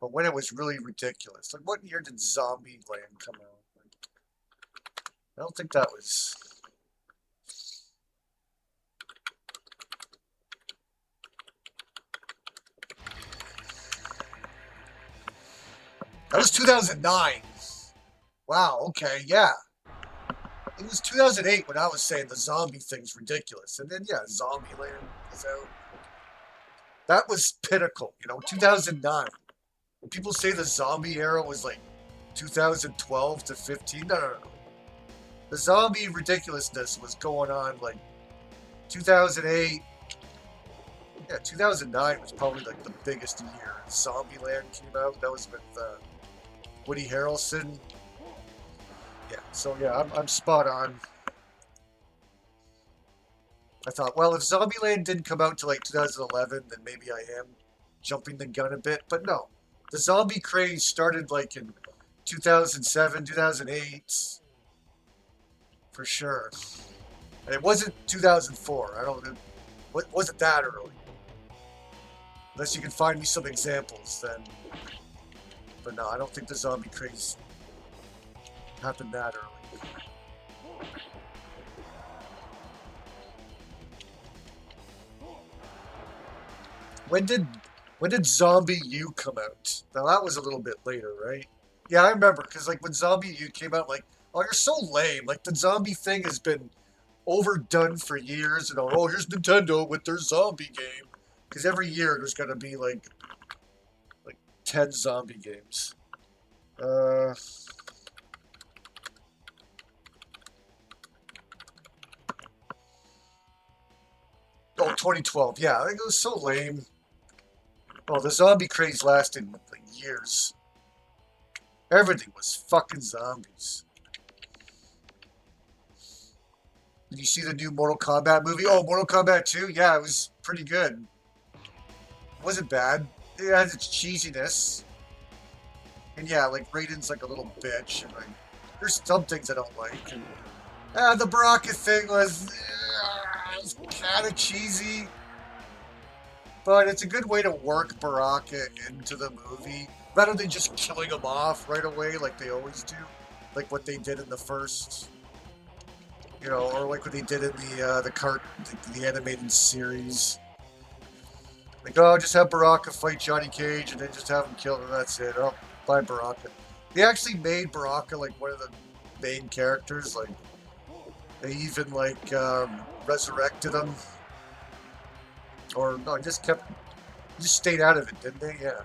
but when it was really ridiculous, like what year did Zombieland come out? Like, I don't think that was. That was 2009. Wow, okay, yeah. It was 2008 when I was saying the zombie thing's ridiculous. And then, yeah, Zombieland is out. That was pinnacle, 2009. When people say the zombie era was like 2012 to 15, no. The zombie ridiculousness was going on like 2008. Yeah, 2009 was probably like the biggest year. Zombieland came out. That was with Woody Harrelson. Yeah, so yeah, I'm spot on. I thought, well, if Zombieland didn't come out till like 2011, then maybe I am jumping the gun a bit. But no, the zombie craze started like in 2007, 2008, for sure. And it wasn't 2004. I don't know. Wasn't that early? Unless you can find me some examples, then. But no, I don't think the zombie craze happened that early. When did when did Zombie U come out? Now that was a little bit later, right? Yeah, I remember because like when Zombie U came out, like, oh, you're so lame. Like the zombie thing has been overdone for years, and oh, here's Nintendo with their zombie game. Because every year there's gonna be like 10 zombie games. Uh, oh, 2012. Yeah, it was so lame. Oh, the zombie craze lasted like years. Everything was fucking zombies. Did you see the new Mortal Kombat movie? Oh, Mortal Kombat 2? Yeah, it was pretty good. It wasn't bad. It had its cheesiness. And yeah, like Raiden's like a little bitch. And like, there's some things I don't like. And, the Baraka thing was kind of cheesy. But it's a good way to work Baraka into the movie. Rather than just killing him off right away like they always do. Like what they did in the first, or like what they did in the animated series. Like, oh, just have Baraka fight Johnny Cage and then just have him kill him. That's it. Oh, bye Baraka. They actually made Baraka like one of the main characters. Like, they even like resurrected him, or no, just stayed out of it, didn't they? Yeah.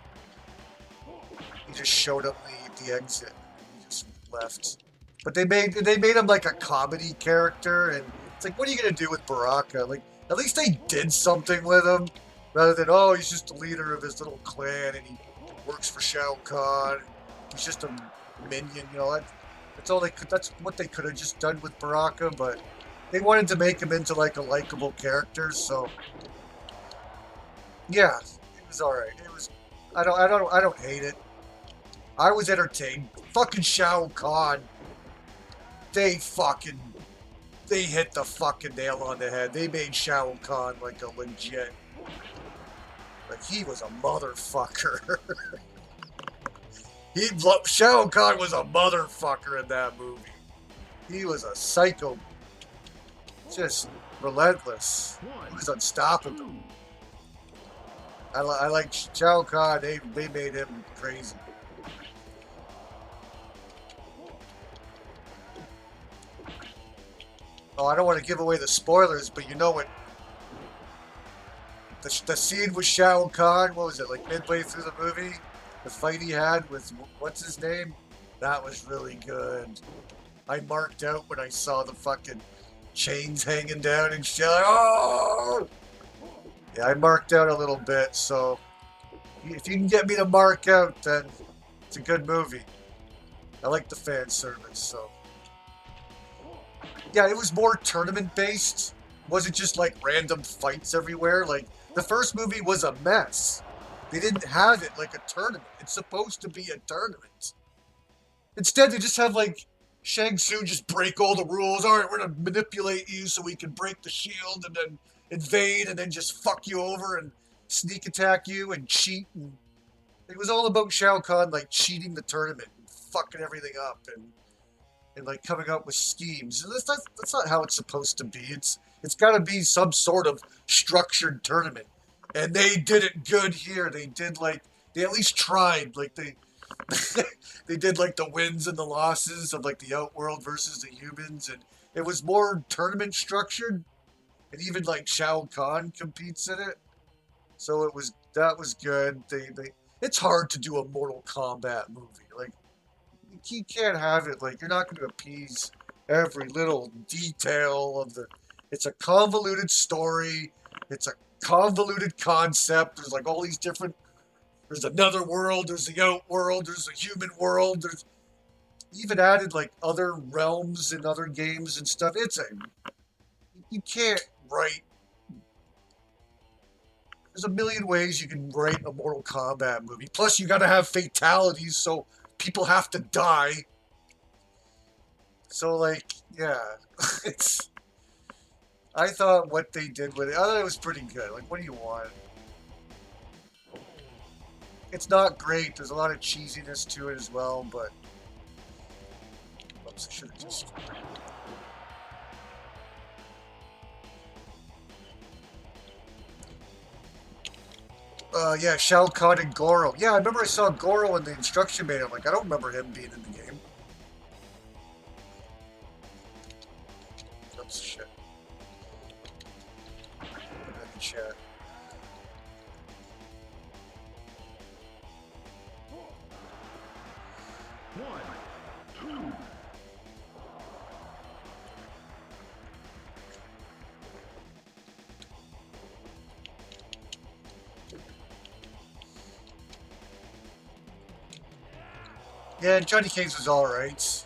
He just showed up the exit. He just left. But they made him like a comedy character, and it's like, what are you gonna do with Baraka? Like, at least they did something with him, rather than, oh, he's just the leader of his little clan and he works for Shao Kahn. He's just a minion, that's all they could. That's what they could have just done with Baraka, but they wanted to make him into like a likable character, so yeah, it was all right. It was. I don't hate it. I was entertained. Fucking Shao Kahn. They hit the fucking nail on the head. They made Shao Kahn like a legit. Like, he was a motherfucker. Shao Kahn was a motherfucker in that movie. He was a psycho. Just relentless. He was unstoppable. I like Shao Kahn. They made him crazy. Oh, I don't want to give away the spoilers, but you know what? The scene with Shao Kahn, what was it, like midway through the movie? The fight he had with, what's his name? That was really good. I marked out when I saw the fucking chains hanging down and shit. Oh! Yeah, I marked out a little bit, so if you can get me to mark out, then it's a good movie. I like the fan service, so. Yeah, it was more tournament-based. It wasn't just like random fights everywhere. Like, the first movie was a mess. They didn't have it like a tournament. It's supposed to be a tournament. Instead, they just have like Shang Tsung just break all the rules. All right, we're gonna manipulate you so we can break the shield and then invade and then just fuck you over and sneak attack you and cheat. And it was all about Shao Kahn like cheating the tournament and fucking everything up and like coming up with schemes. And that's not how it's supposed to be. It's got to be some sort of structured tournament. And they did it good here. They at least tried. Like they did like the wins and the losses of like the Outworld versus the humans, and it was more tournament structured. And even like Shao Kahn competes in it. So that was good. It's hard to do a Mortal Kombat movie. Like, you can't have it, like, you're not going to appease every little detail of it's a convoluted story. It's a convoluted concept. There's like all these different, there's another world, there's the Outworld, there's a human world, there's even added like other realms in other games and stuff. You can't write, there's a million ways you can write a Mortal Kombat movie. Plus you gotta have fatalities, so people have to die. So like, yeah, I thought what they did with it, I thought it was pretty good. Like, what do you want? It's not great. There's a lot of cheesiness to it as well, but oops, I should have just. Yeah, Shao Kahn and Goro. Yeah, I remember I saw Goro in the instruction manual. Like, I don't remember him being in the game. Oops, shit. Put it in the chat. One, two. Yeah, Johnny Cage was alright.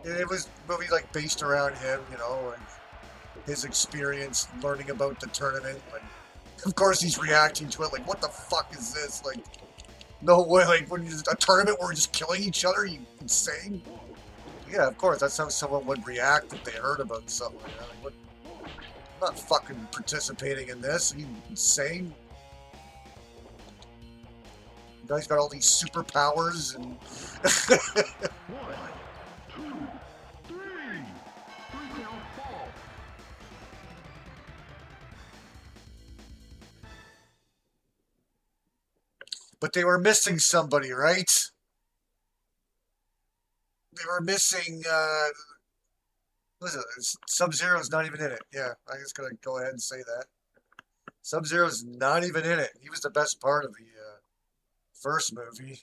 It was a movie like based around him, you know, and his experience learning about the tournament. Like, of course, he's reacting to it like, "What the fuck is this?" Like, no way! Like, when you a tournament where we're just killing each other? Are you insane? Yeah, of course. That's how someone would react if they heard about something like that. Like, what? I'm not fucking participating in this. Are you insane? You guys got all these superpowers and. One, two, three. Three count fall. But they were missing somebody, right? They were missing. What is it? Sub-Zero's not even in it. Yeah, I'm just gonna go ahead and say that. Sub-Zero's not even in it. He was the best part of the first movie.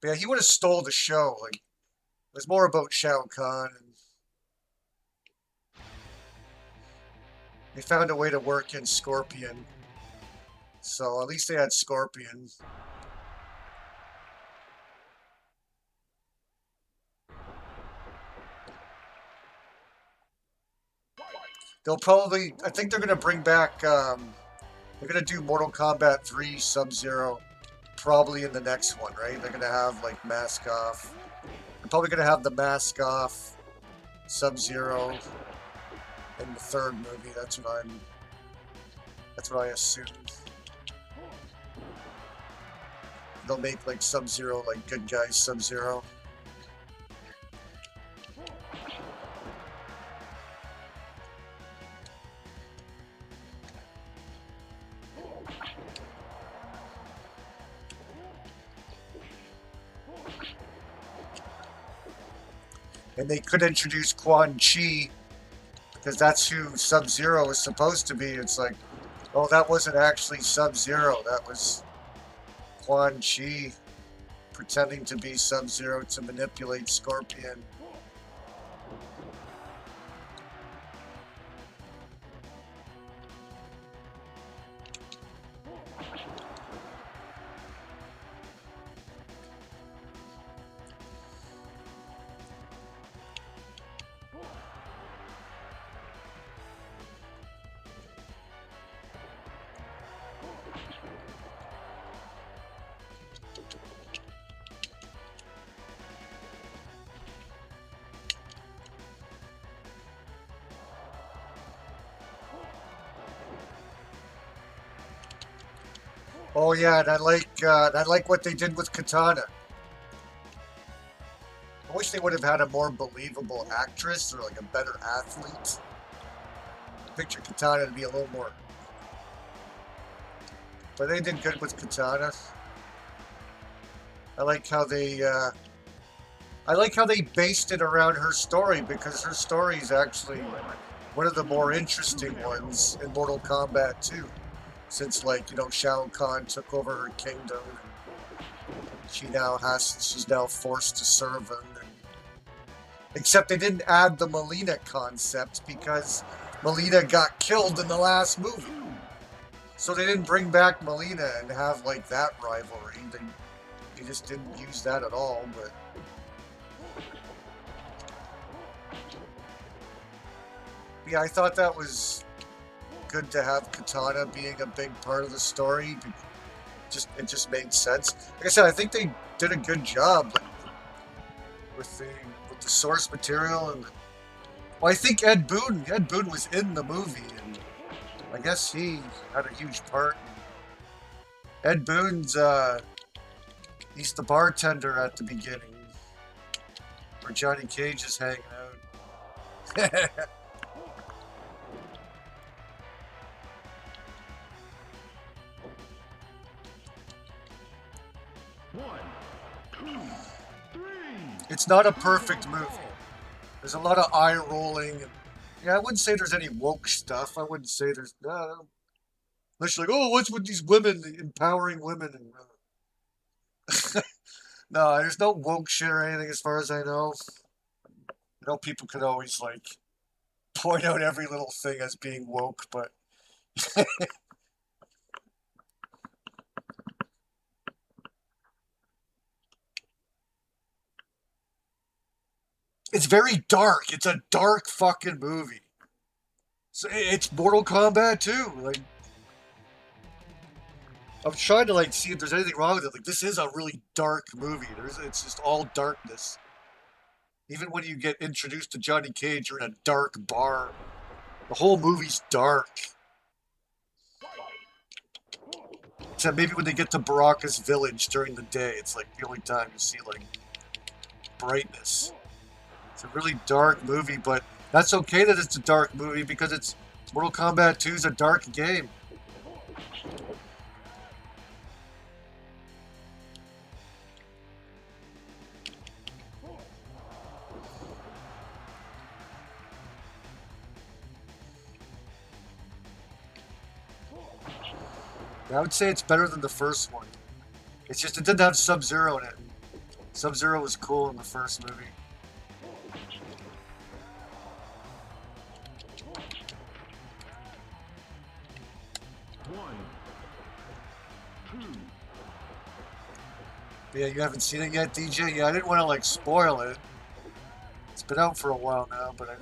But yeah, he would have stole the show. Like, it was more about Shao Kahn, and they found a way to work in Scorpion. So at least they had Scorpion. They'll probably, I think they're going to bring back, they're going to do Mortal Kombat 3 Sub-Zero probably in the next one, right? They're going to have, like, Mask Off. They're probably going to have the Mask Off Sub-Zero in the third movie. That's what I assumed. They'll make, like, Sub-Zero, like, good guy Sub-Zero. And they could introduce Quan Chi, because that's who Sub-Zero is supposed to be. It's like, oh, that wasn't actually Sub-Zero. That was Quan Chi pretending to be Sub-Zero to manipulate Scorpion. Oh yeah, and I like what they did with Katana. I wish they would have had a more believable actress or like a better athlete. I picture Katana to be a little more, but they did good with Katana. I like how they based it around her story, because her story is actually one of the more interesting ones in Mortal Kombat 2. Since, like, you know, Shao Kahn took over her kingdom, and she's now forced to serve him. And, except they didn't add the Melina concept because Melina got killed in the last movie. So they didn't bring back Melina and have, like, that rivalry. They just didn't use that at all, but... Yeah, I thought that was good to have Katana being a big part of the story. It just made sense. Like I said, I think they did a good job with the source material, and well, I think Ed Boon was in the movie, and I guess he had a huge part. Ed Boon's He's the bartender at the beginning, where Johnny Cage is hanging out. One, two, three. It's not a perfect movie. There's a lot of eye rolling. And, yeah, I wouldn't say there's any woke stuff. I wouldn't say there's. Unless you're like, oh, what's with these women empowering women? And, no, there's no woke shit or anything as far as I know. I know people could always like point out every little thing as being woke, but it's very dark. It's a dark fucking movie. So it's Mortal Kombat too. Like, I'm trying to like see if there's anything wrong with it. Like, this is a really dark movie. It's just all darkness. Even when you get introduced to Johnny Cage, you're in a dark bar. The whole movie's dark. Except maybe when they get to Baraka's village during the day, it's like the only time you see like brightness. It's a really dark movie, but that's okay that it's a dark movie because it's Mortal Kombat 2 is a dark game. I would say it's better than the first one. It's just it didn't have Sub-Zero in it. Sub-Zero was cool in the first movie. One, two. Yeah, you haven't seen it yet, DJ? Yeah, I didn't want to like spoil it. It's been out for a while now, but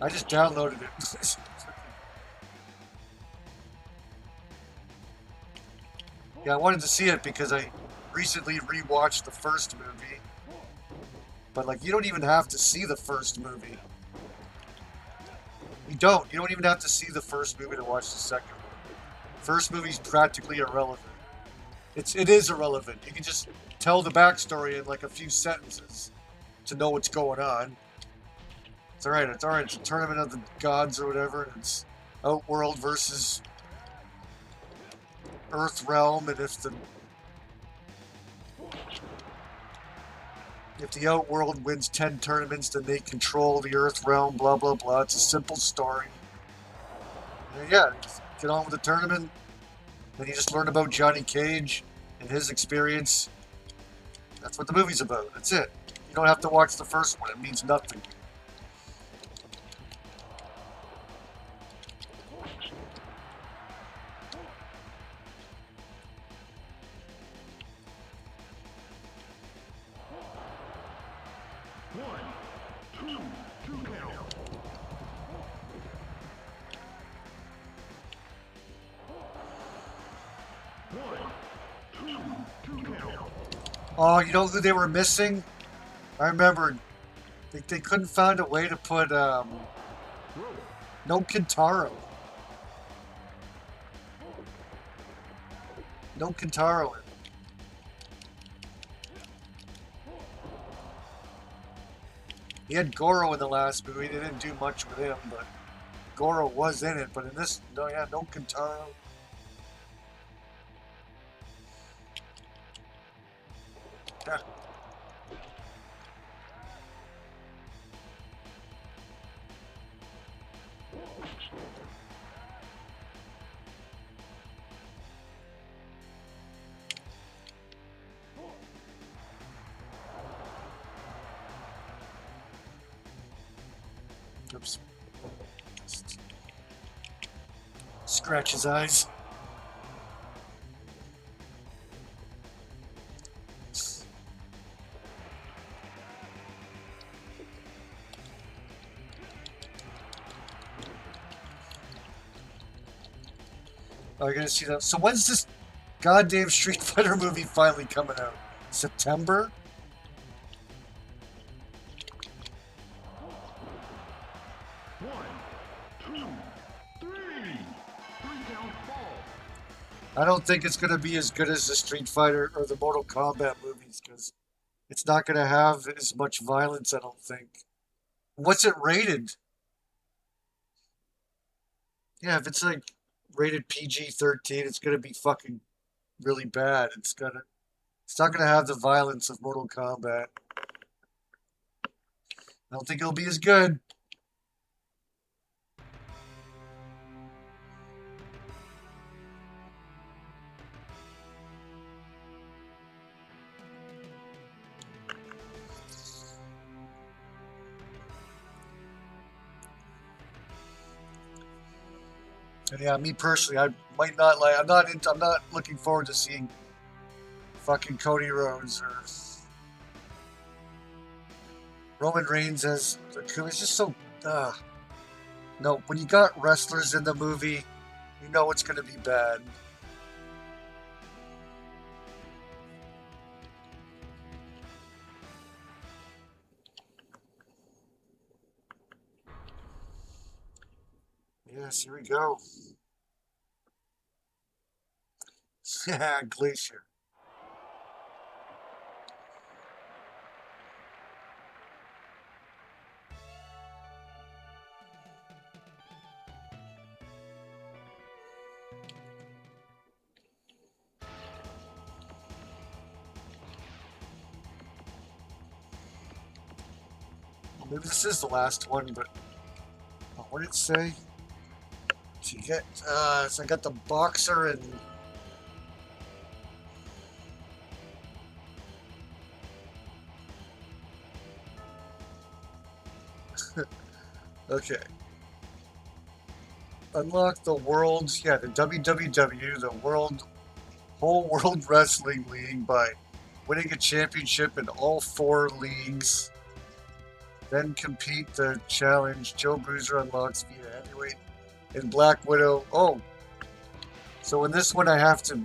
I just downloaded it. Yeah, I wanted to see it because I recently rewatched the first movie. But like, you don't even have to see the first movie. You don't. You don't even have to see the first movie to watch the second one. First movie's practically irrelevant. It is irrelevant. You can just tell the backstory in like a few sentences to know what's going on. It's alright. It's alright. It's a tournament of the gods or whatever, and it's Outworld versus Earth Realm, and if the Outworld wins 10 tournaments, then they control the Earth Realm, blah, blah, blah. It's a simple story. And yeah, just get on with the tournament. Then you just learn about Johnny Cage and his experience. That's what the movie's about. That's it. You don't have to watch the first one. It means nothing. One, two count. One, two count. Oh, you know who they were missing? I remember they couldn't find a way to put no Kintaro. No Kintaro in. He had Goro in the last movie. They didn't do much with him, but Goro was in it. But in this, no, yeah, no Kintaro. Yeah. Oops. Scratch his eyes. Oh, you're gonna see that. So when's this goddamn Street Fighter movie finally coming out? September? One, two, three. Three count fall. I don't think it's going to be as good as the Street Fighter or the Mortal Kombat movies because it's not going to have as much violence, I don't think. What's it rated? Yeah, if it's like rated PG-13, it's going to be fucking really bad. It's not going to have the violence of Mortal Kombat. I don't think it'll be as good. And yeah, me personally, I might not like. I'm not looking forward to seeing fucking Cody Rhodes or Roman Reigns as it's just so. No, when you got wrestlers in the movie, you know it's going to be bad. Yes, here we go. Yeah, Glacier. Well, maybe this is the last one, but what did it say? So you get, so I got the boxer and okay. Unlock the world, yeah, the WWW, the whole World Wrestling League by winning a championship in all 4 leagues. Then compete the challenge. Joe Bruiser unlocks via heavyweight and Black Widow. Oh, so in this one I have to.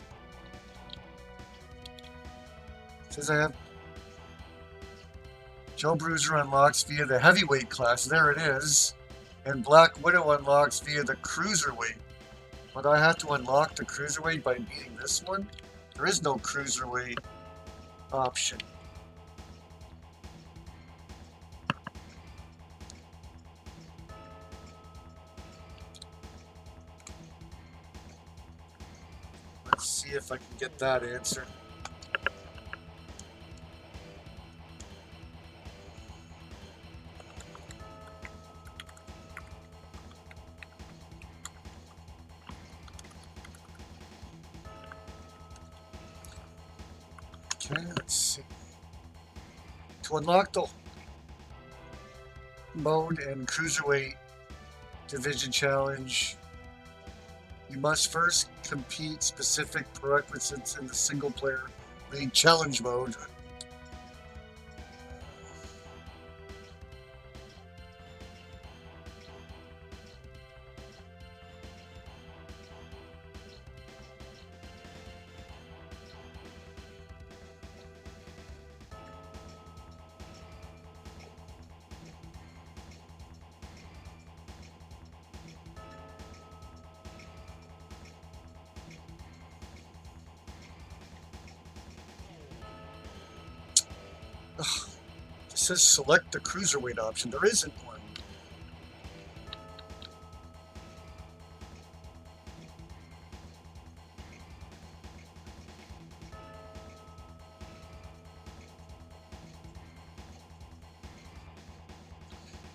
Says I have. Joe Bruiser unlocks via the heavyweight class. There it is. And Black Widow unlocks via the cruiserweight. But I have to unlock the cruiserweight by beating this one? There is no cruiserweight option. Let's see if I can get that answer. Okay, let's see. To unlock the mode and cruiserweight division challenge, you must first compete specific prerequisites in the single player league challenge mode. Ugh, it says select the cruiserweight option. There isn't one.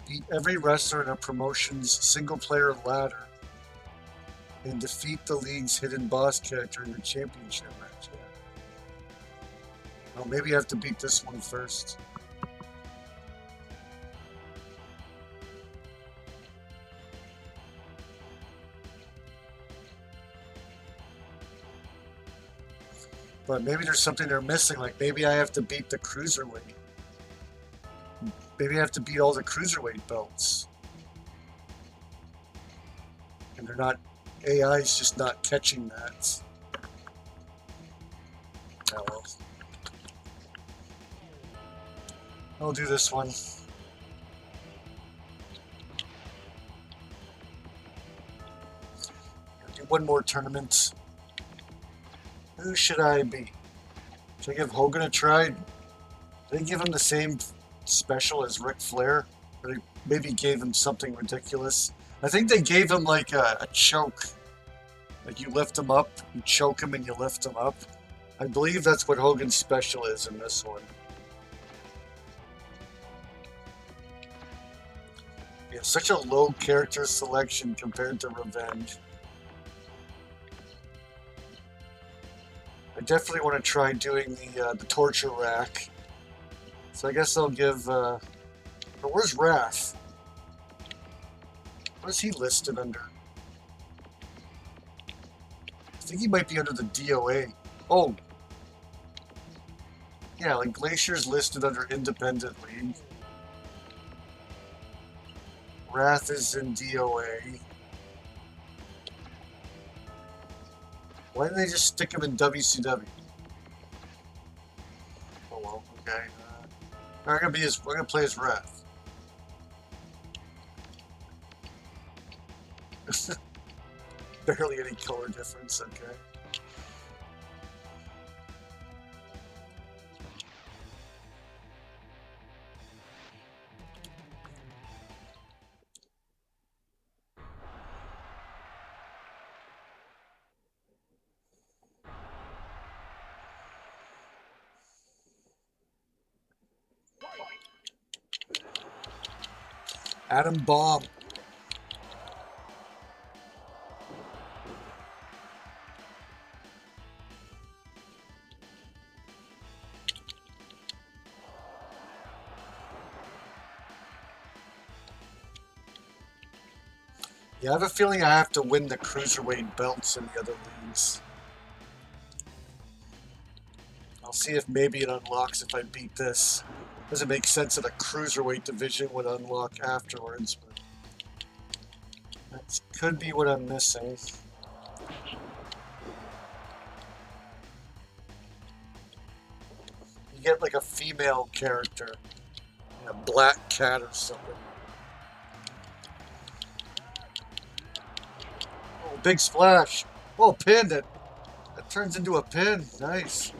Beat every wrestler in a promotion's single-player ladder and defeat the league's hidden boss character in the championship match. Yeah. Well, maybe I have to beat this one first. But maybe there's something they're missing. Like maybe I have to beat the cruiserweight. Maybe I have to beat all the cruiserweight belts. And they're not. AI's just not catching that. Oh well. I'll do this one. I'll do one more tournament. Who should I be? Should I give Hogan a try? Did they give him the same special as Ric Flair? Or they maybe gave him something ridiculous? I think they gave him like a choke. Like you lift him up, you choke him and you lift him up. I believe that's what Hogan's special is in this one. Yeah, such a low character selection compared to Revenge. I definitely want to try doing the torture rack. So I guess I'll give. But where's Wrath? What is he listed under? I think he might be under the DOA. Oh, yeah, like Glacier's listed under Independent League. Wrath is in DOA. Why didn't they just stick him in WCW? Oh well, okay. We're gonna play as Wrath. Barely any color difference. Okay. Atom Bomb. Yeah, I have a feeling I have to win the Cruiserweight belts in the other leagues. I'll see if maybe it unlocks if I beat this. Doesn't make sense that a Cruiserweight division would unlock afterwards, but that could be what I'm missing. You get like a female character, a black cat or something. Oh, big splash. Oh, pinned it. That turns into a pin. Nice.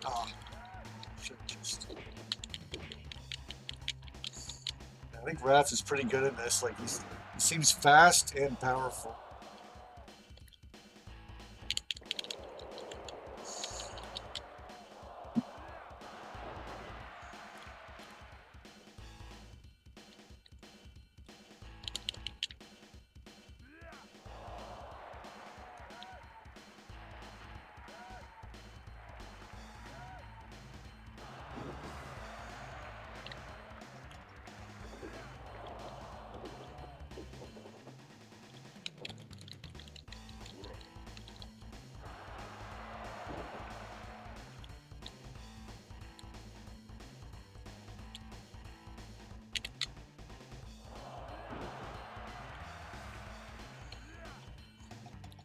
Oh, should just. I think Wrath is pretty good at this. Like he seems fast and powerful.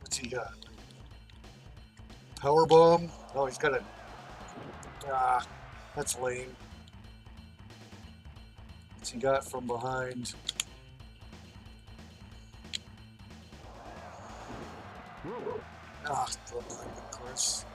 What's he got? Power bomb? Oh, he's got a. Ah, that's lame. What's he got from behind? Ah, Brooklyn, of course.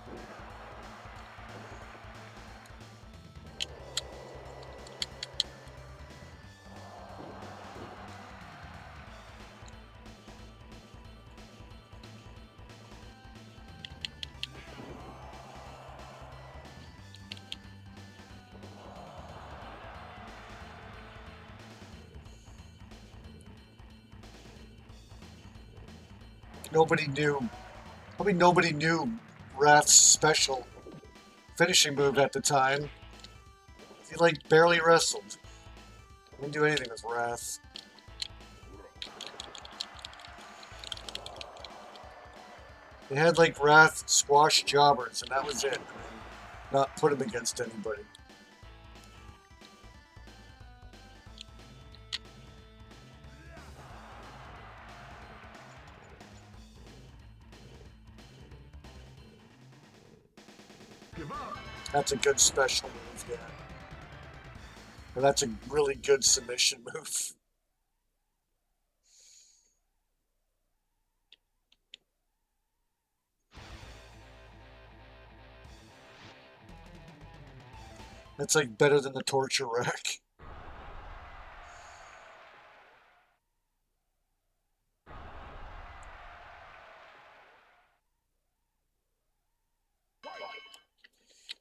Nobody knew. Probably nobody knew Wrath's special finishing move at the time. He like barely wrestled. Didn't do anything with Wrath. They had like Wrath squash jobbers, and that was it. Not put him against anybody. Give up. That's a good special move, yeah. But that's a really good submission move. That's like better than the torture rack.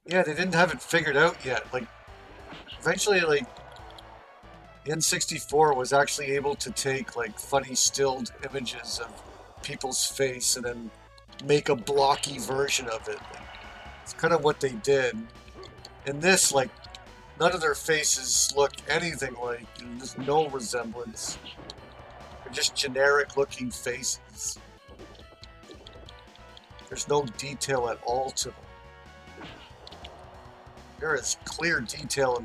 Yeah, they didn't have it figured out yet. Like, eventually, like, the N64 was actually able to take, like, funny stilled images of people's face and then make a blocky version of it. Like, it's kind of what they did. In this, like, none of their faces look anything like, there's no resemblance. They're just generic-looking faces. There's no detail at all to them. There is clear detail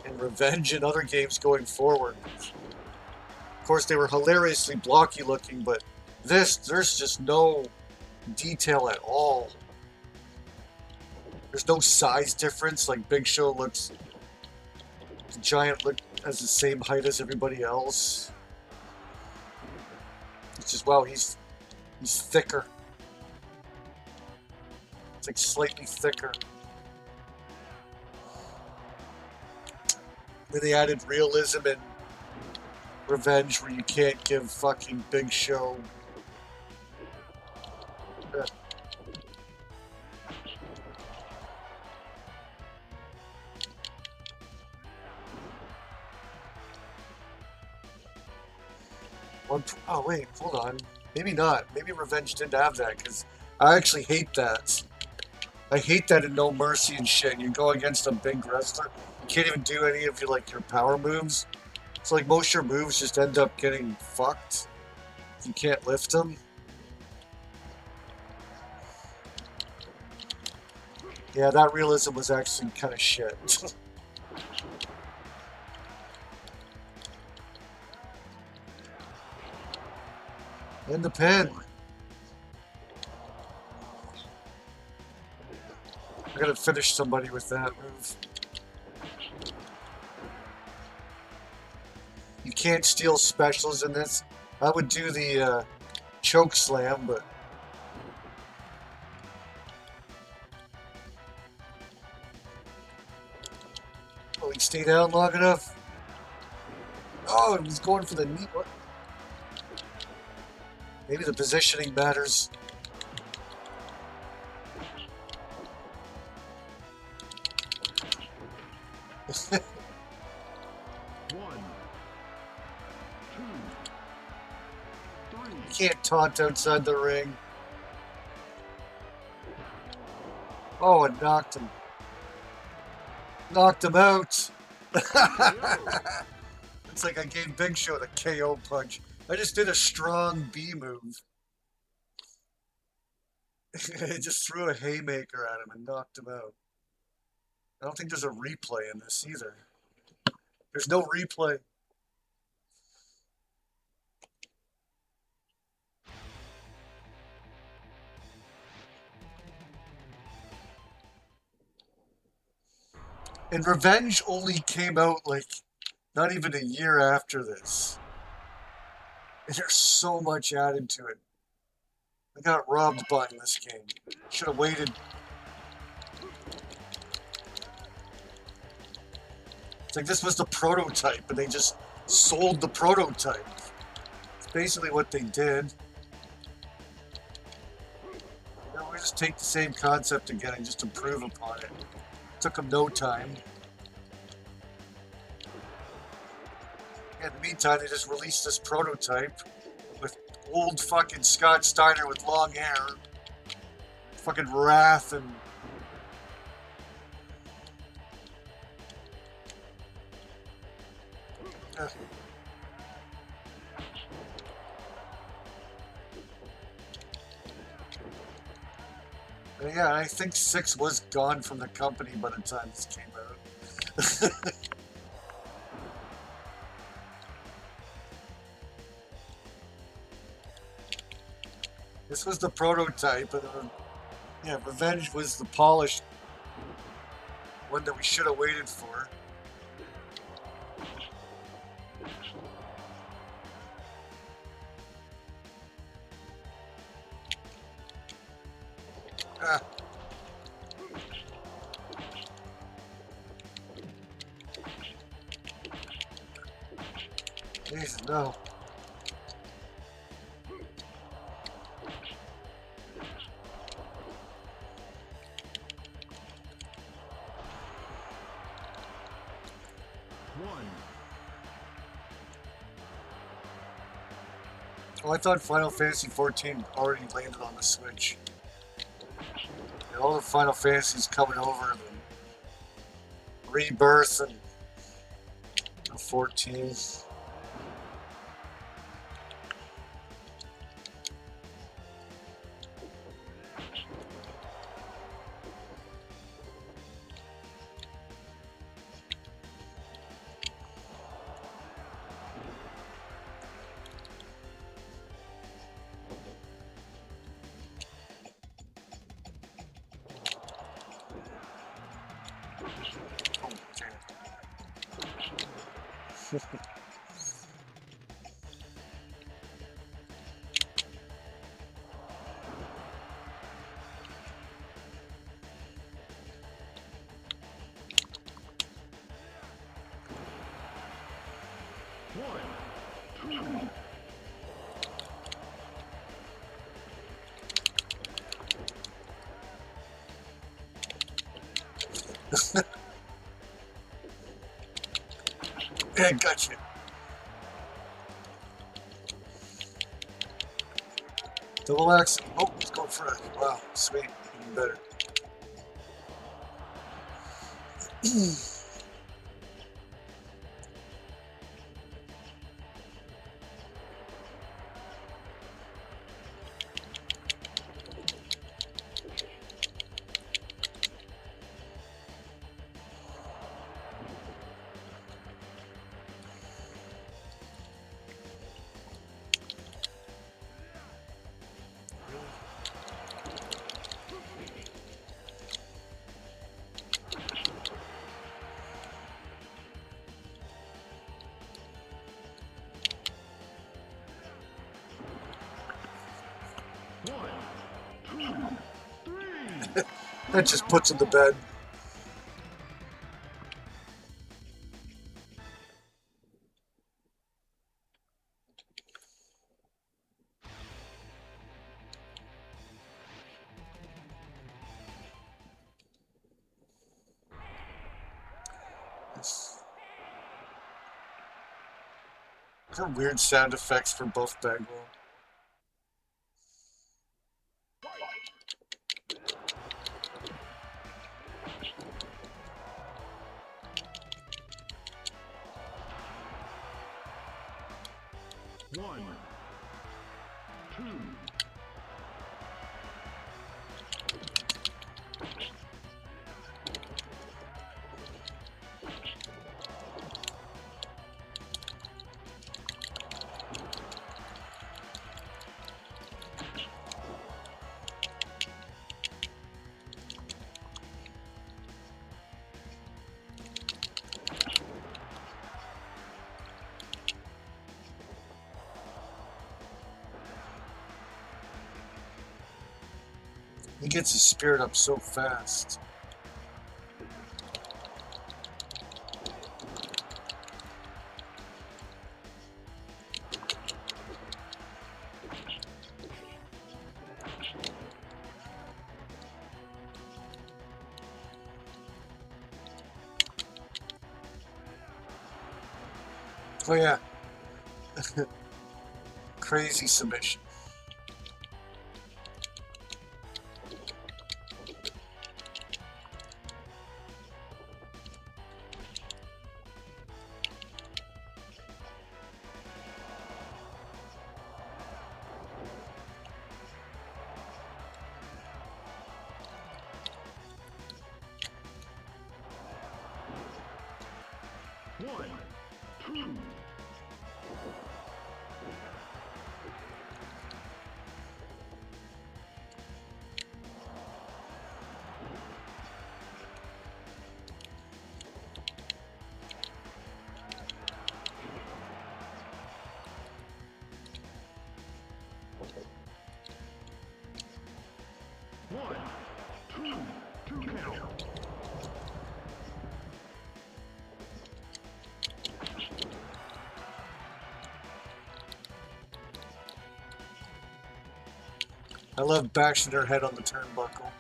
in Revenge and other games going forward. Of course, they were hilariously blocky looking, but there's just no detail at all. There's no size difference. Like Big Show looks, the Giant look has the same height as everybody else. It's just, wow, he's thicker. It's like slightly thicker. Then they added realism in Revenge where you can't give fucking Big Show. Oh wait, hold on. Maybe not. Maybe Revenge didn't have that, because I actually hate that. I hate that in No Mercy and shit. You go against a big wrestler, you can't even do any of your power moves. It's like most of your moves just end up getting fucked. You can't lift them. Yeah, that realism was actually kind of shit. In the pin. I gotta finish somebody with that move. You can't steal specials in this. I would do the choke slam, but oh, he stayed down long enough. Oh, he's going for the knee. What? Maybe the positioning matters. One, two, three. You can't taunt outside the ring. Oh, it knocked him. Knocked him out. It's like I gave Big Show the KO punch. I just did a strong B move. I just threw a haymaker at him and knocked him out. I don't think there's a replay in this either. There's no replay. And Revenge only came out like not even a year after this. And there's so much added to it. I got robbed buying this game. Should have waited. It's like this was the prototype, but they just sold the prototype. It's basically what they did. You know, we just take the same concept again and just improve upon it. Took them no time. In the meantime, they just released this prototype with old fucking Scott Steiner with long hair, fucking Wrath, and yeah, I think 6 was gone from the company by the time this came out. This was the prototype, and yeah, Revenge was the polished One that we should have waited for. Ah. Jesus, no. Oh, I thought Final Fantasy 14 already landed on the Switch. And all the Final Fantasies coming over, the Rebirth and the 14. Yeah, gotcha. Double axe. Oh, he's going for it. Wow, sweet. Even better. That just puts him to bed. There are weird sound effects for both Bagwell. He gets his spirit up so fast. Oh yeah. Crazy submission. 1, 2 count. I love bashing her head on the turnbuckle.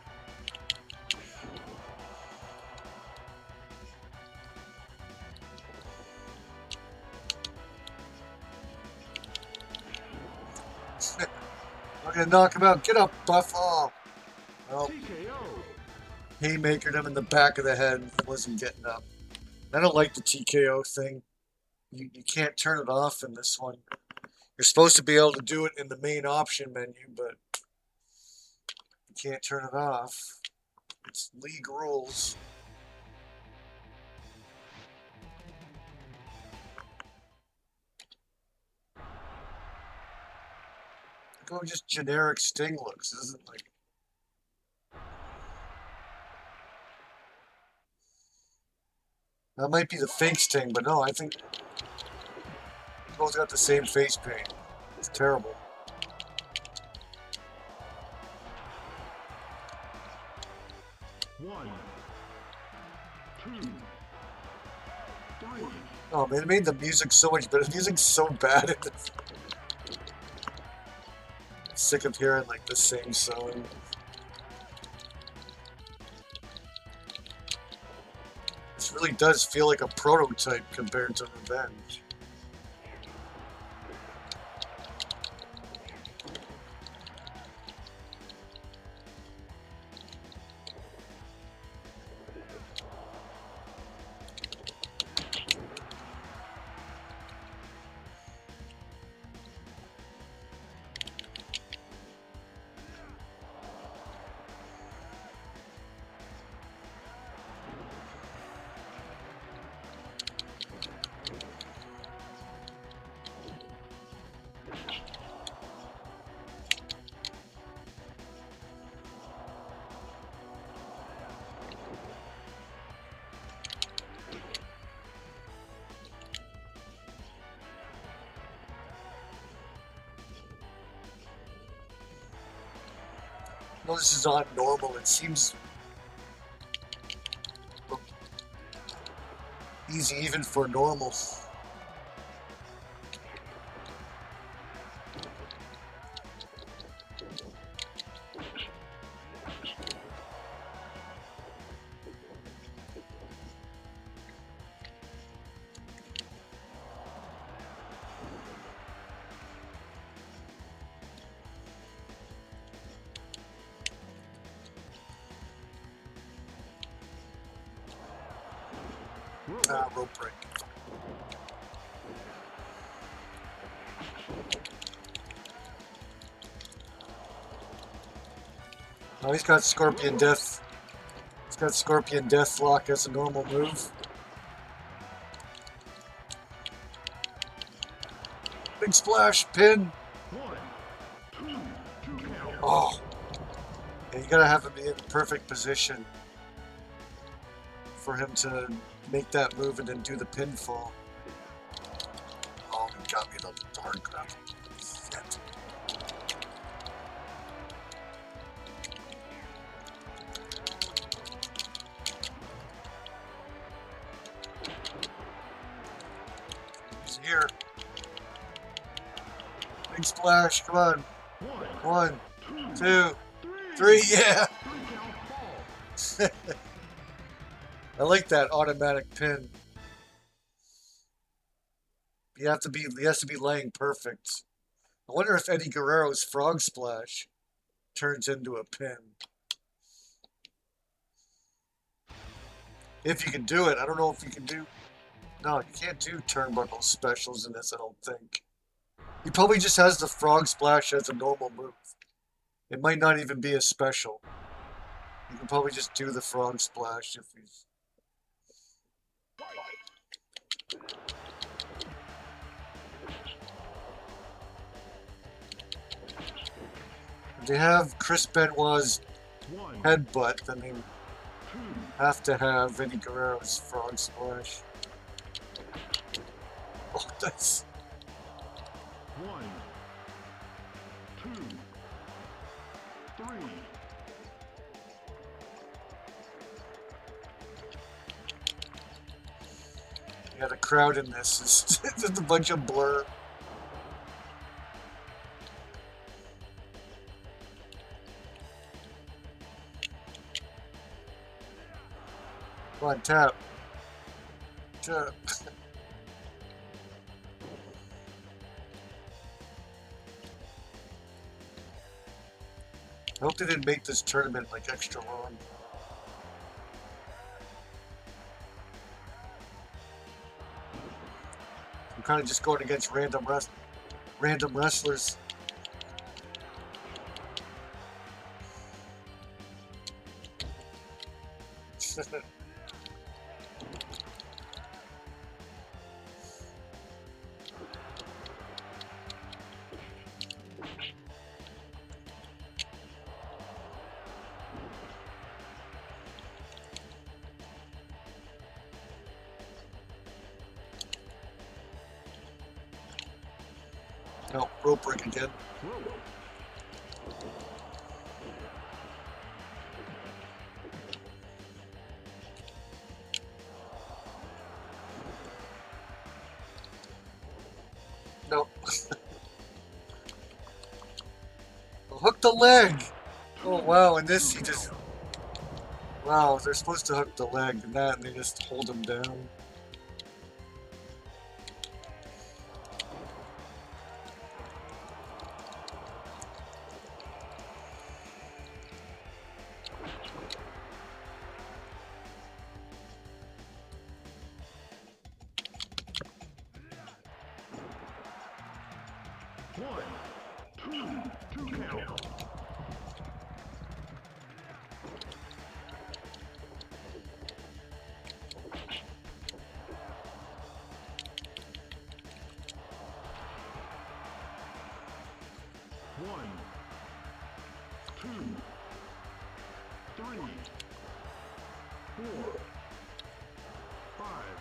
I'm gonna knock him out. Get up, Buffalo. Oh, TKO. haymakered him in the back of the head. Wasn't getting up. I don't like the TKO thing. You can't turn it off in this one. You're supposed to be able to do it in the main option menu, but you can't turn it off. It's league rules. Look how just generic Sting looks, isn't it? Like, that might be the fake Sting, but no, I think they both got the same face paint. It's terrible. One, 2, 3. Oh man, it made the music so much better. The music's so bad. I'm sick of hearing like the same song. This really does feel like a prototype compared to Revenge. No, this is on normal. It seems easy even for normal. Rope break. Oh, he's got Scorpion Death. He's got Scorpion Deathlock as a normal move. Big splash, pin. 1, 2 count. Oh. Yeah, you gotta have him in perfect position for him to make that move and then do the pinfall. Oh, he got me the hard crap. Shit. He's here. Big splash, come on. 1, 2, 3, yeah. 3 count fall. I like that automatic pin. He has to be laying perfect. I wonder if Eddie Guerrero's frog splash turns into a pin. If you can do it, I don't know if you can do. No, you can't do turnbuckle specials in this, I don't think. He probably just has the frog splash as a normal move. It might not even be a special. You can probably just do the frog splash if he's. If they have Chris Benoit's headbutt, then they have to have Eddie Guerrero's frog splash. Oh, that's. 1, 2, 3. Yeah, the crowd in this is just a bunch of blur. Come on, tap. Tap. I hope they didn't make this tournament like extra long. I'm kind of just going against random wrestlers. No, rope break again. No. Hook the leg! Oh wow, and this he just... Wow, they're supposed to hook the leg and that, and they just hold him down. One, two count. One, two, three, four, five.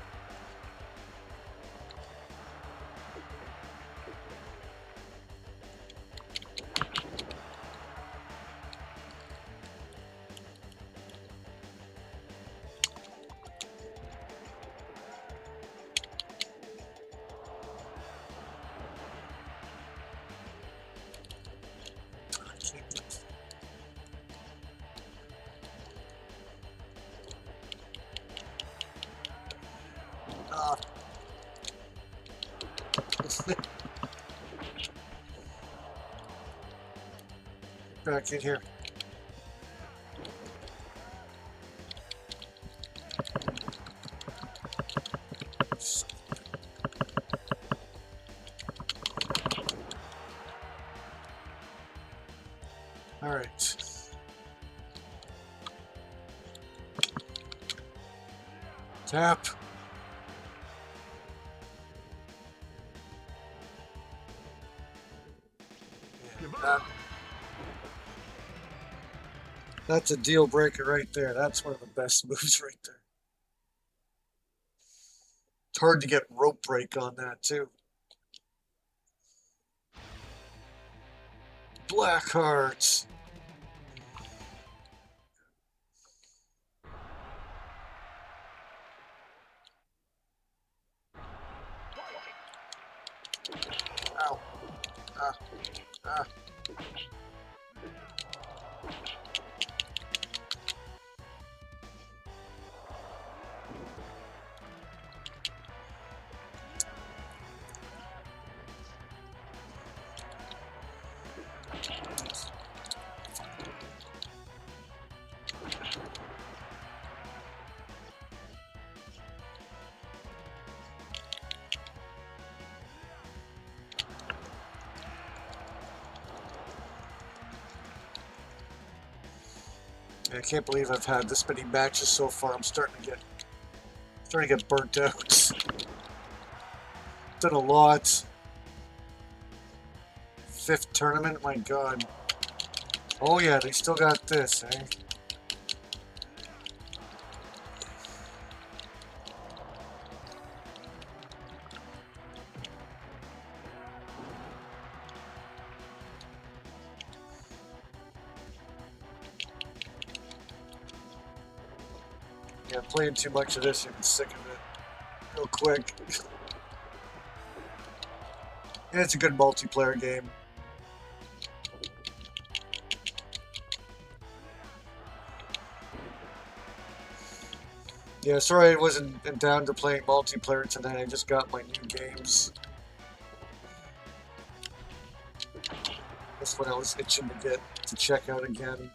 Back in here. All right. Tap. That's a deal breaker right there. That's one of the best moves right there. It's hard to get rope break on that too. Black Hearts. Ow. Ah. Ah. I can't believe I've had this many matches so far. I'm starting to get burnt out. Done a lot. 5th tournament, my god. Oh yeah, they still got this, eh? Yeah, playing too much of this, you're sick of it. real quick. And it's a good multiplayer game. Yeah, sorry I wasn't down to playing multiplayer tonight. I just got my new games. That's what I was itching to check out again.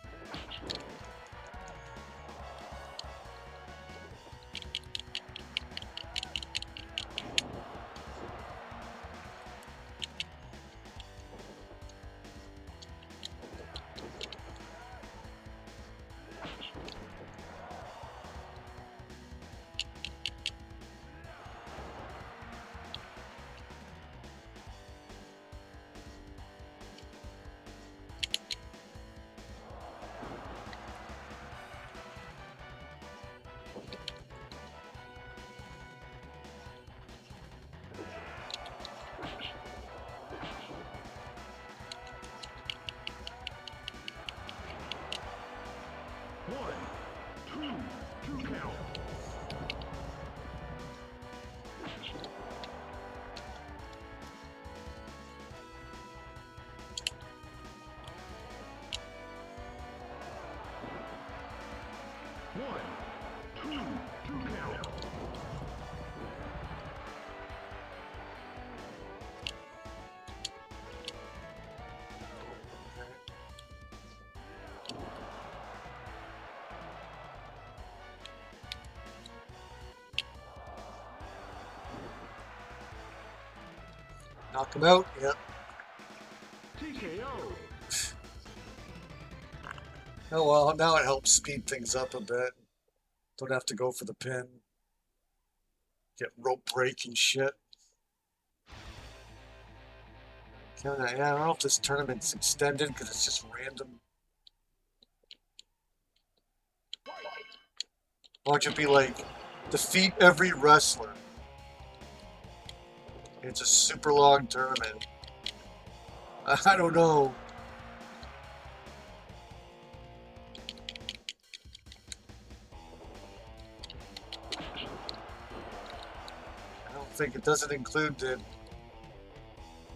Two count. Two count. Knock him out. Yep. TKO. Oh well, now it helps speed things up a bit. Don't have to go for the pin. Get rope break and shit. Yeah, I don't know if this tournament's extended because it's just random. Watch it be like, defeat every wrestler. It's a super long tournament. I don't know. I don't think it doesn't include the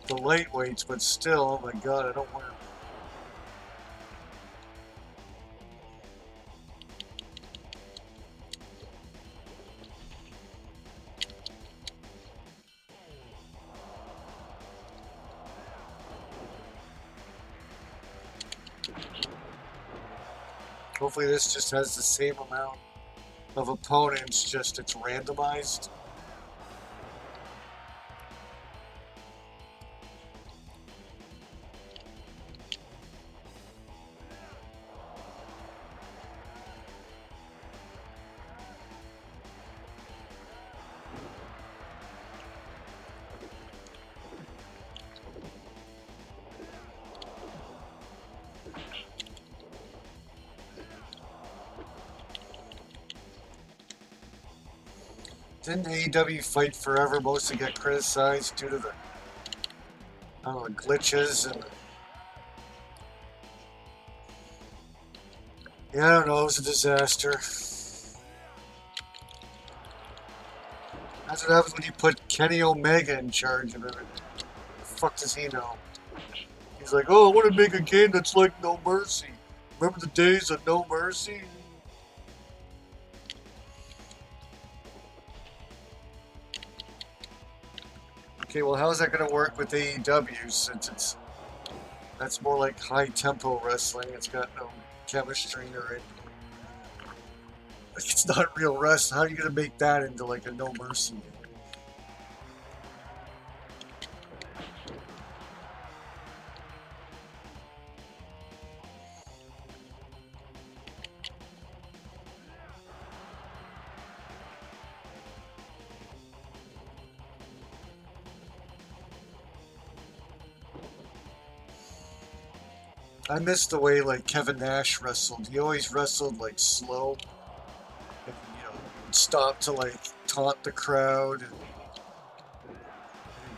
lightweights, but still, oh my god, I don't want to. Hopefully this just has the same amount of opponents, just it's randomized. Didn't AEW Fight Forever mostly get criticized due to the, I don't know, glitches and yeah, I don't know, it was a disaster. That's what happens when you put Kenny Omega in charge of everything. The fuck does he know? He's like, oh, I want to make a game that's like No Mercy. Remember the days of No Mercy? Okay, well, how's that going to work with AEW since that's more like high tempo wrestling? It's got no chemistry or like it's not real wrestling. How are you going to make that into like a No Mercy game? I miss the way like Kevin Nash wrestled. He always wrestled like slow, and, stop to like taunt the crowd and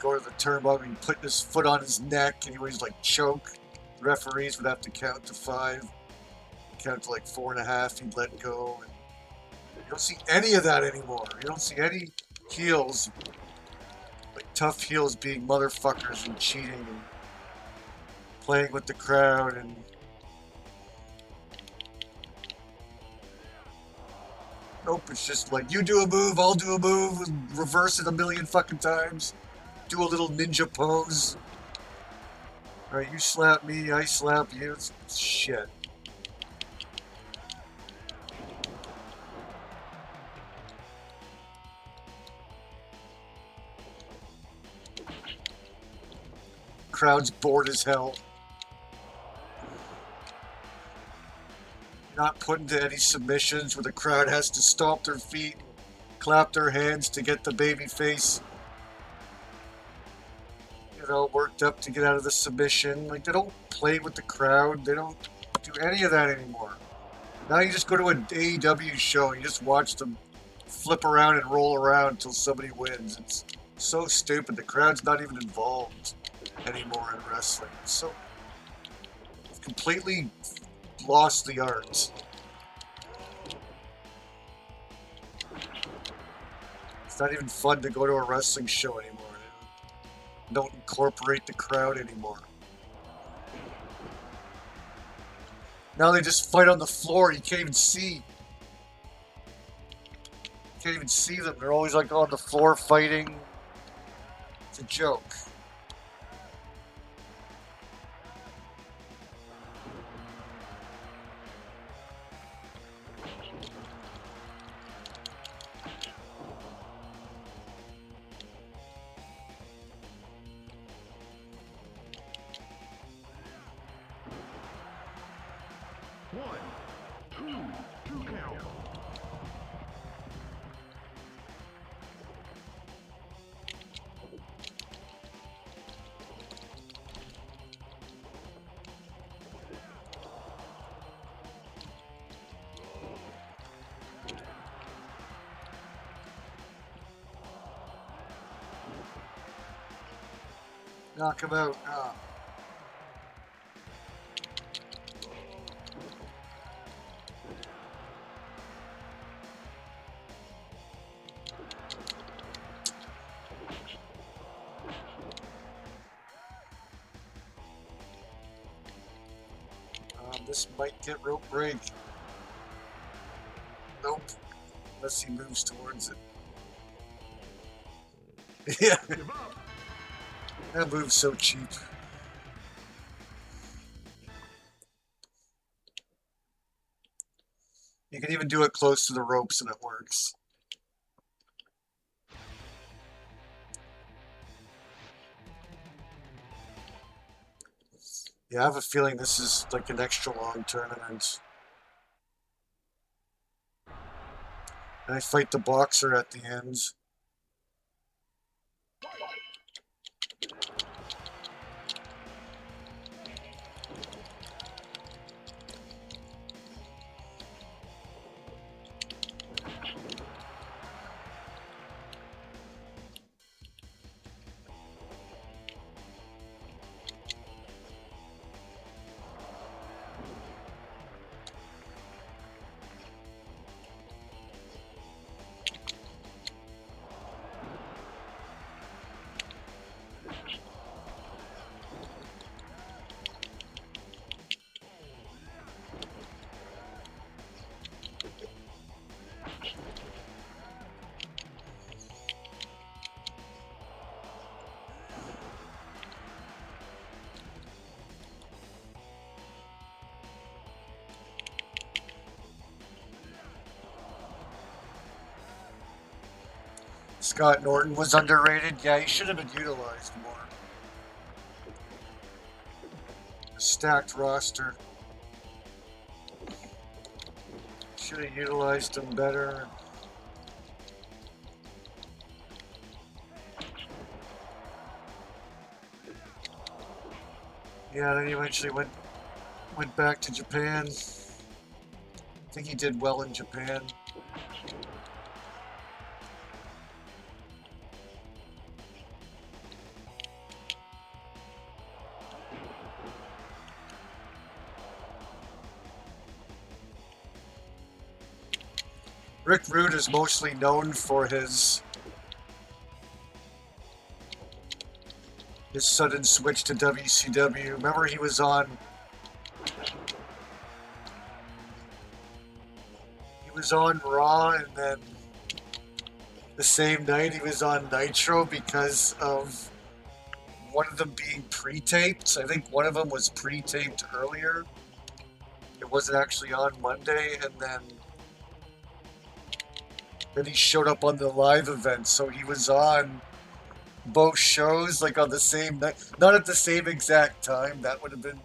go to the turnbuckle and put his foot on his neck and he always like choke. Referees would have to count to 5, count to like 4.5. He'd let go. And you don't see any of that anymore. You don't see any heels, like tough heels being motherfuckers and cheating and playing with the crowd and nope, it's just like you do a move, I'll do a move, reverse it a million fucking times, do a little ninja pose. Alright, you slap me, I slap you, it's shit. Crowd's bored as hell. Not put into any submissions where the crowd has to stomp their feet, clap their hands to get the baby face, you know, worked up to get out of the submission. Like, they don't play with the crowd. They don't do any of that anymore. Now you just go to an AEW show and you just watch them flip around and roll around until somebody wins. It's so stupid. The crowd's not even involved anymore in wrestling. It's so completely lost the art. It's not even fun to go to a wrestling show anymore. They don't incorporate the crowd anymore. Now they just fight on the floor. You can't even see. You can't even see them. They're always like on the floor fighting. It's a joke. One, two count. Knock him out. Ah. This might get rope break. Nope. Unless he moves towards it. Yeah. That move's so cheap. You can even do it close to the ropes and it works. Yeah, I have a feeling this is like an extra long tournament. And I fight the boxer at the end. Scott Norton was underrated. Yeah, he should have been utilized more. A stacked roster. Should have utilized him better. Yeah, then he eventually went back to Japan. I think he did well in Japan. Rick Rude is mostly known for his his sudden switch to WCW. Remember, he was on Raw, and then the same night he was on Nitro because of one of them being pre-taped. I think one of them was pre-taped earlier. It wasn't actually on Monday, and then he showed up on the live event, so he was on both shows like on the same night, not at the same exact time. That would have been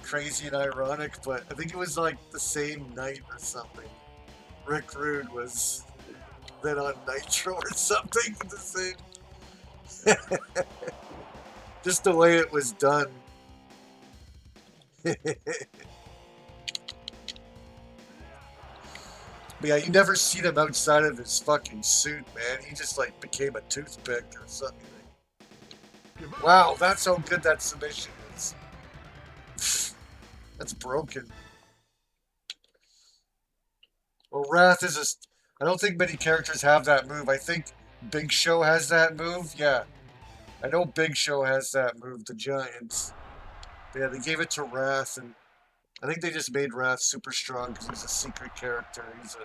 crazy and ironic, but I think it was like the same night or something. Rick Rude was then on Nitro or something. The same. Just the way it was done. But yeah, you never seen him outside of his fucking suit, man. He just like became a toothpick or something. Wow, that's how good that submission is. That's broken. Well, Wrath is just... I don't think many characters have that move. I think Big Show has that move. Yeah. I know Big Show has that move, the Giants. But yeah, they gave it to Wrath, and I think they just made Wrath super strong because he's a secret character. He's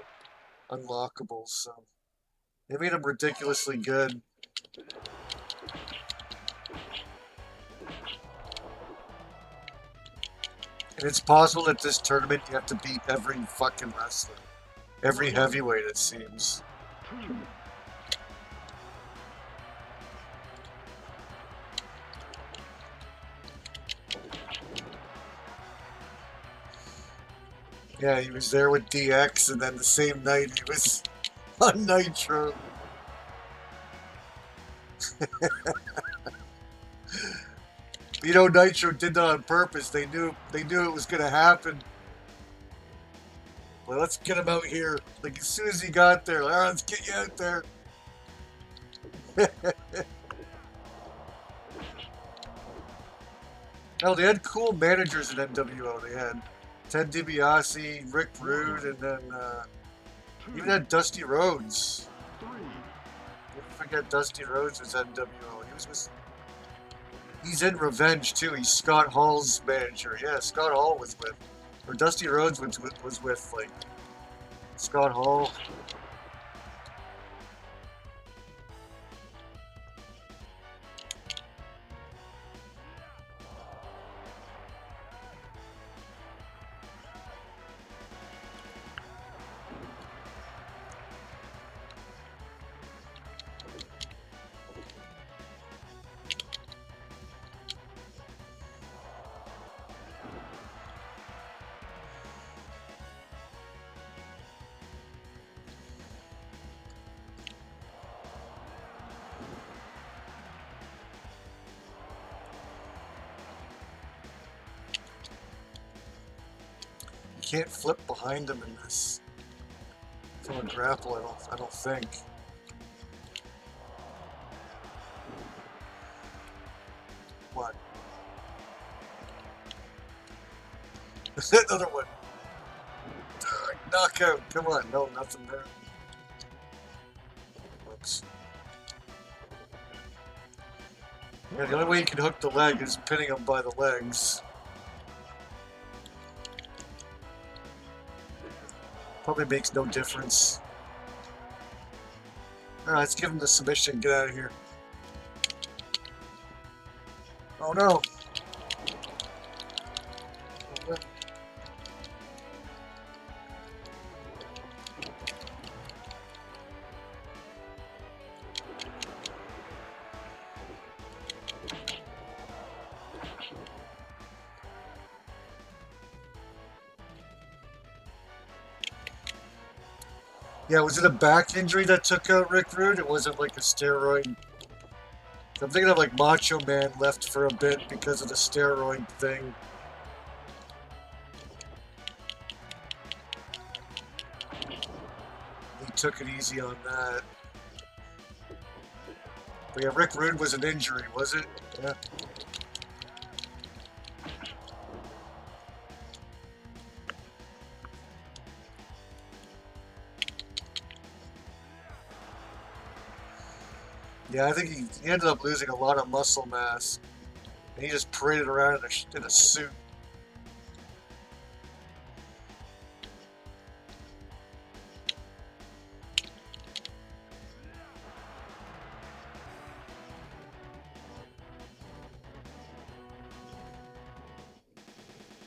unlockable, so... They made him ridiculously good. And it's possible at this tournament you have to beat every fucking wrestler. Every heavyweight, it seems. Yeah, he was there with DX, and then the same night he was on Nitro. You know, Nitro did that on purpose. They knew it was going to happen. Well, let's get him out here. Like, as soon as he got there, like, all right, let's get you out there. No, they had cool managers in NWO. They had Ted DiBiase, Rick Rude, and then even had Dusty Rhodes. Don't forget Dusty Rhodes was NWO. He's in Revenge too. He's Scott Hall's manager. Yeah, Scott Hall was with, or Dusty Rhodes was with like Scott Hall. Can't flip behind him in this from a grapple. I don't think. What? Another one. Knockout. Come on. No, nothing there. Oops. Yeah, the only way you can hook the leg is pinning him by the legs. Probably makes no difference. Alright, let's give him the submission. Get out of here. Oh no! Yeah, was it a back injury that took out Rick Rude? It wasn't like a steroid. I'm thinking of like Macho Man left for a bit because of the steroid thing. He took it easy on that. But yeah, Rick Rude was an injury, was it? Yeah. Yeah, I think he ended up losing a lot of muscle mass. And he just paraded around in a suit.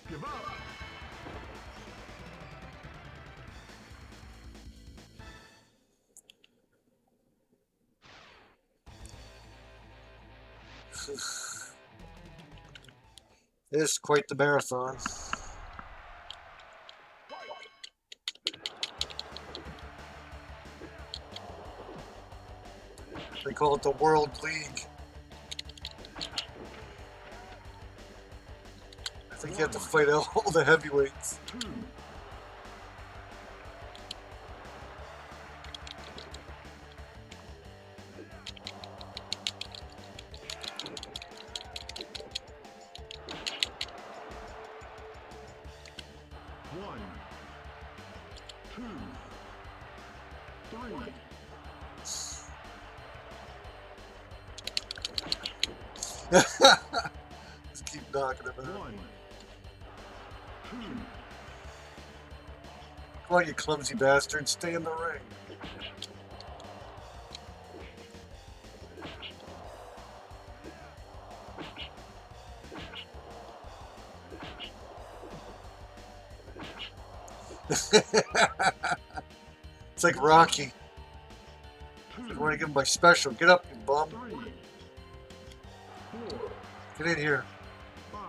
Give up. It is quite the marathon. They call it the World League. I think you have to fight all the heavyweights. 2. 1. 2. 3. Just keep knocking him out. 1. 2. Come on, you clumsy bastard. Stay in the ring. It's like Rocky. I want to give him my special. Get up, you bum. 3. 4. Get in here. 5.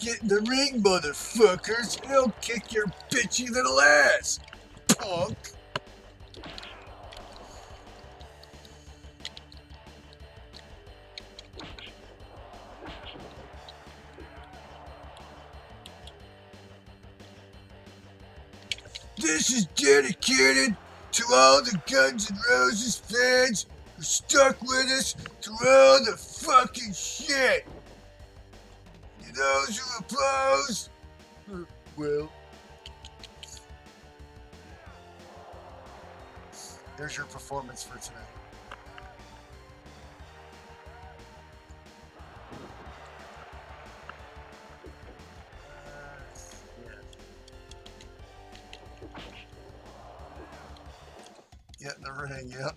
Get in the ring, motherfuckers. He'll kick your bitchy little ass, punk. This is dedicated to all the Guns N' Roses fans who stuck with us through all the fucking shit. To those who oppose, well, there's your performance for tonight. Get in the ring, yep.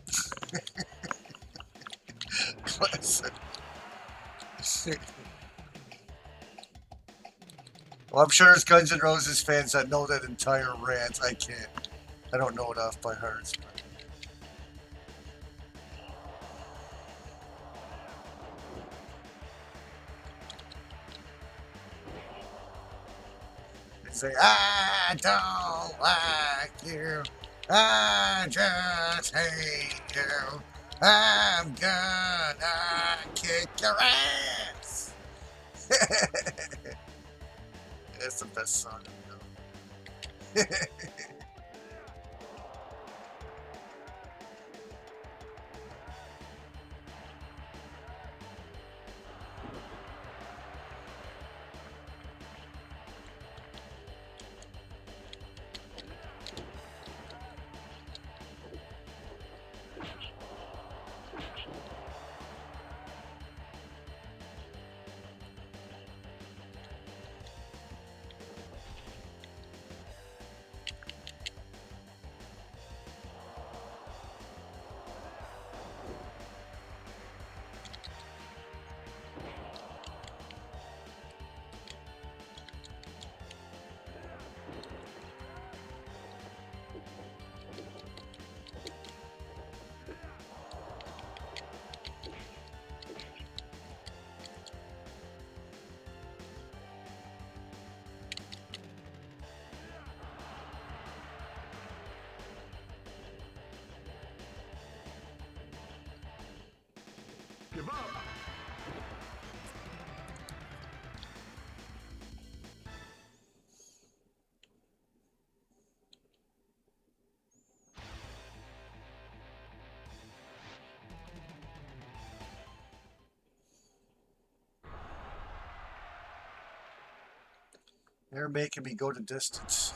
Classic. Well, I'm sure there's Guns N' Roses fans that know that entire rant. I can't. I don't know it off by heart. They say, I don't like you. I just hate you. I'm gonna kick your ass. That's the best song I know. Give up. They're making me go to distance.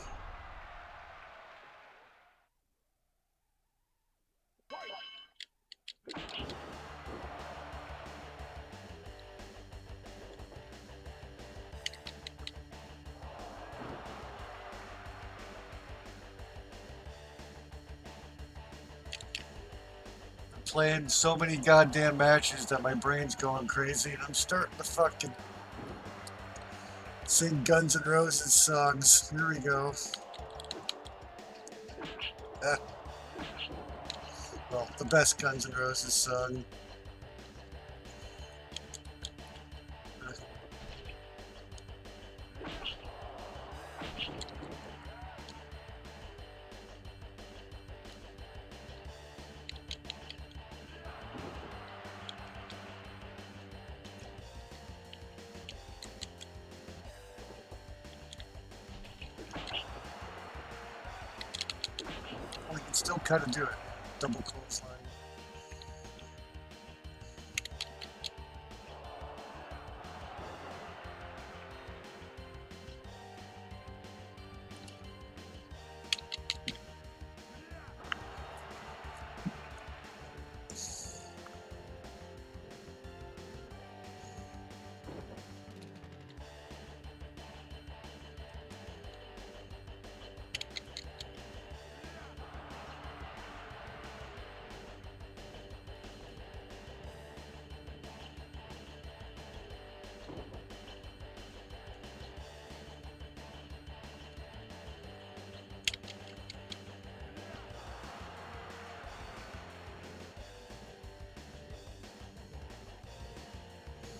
Playing so many goddamn matches that my brain's going crazy, and I'm starting to fucking sing Guns N' Roses songs. Here we go. Well, the best Guns N' Roses song. We can still kind of do it. Double clothesline.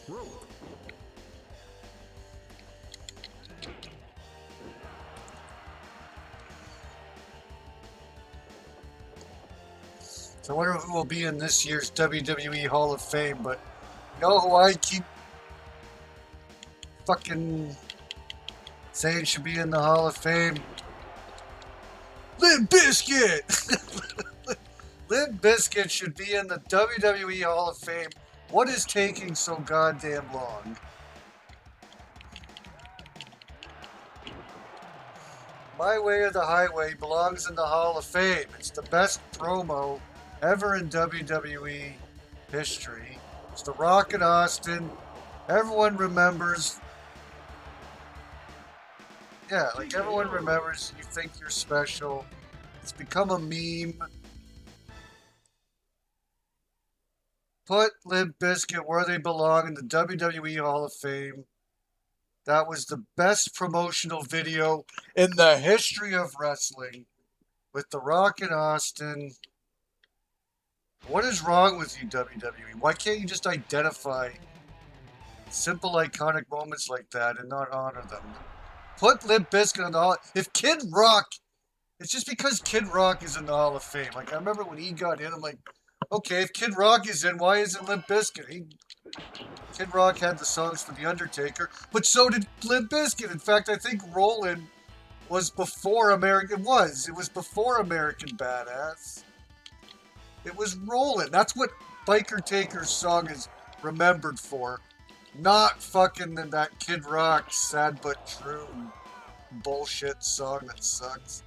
Rope. So I wonder who will be in this year's WWE Hall of Fame, but you know who I keep fucking saying should be in the Hall of Fame? Limp Bizkit! Limp Bizkit should be in the WWE Hall of Fame. What is taking so goddamn long? My Way or the Highway belongs in the Hall of Fame. It's the best promo ever in WWE history. It's The Rock and Austin. Everyone remembers. Yeah, like everyone remembers. You think you're special. It's become a meme. Put Limp Bizkit where they belong in the WWE Hall of Fame. That was the best promotional video in the history of wrestling with The Rock and Austin. What is wrong with you, WWE? Why can't you just identify simple, iconic moments like that and not honor them? Put Limp Bizkit in the Hall. If Kid Rock, it's just because Kid Rock is in the Hall of Fame. Like, I remember when he got in, I'm like, okay, if Kid Rock is in, why isn't Limp Bizkit? Kid Rock had the songs for The Undertaker, but so did Limp Bizkit. In fact, I think Rollin' was before American. It was before American Badass. It was Rollin'. That's what Biker Taker's song is remembered for. Not fucking that Kid Rock Sad But True bullshit song that sucks.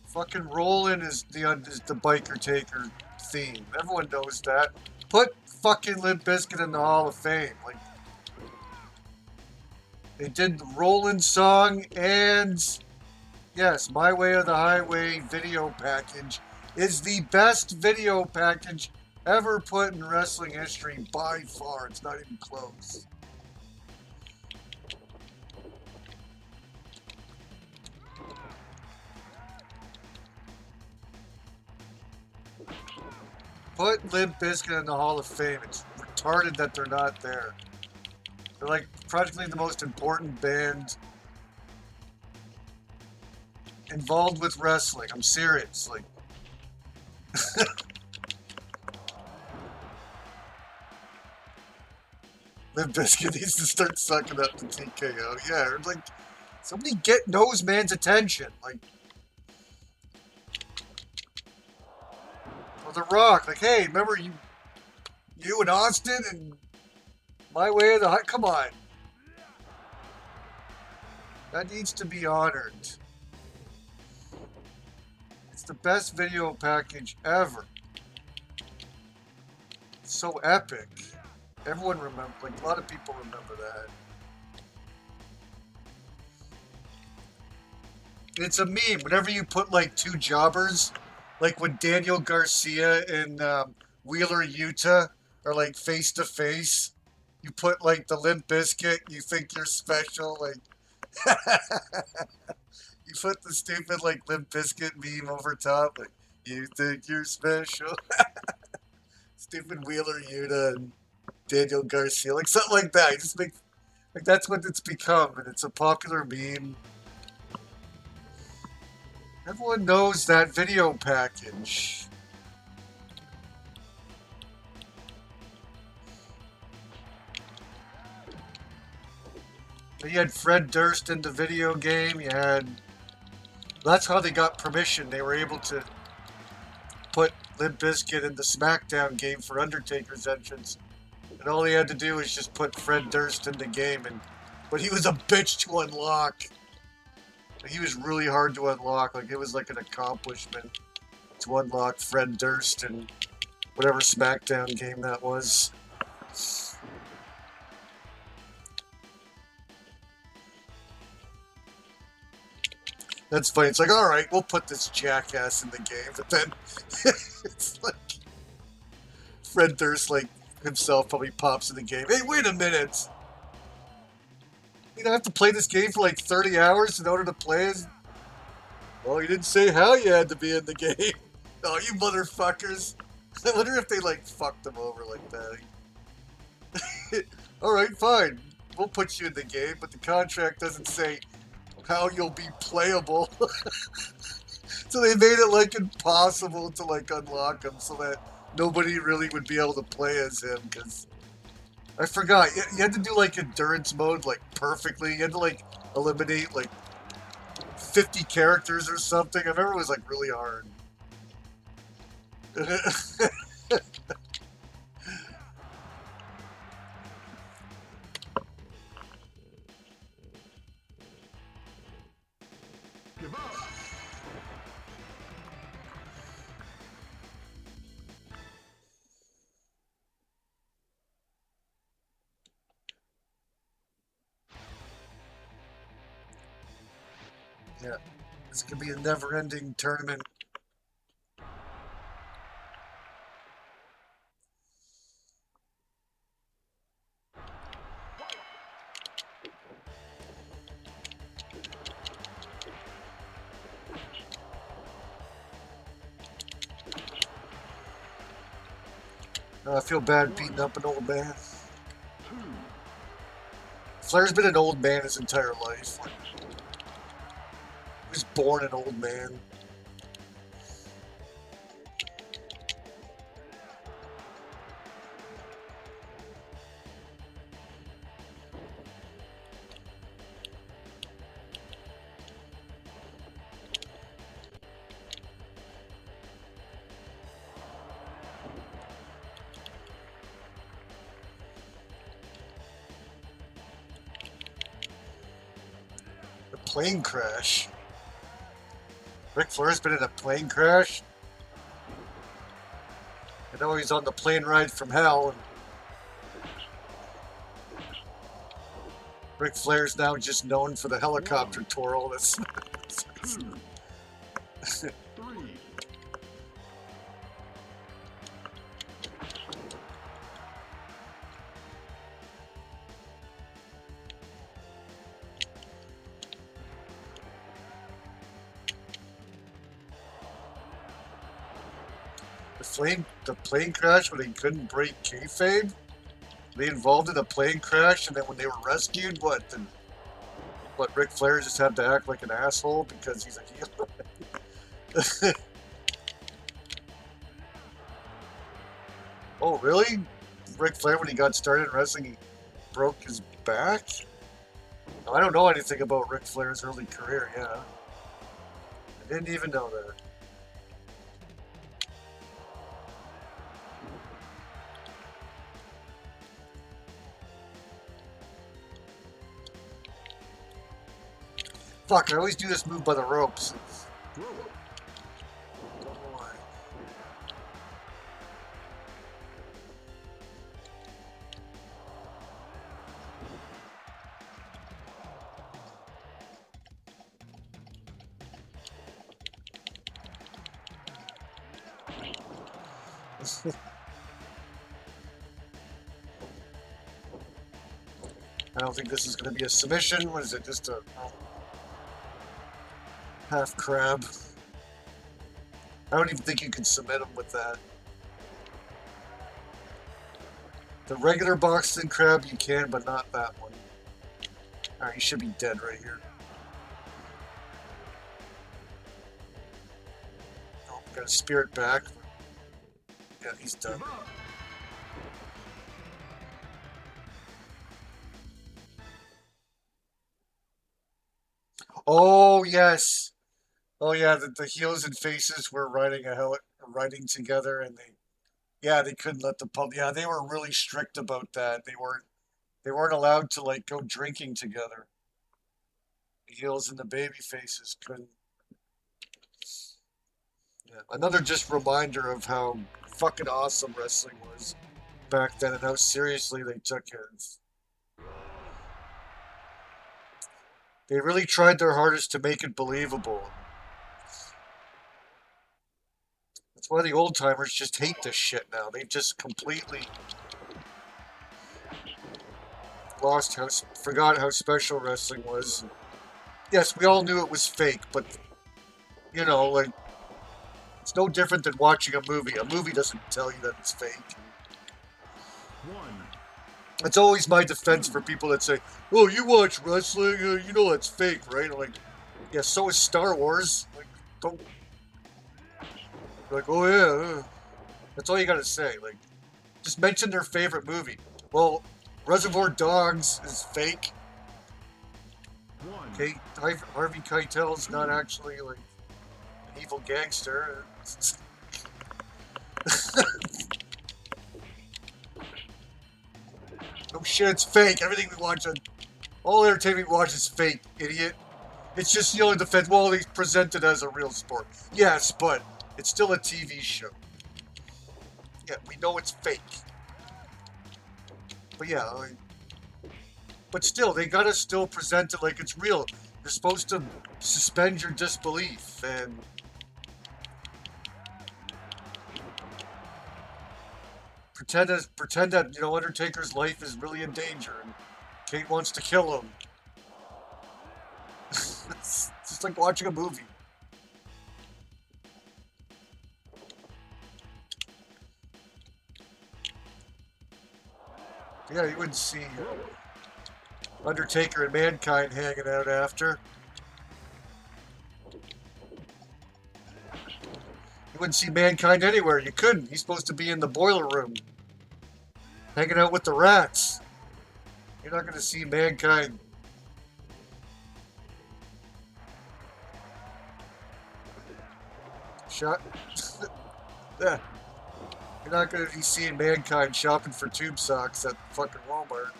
Fucking Rollin' is the Biker Taker theme. Everyone knows that. Put fucking Limp Bizkit in the Hall of Fame. Like, they did the Rollin' song and yes, My Way or the Highway video package is the best video package ever put in wrestling history by far. It's not even close. Put Limp Bizkit in the Hall of Fame. It's retarded that they're not there. They're like practically the most important band involved with wrestling. I'm serious. Like, Limp Bizkit needs to start sucking up the TKO. Yeah, like somebody get Noseman's attention. Like, or The Rock. Like, hey, remember you and Austin and My Way or the High? Come on. That needs to be honored. It's the best video package ever. It's so epic. Everyone remember, like a lot of people remember that. It's a meme. Whenever you put like two jobbers, like when Daniel Garcia and Wheeler Yuta are like face to face, you put like the Limp Bizkit, you think you're special, like you put the stupid like Limp Bizkit meme over top, like you think you're special. Stupid Wheeler Yuta and Daniel Garcia, like something like that. You just make like that's what it's become, and it's a popular meme. Everyone knows that video package. You had Fred Durst in the video game. You had. That's how they got permission. They were able to put Limp Bizkit in the SmackDown game for Undertaker's entrance. And all he had to do was just put Fred Durst in the game. But he was a bitch to unlock. He was really hard to unlock. Like, it was like an accomplishment to unlock Fred Durst in whatever SmackDown game that was. That's funny. It's like, all right, we'll put this jackass in the game. But then it's like Fred Durst, like, himself probably pops in the game. Hey, wait a minute. You don't have to play this game for like 30 hours in order to play it? Well, you didn't say how you had to be in the game. Oh, you motherfuckers. I wonder if they, like, fucked them over like that. Alright, fine. We'll put you in the game, but the contract doesn't say how you'll be playable. So they made it, like, impossible to, like, unlock him so that nobody really would be able to play as him, because... I forgot. You had to do, like, endurance mode, like, perfectly. You had to, like, eliminate, like, 50 characters or something. I remember it was, like, really hard. Give up. Yeah. This could be a never-ending tournament. I feel bad beating up an old man. Flair's been an old man his entire life. He was born an old man. Plane crash. Ric Flair's been in a plane crash. I know he's on the plane ride from hell. And Ric Flair's now just known for the helicopter twirl. That's 2, 3. the plane crash when he couldn't break kayfabe. They involved in a plane crash, and then when they were rescued, what? Then what? Ric Flair just had to act like an asshole because he's a heel. Oh, really? Ric Flair, when he got started in wrestling, he broke his back? I don't know anything about Ric Flair's early career, yeah. I didn't even know that. Fuck, I always do this move by the ropes. Whoa. Don't know why. I don't think this is going to be a submission. What is it? Just a half crab. I don't even think you can submit him with that. The regular boxing crab you can, but not that one. Alright, he should be dead right here. Oh, got a spirit back. Yeah, he's done. Give up. Oh, yes. Oh, yeah, the heels and faces were riding together, and they couldn't let the public. Yeah, they were really strict about that. They weren't allowed to like go drinking together. The heels and the baby faces couldn't. Yeah. Another just reminder of how fucking awesome wrestling was back then and how seriously they took it. They really tried their hardest to make it believable. That's why the old timers just hate this shit now. They've just completely forgot how special wrestling was. Yes, we all knew it was fake, but you know, like it's no different than watching a movie. A movie doesn't tell you that it's fake. One. It's always my defense for people that say, "Oh, you watch wrestling, you know that's fake, right?" I'm like, yeah, so is Star Wars. Like, don't. Like, oh yeah. That's all you gotta say. Like, just mention their favorite movie. Well, Reservoir Dogs is fake. One. Okay, Harvey Keitel's not actually like an evil gangster. No shit, it's fake. Everything we watch on all entertainment we watch is fake, idiot. It's just the only defense. Well, he's presented as a real sport. Yes, but it's still a TV show. Yeah, we know it's fake. But yeah, but still, they gotta still present it like it's real. You're supposed to suspend your disbelief and pretend that Undertaker's life is really in danger and Kate wants to kill him. It's just like watching a movie. Yeah, you wouldn't see Undertaker and Mankind hanging out after. You wouldn't see Mankind anywhere. You couldn't. He's supposed to be in the boiler room, hanging out with the rats. You're not going to see Mankind. Shot. Yeah. You're not going to be seeing Mankind shopping for tube socks at fucking Walmart.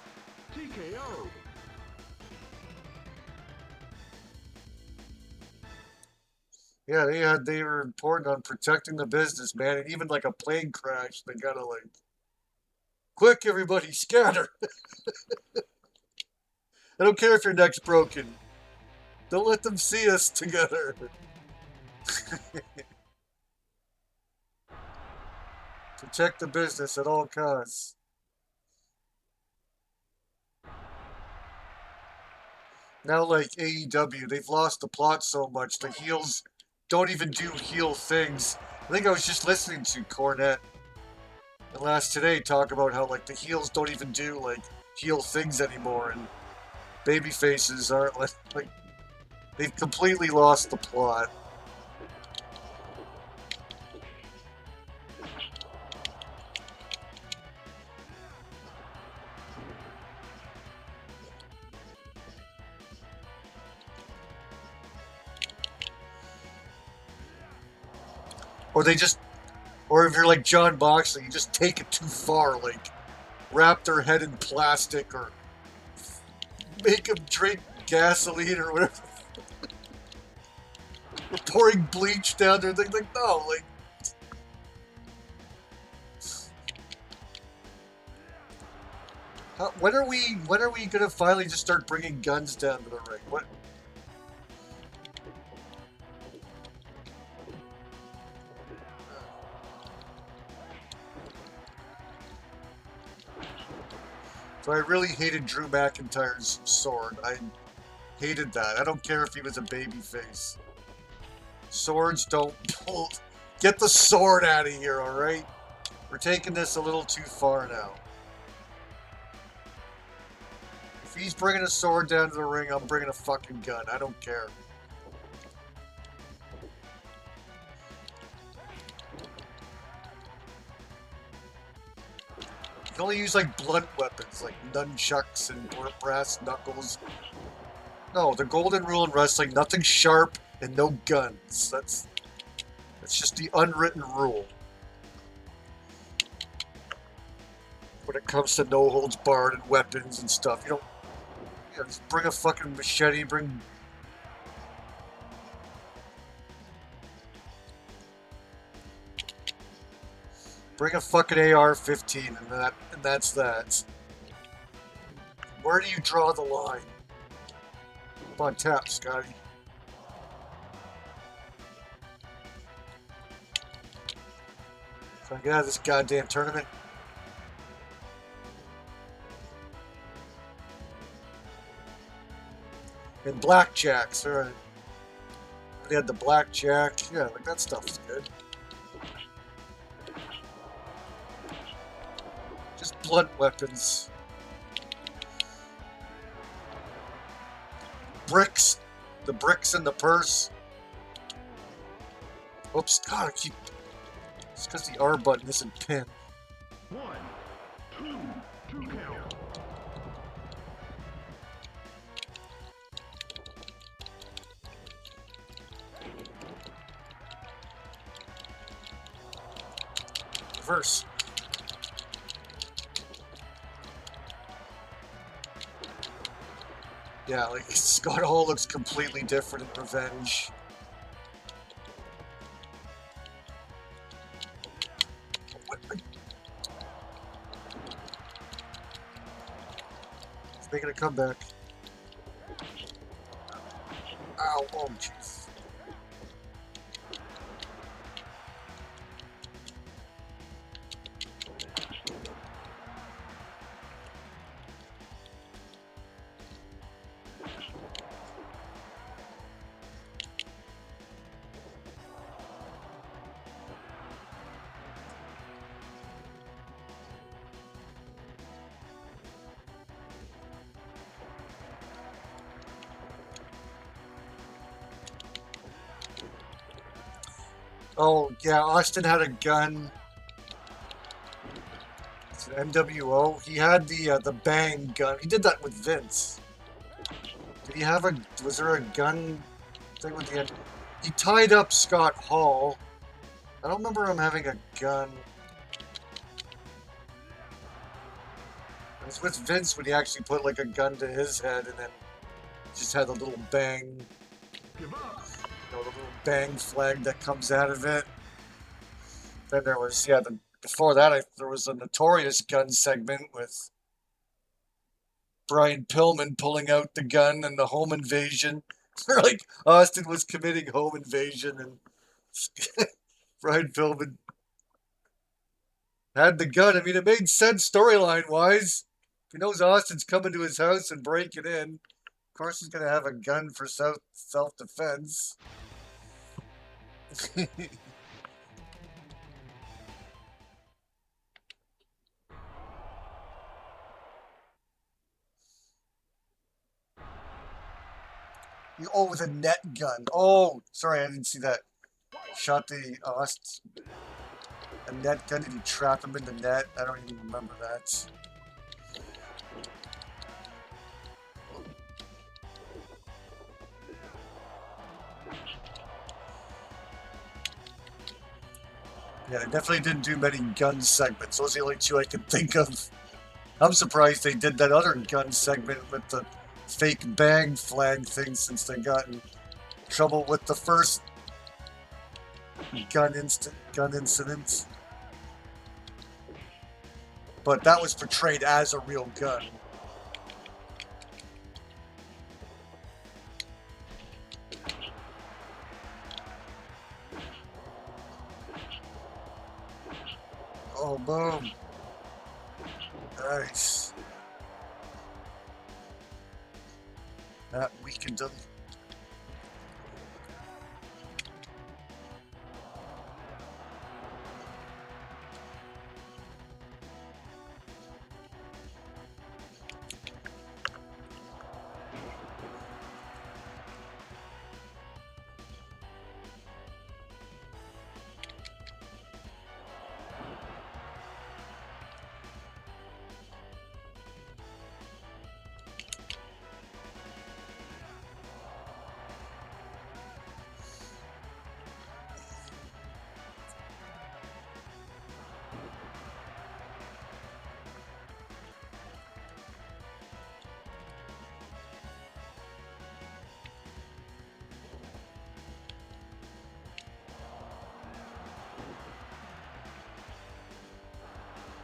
TKO. Yeah, they were important on protecting the business, man. And even like a plane crash, they gotta like, quick, everybody, scatter. I don't care if your neck's broken. Don't let them see us together. Protect the business at all costs. Now, like AEW, they've lost the plot so much. The heels don't even do heel things. I think I was just listening to Cornette and Last Today talk about how like the heels don't even do like heel things anymore, and baby faces aren't like they've completely lost the plot. Or if you're like John Moxley, you just take it too far, like wrap their head in plastic or make them drink gasoline or whatever. We're pouring bleach down there. They're like, no, like. When are we gonna finally just start bringing guns down to the ring? What? So I really hated Drew McIntyre's sword. I hated that. I don't care if he was a babyface. Swords don't pull. Get the sword out of here, alright? We're taking this a little too far now. If he's bringing a sword down to the ring, I'm bringing a fucking gun. I don't care. You can only use like blunt weapons, like nunchucks and brass knuckles. No, the golden rule in wrestling: nothing sharp and no guns. That's just the unwritten rule. When it comes to no holds barred and weapons and stuff, you don't. You know, just bring a fucking machete. Bring a fucking AR-15, and that's that. Where do you draw the line? Come on, tap, Scotty. Trying to get out of this goddamn tournament. And blackjacks, alright. They had the blackjack. Yeah, like that stuff's good. Just blunt weapons. Bricks. The bricks in the purse. Oops, God, I keep... It's because the R button isn't pinned. 1, 2 count. Reverse. Yeah, like Scott Hall looks completely different in Revenge. He's making a comeback. Ow, oh jeez. Oh, yeah, Austin had a gun. It's an NWO. He had the bang gun. He did that with Vince. Did he have a... Was there a gun thing with the end? He tied up Scott Hall. I don't remember him having a gun. It was with Vince when he actually put like a gun to his head and then just had a little bang. Give up. The little bang flag that comes out of it. Then there was, yeah, before that, there was a notorious gun segment with Brian Pillman pulling out the gun and the home invasion. Like Austin was committing home invasion and Brian Pillman had the gun. I mean, it made sense storyline wise. If he knows Austin's coming to his house and breaking in, of course he's going to have a gun for self-defense. Oh, the net gun. Oh, sorry, I didn't see that. Shot the a net gun. Did he trap him in the net? I don't even remember that. Yeah, they definitely didn't do many gun segments. Those are the only two I could think of. I'm surprised they did that other gun segment with the fake bang flag thing since they got in trouble with the first gun incidents. But that was portrayed as a real gun. Oh, boom. Nice. That weakened him.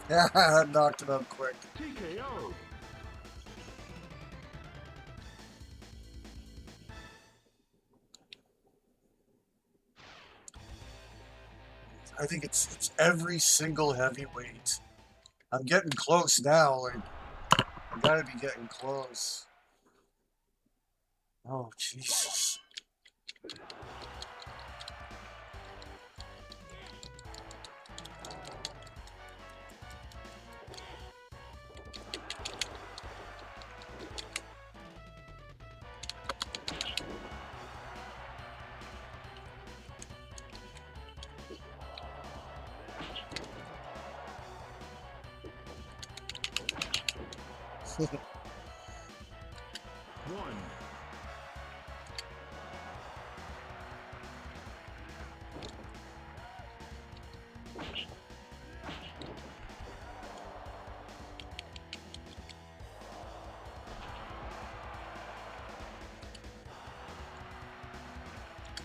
Yeah, knocked him out quick. TKO. I think it's every single heavyweight. I'm getting close now. Like, I gotta be getting close. Oh, Jesus. One.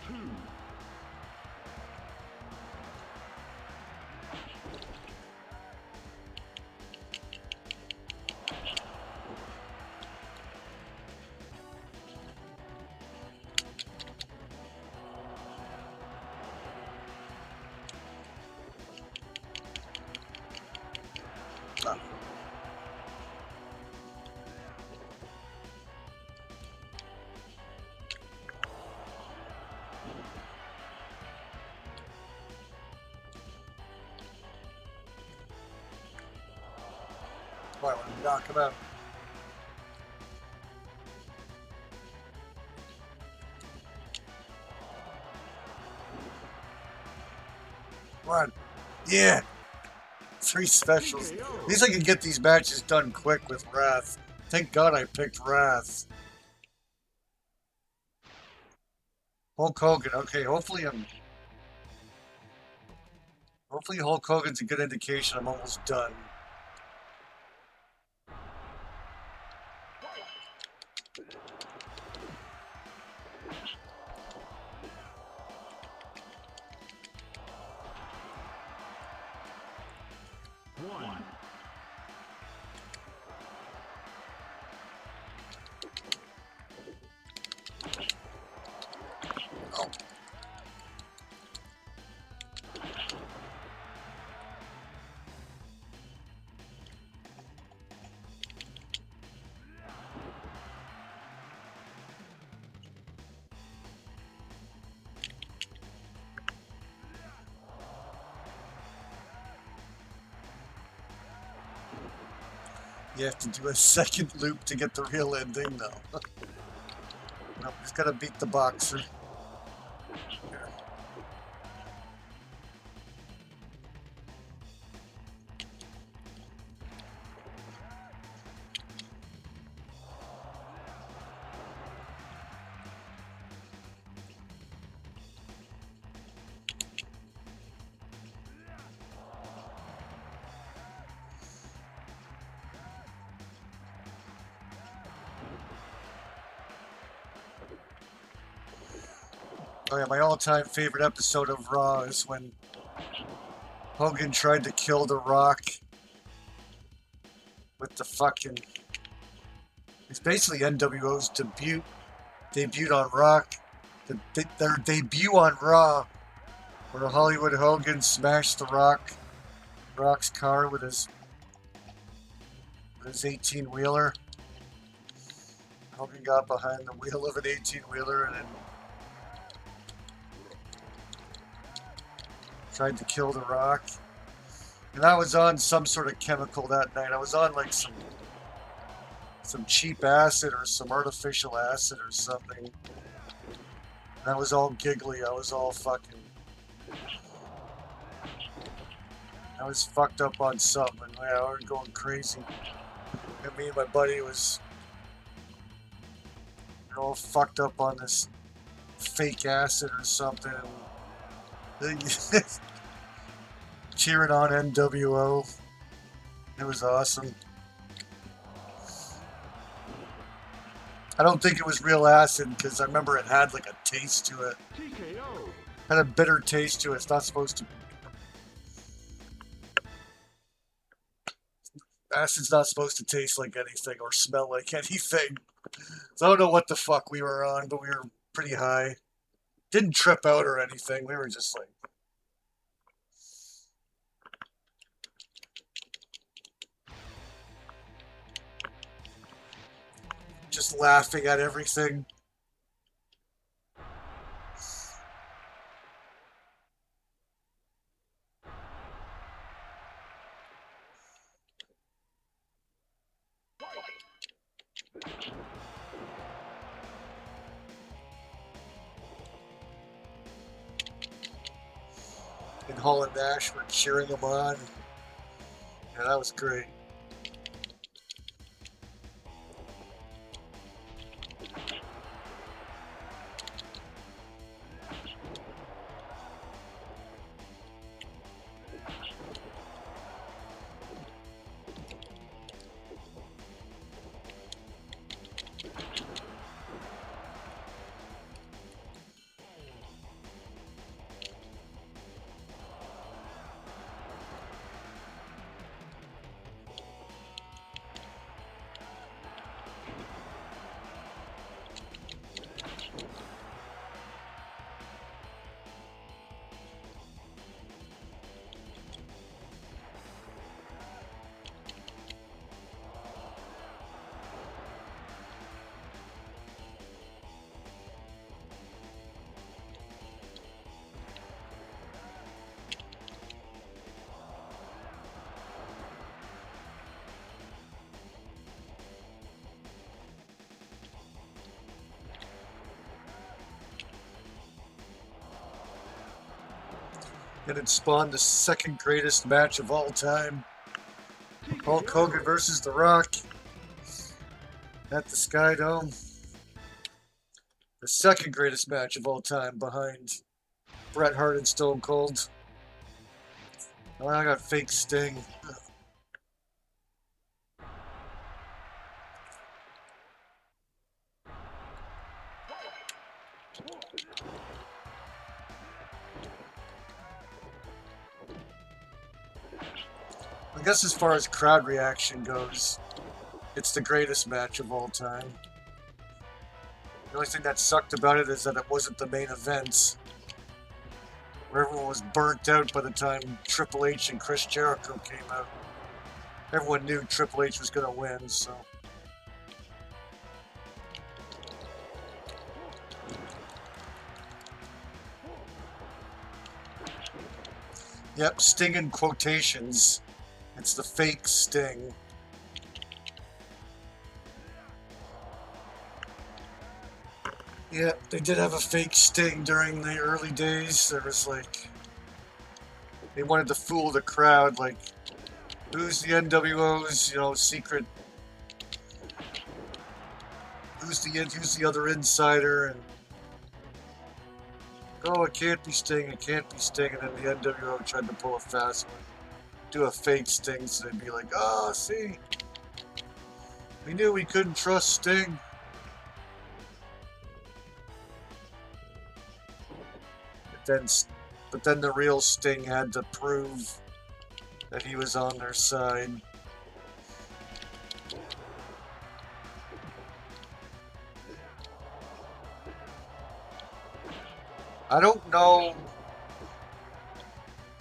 Two. Why would you knock him out? Come on. Yeah. 3 specials. At least I can get these matches done quick with Wrath. Thank God I picked Wrath. Hulk Hogan. Okay, hopefully Hulk Hogan's a good indication I'm almost done. One. Oh. You have to do a second loop to get the real ending? No. No, he's got to beat the boxer. Oh yeah, my all-time favorite episode of Raw is when Hogan tried to kill The Rock with the fucking... It's basically NWO's debut on Rock. Their debut on Raw, where Hollywood Hogan smashed The Rock's car with his 18-wheeler. Hogan got behind the wheel of an 18-wheeler and then tried to kill The Rock. And I was on some sort of chemical that night. I was on like some cheap acid or some artificial acid or something. And I was all giggly. I was all fucking... I was fucked up on something. Yeah, I was going crazy. And me and my buddy was... all fucked up on this fake acid or something. Cheering on NWO. It was awesome. I don't think it was real acid because I remember it had like a taste to it. TKO. Had a bitter taste to it. It's not supposed to be. Acid's not supposed to taste like anything or smell like anything. So I don't know what the fuck we were on, but we were pretty high. Didn't trip out or anything. We were just like... just laughing at everything. And Hall and Nash were cheering him on. Yeah, that was great. And it spawned the second greatest match of all time. Hulk Hogan versus The Rock at the Sky Dome. The second greatest match of all time behind Bret Hart and Stone Cold. Oh, I got fake Sting. I guess as far as crowd reaction goes, it's the greatest match of all time. The only thing that sucked about it is that it wasn't the main event, where everyone was burnt out by the time Triple H and Chris Jericho came out. Everyone knew Triple H was going to win, so... Yep, Sting in quotations. It's the fake Sting. Yeah, they did have a fake Sting during the early days. There was like... They wanted to fool the crowd, like... Who's the NWO's, you know, secret... Who's the other insider, and... Oh, it can't be Sting, it can't be Sting, and then the NWO tried to pull a fast one. Do a fake Sting, so they'd be like, oh, see? We knew we couldn't trust Sting. but then the real Sting had to prove that he was on their side. I don't know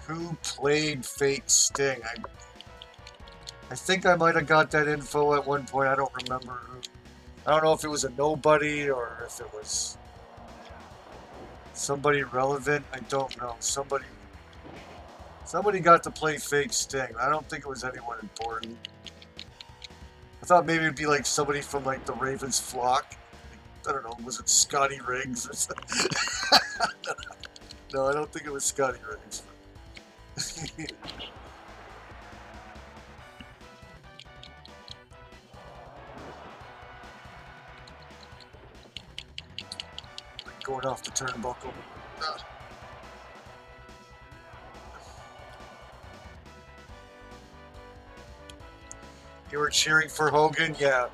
who played fake Sting. I think I might have got that info at one point. I don't remember who. I don't know if it was a nobody or if it was somebody relevant. I don't know. Somebody got to play fake Sting. I don't think it was anyone important. I thought maybe it'd be like somebody from like the Ravens flock. I don't know. Was it Scotty Riggs or something? No, I don't think it was Scotty Riggs. Going off the turnbuckle. You were cheering for Hogan? Yeah.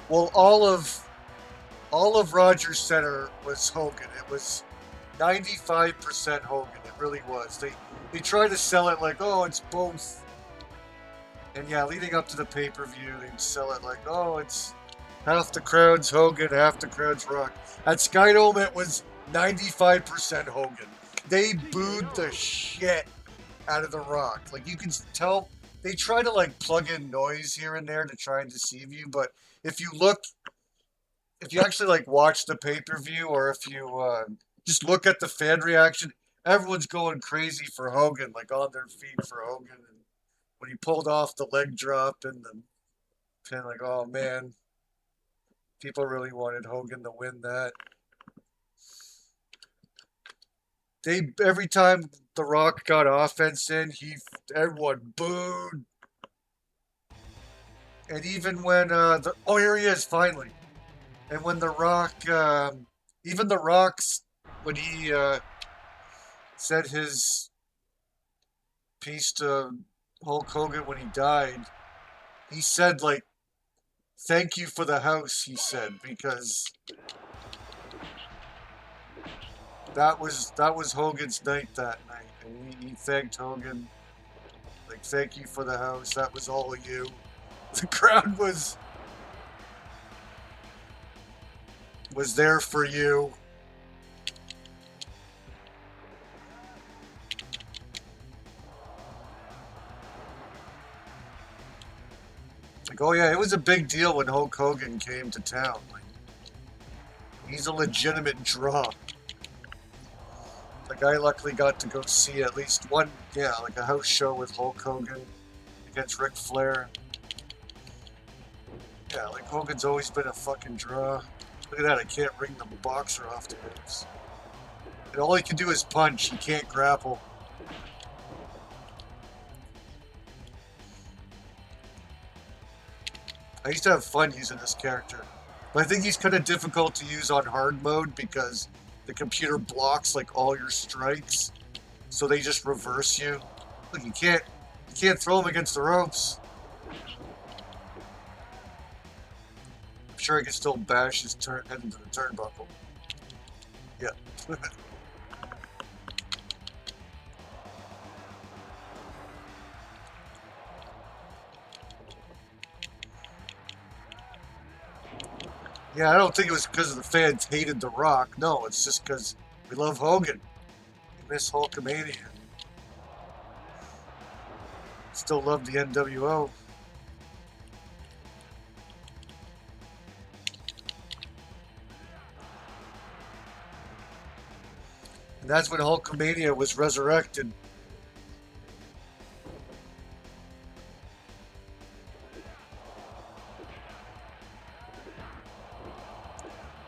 Well, all of Rogers Center was Hogan. It was 95% Hogan. It really was. They tried to sell it like, oh, it's both. And yeah, leading up to the pay-per-view, they'd sell it like, oh, it's half the crowd's Hogan, half the crowd's Rock. At Skydome, it was 95% Hogan. They booed the shit out of the Rock. Like, you can tell they try to like plug in noise here and there to try and deceive you, but if you actually like watch the pay-per-view, or if you just look at the fan reaction, everyone's going crazy for Hogan, like on their feet for Hogan. And when he pulled off the leg drop and the pin, like, oh man, people really wanted Hogan to win that. Every time The Rock got offense in, everyone booed. And even when oh, here he is finally. And when The Rock, even The Rock's, when he said his piece to Hulk Hogan when he died, he said like, "Thank you for the house," he said, because that was Hogan's night that night, and he thanked Hogan, like, "Thank you for the house. That was all of you." The crowd was there for you. Like, oh yeah, it was a big deal when Hulk Hogan came to town. Like, he's a legitimate draw. Like, I luckily got to go see at least one, yeah, like a house show with Hulk Hogan against Ric Flair. Yeah, like, Hogan's always been a fucking draw. Look at that, I can't ring the boxer off the ropes. And all he can do is punch, he can't grapple. I used to have fun using this character. But I think he's kind of difficult to use on hard mode because the computer blocks like all your strikes. So they just reverse you. Look, you can't throw him against the ropes. I'm sure I can still bash his head into the turnbuckle. Yeah. Yeah, I don't think it was because the fans hated The Rock. No, it's just because we love Hogan. We miss Hulkamania. Still love the NWO. And that's when Hulkamania was resurrected.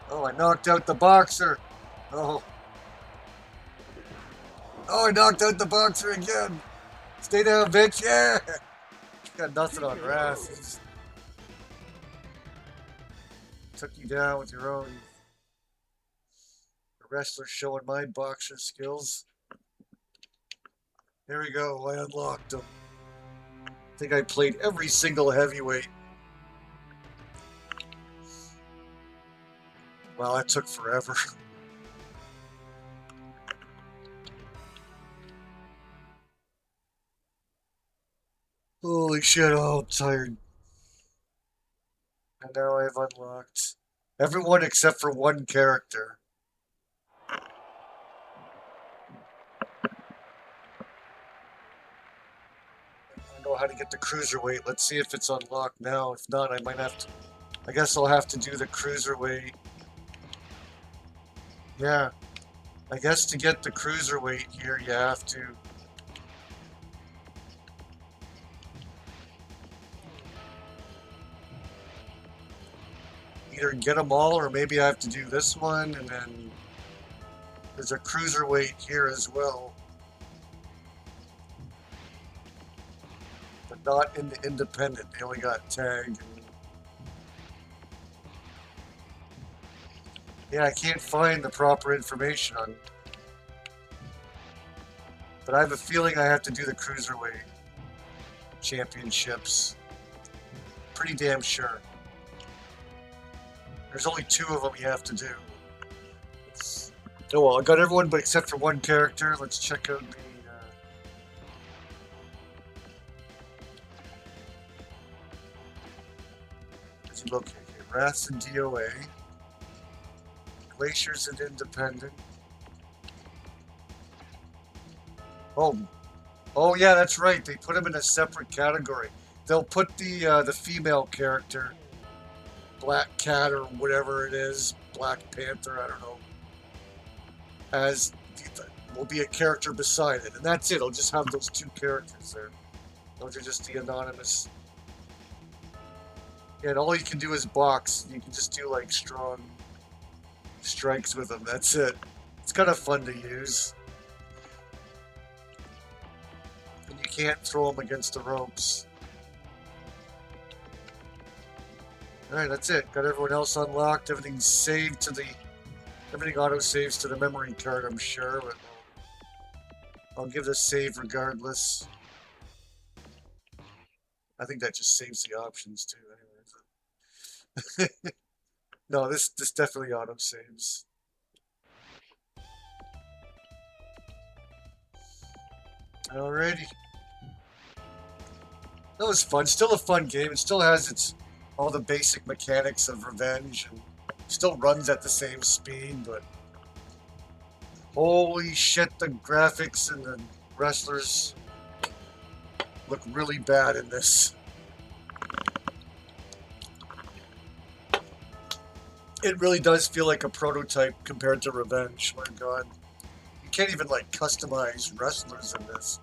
Oh, I knocked out the boxer. Oh. Oh, I knocked out the boxer again. Stay down, bitch. Yeah. Got nothing on Wrath. Took you down with your own wrestler showing my boxer skills. Here we go. I unlocked him. I think I played every single heavyweight. Wow, that took forever. Holy shit, oh, I'm tired. And now I've unlocked everyone except for one character. I know how to get the cruiserweight. Let's see if it's unlocked now. If not, I might have to. I guess I'll have to do the cruiserweight. Yeah. I guess to get the cruiserweight here, you have to. Either get them all, or maybe I have to do this one, and then there's a cruiserweight here as well. But not in the independent. They only got tag. And yeah, I can't find the proper information on. But I have a feeling I have to do the cruiserweight championships. Pretty damn sure. There's only 2 of them you have to do. Oh well, I got everyone but except for one character. Let's check out the. Where's he located here? Wraths and DOA. Glaciers and Independent. Oh yeah, that's right. They put them in a separate category. They'll put the female character, Black Cat or whatever it is, Black Panther, I don't know, as will be a character beside it, and that's it. I'll just have those 2 characters there. Those are just the anonymous. And all you can do is box. You can just do like strong strikes with them. That's it. It's kind of fun to use. And you can't throw them against the ropes. Alright, that's it. Got everyone else unlocked. Everything's saved to the... Everything auto-saves to the memory card, I'm sure. But I'll give this save regardless. I think that just saves the options too. Anyways. No, this definitely auto-saves. Alrighty. That was fun. Still a fun game. It still has all the basic mechanics of Revenge, and still runs at the same speed, but holy shit, the graphics and the wrestlers look really bad in this. It really does feel like a prototype compared to Revenge. My god. You can't even like customize wrestlers in this.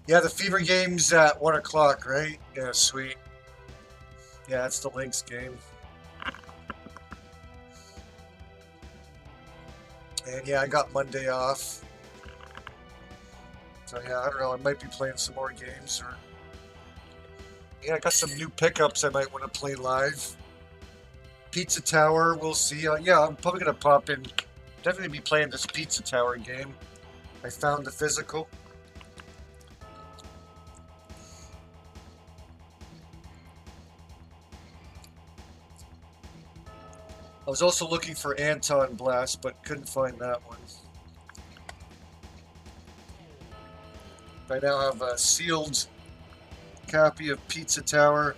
Yeah, the Fever game's at 1 o'clock, right? Yeah, sweet. Yeah, that's the Lynx game. And yeah, I got Monday off. So yeah, I don't know, I might be playing some more games, or... Yeah, I got some new pickups I might want to play live. Pizza Tower, we'll see. Yeah, I'm probably going to pop in. Definitely be playing this Pizza Tower game. I found the physical. I was also looking for Anton Blast, but couldn't find that one. I now have a sealed copy of Pizza Tower.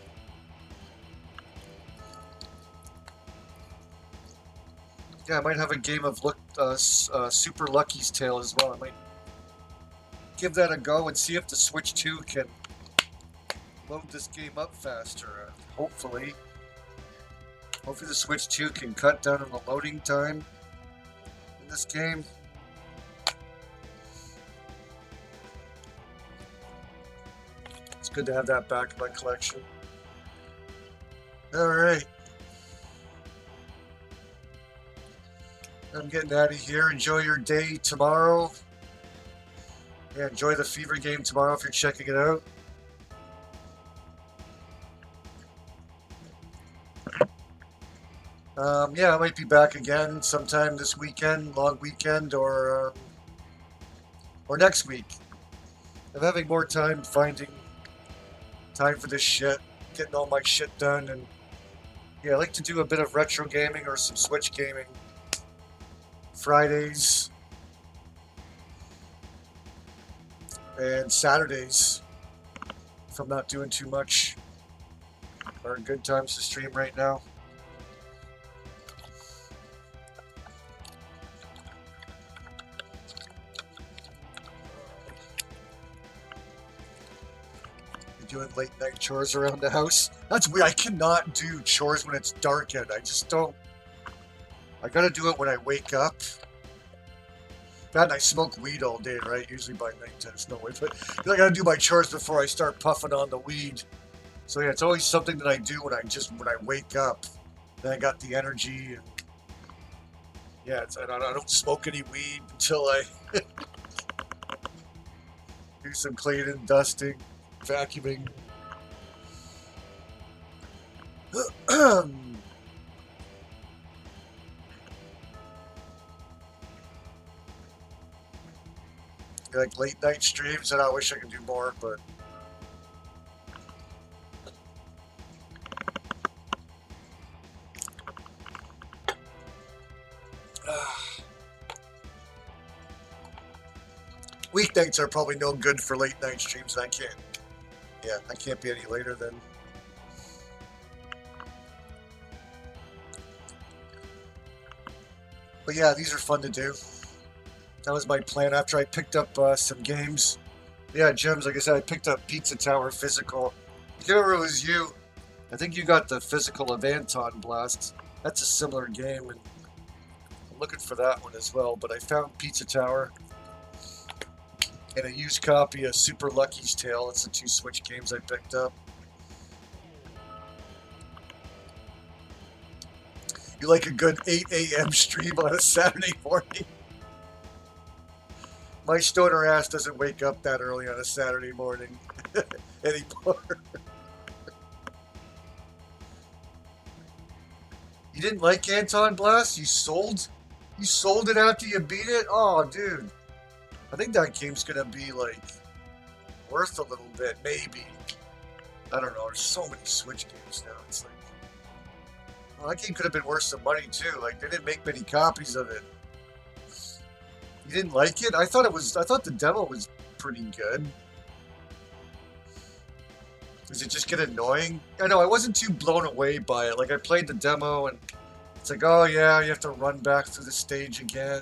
Yeah, I might have a game of Super Lucky's Tale as well. I might give that a go and see if the Switch 2 can load this game up faster. Hopefully. Hopefully the Switch 2 can cut down on the loading time in this game. It's good to have that back in my collection. Alright. I'm getting out of here. Enjoy your day tomorrow. Yeah, enjoy the Fever game tomorrow if you're checking it out. Yeah, I might be back again sometime this weekend, long weekend, or next week. I'm having more time finding time for this shit, getting all my shit done, and yeah, I like to do a bit of retro gaming or some Switch gaming Fridays. And Saturdays, if I'm not doing too much, are good times to stream right now. Doing late night chores around the house. That's weird. I cannot do chores when it's dark out. I just don't. I gotta do it when I wake up. That and I smoke weed all day, right? Usually by night, there's no way. But I gotta do my chores before I start puffing on the weed. So yeah, it's always something that I do when I wake up. Then I got the energy, and yeah, I don't smoke any weed until I do some cleaning, dusting, vacuuming. Like late night streams, and I wish I could do more, but weeknights are probably no good for late night streams. I can't. Yeah, I can't be any later than. But yeah, these are fun to do. That was my plan after I picked up some games. Yeah, gems, like I said, I picked up Pizza Tower Physical. I can't remember if it was you. I think you got the Physical of Anton Blast. That's a similar game, and I'm looking for that one as well. But I found Pizza Tower and a used copy of Super Lucky's Tale. That's the 2 Switch games I picked up. You like a good 8 a.m. stream on a Saturday morning? My stoner ass doesn't wake up that early on a Saturday morning anymore. You didn't like Anton Blast? You sold it after you beat it? Oh, dude. I think that game's gonna be, like, worth a little bit, maybe. I don't know. There's so many Switch games now. It's like, well, that game could have been worth some money, too. Like, they didn't make many copies of it. You didn't like it? I thought the demo was pretty good. Does it just get annoying? I know, I wasn't too blown away by it. Like, I played the demo, and it's like, oh yeah, you have to run back through the stage again.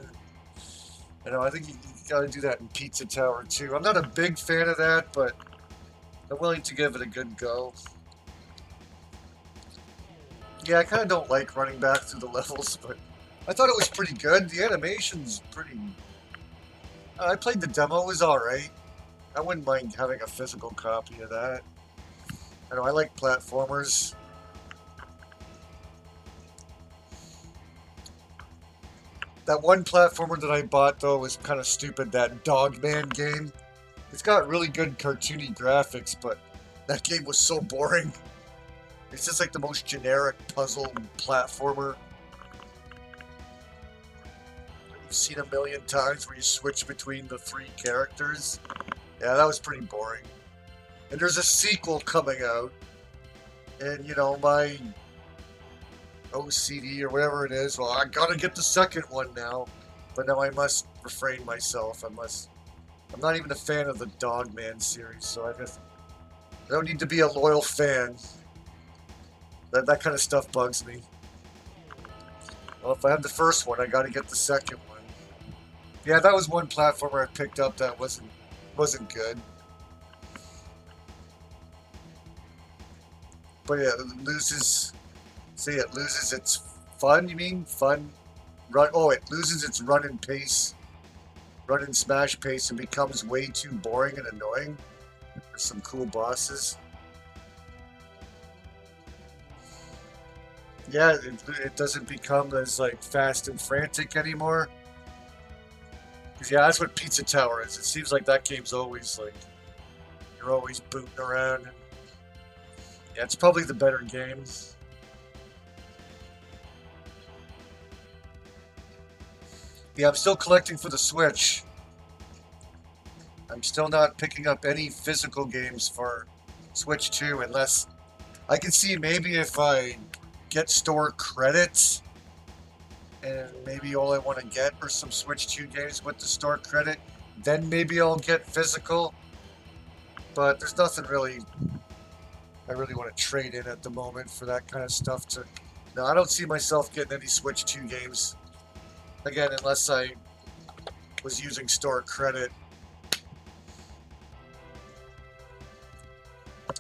I know, I think you gotta do that in Pizza Tower, too. I'm not a big fan of that, but I'm willing to give it a good go. Yeah, I kind of don't like running back through the levels, but I thought it was pretty good. The animation's pretty... I played the demo, it was alright. I wouldn't mind having a physical copy of that. I know, I like platformers. That one platformer that I bought, though, was kind of stupid, that Dogman game. It's got really good cartoony graphics, but that game was so boring. It's just like the most generic puzzle platformer you've seen a million times, where you switch between the 3 characters. Yeah, that was pretty boring. And there's a sequel coming out, and you know, my OCD or whatever it is, well, I gotta get the second one now, but now I must refrain myself. I'm not even a fan of the Dogman series, so I don't need to be a loyal fan. That kind of stuff bugs me. Well, if I have the first one, I gotta get the second one. Yeah, that was one platformer I picked up that wasn't good. But yeah, it loses its fun, you mean? Fun? Run? Oh, it loses its run and smash pace, and becomes way too boring and annoying. There's some cool bosses. Yeah, it doesn't become as, like, fast and frantic anymore. Because, yeah, that's what Pizza Tower is. It seems like that game's always, like, you're always booting around. And, yeah, it's probably the better game. Yeah, I'm still collecting for the Switch. I'm still not picking up any physical games for Switch 2, unless I can see maybe if I get store credits, and maybe all I want to get are some Switch 2 games with the store credit, then maybe I'll get physical. But there's nothing really I really want to trade in at the moment for that kind of stuff. No, I don't see myself getting any Switch 2 games again unless I was using store credit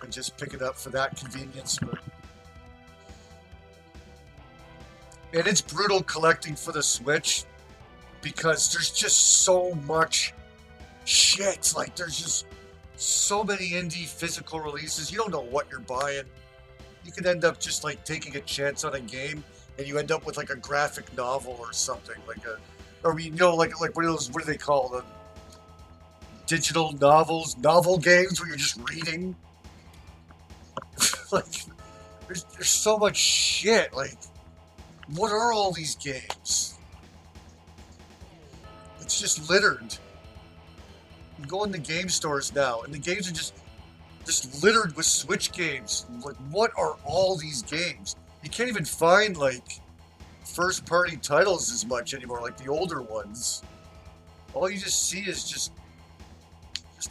and just pick it up for that convenience. But and it's brutal collecting for the Switch because there's just so much shit. Like there's just so many indie physical releases. You don't know what you're buying. You could end up just like taking a chance on a game, and you end up with like a graphic novel or something, like a, or you know, like what are those? What do they call them? Digital novels, novel games where you're just reading. Like, there's so much shit. Like, what are all these games? It's just littered. You go in the game stores now, and the games are just littered with Switch games. Like, what are all these games? You can't even find like first-party titles as much anymore, like the older ones. All you just see is just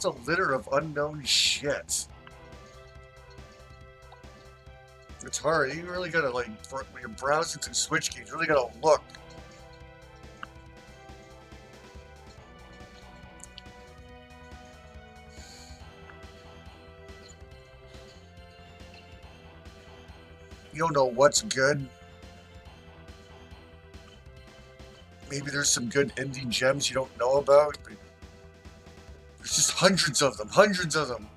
a litter of unknown shit. It's hard. You really gotta like when you're browsing through Switch games, you really gotta look. You don't know what's good. Maybe there's some good indie gems you don't know about, but there's just hundreds of them, hundreds of them.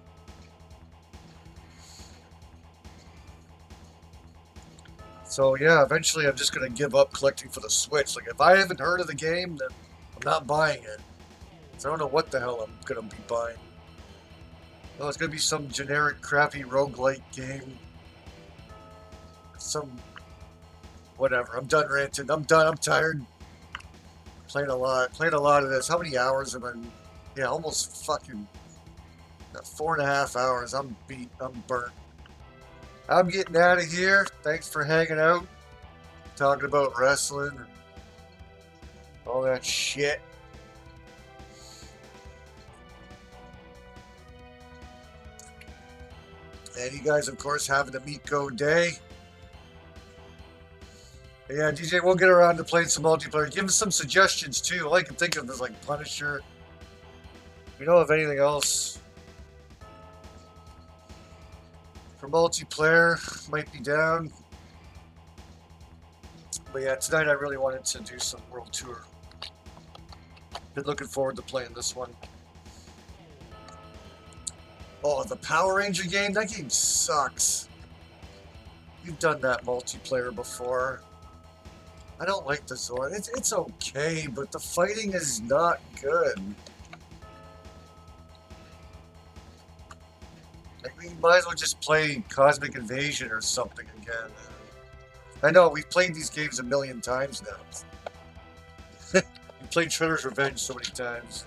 So yeah, eventually I'm just gonna give up collecting for the Switch. Like if I haven't heard of the game, then I'm not buying it. So I don't know what the hell I'm gonna be buying. Oh, it's gonna be some generic crappy roguelike game. Some whatever. I'm done ranting. I'm done. I'm tired. Played a lot of this. How many hours have I been? Yeah, almost fucking 4.5 hours. I'm beat. I'm burnt. I'm getting out of here. Thanks for hanging out, talking about wrestling and all that shit. And you guys, of course, having a Miko day. Yeah, DJ, we'll get around to playing some multiplayer. Give us some suggestions, too. All I can think of is, like, Punisher. If you know of anything else for multiplayer, might be down. But yeah, tonight I really wanted to do some World Tour. Been looking forward to playing this one. Oh, the Power Ranger game? That game sucks. You've done that multiplayer before. I don't like the Zord. It's okay, but the fighting is not good. Like, we might as well just play Cosmic Invasion or something again. I know, we've played these games a million times now. We played Shredder's Revenge so many times.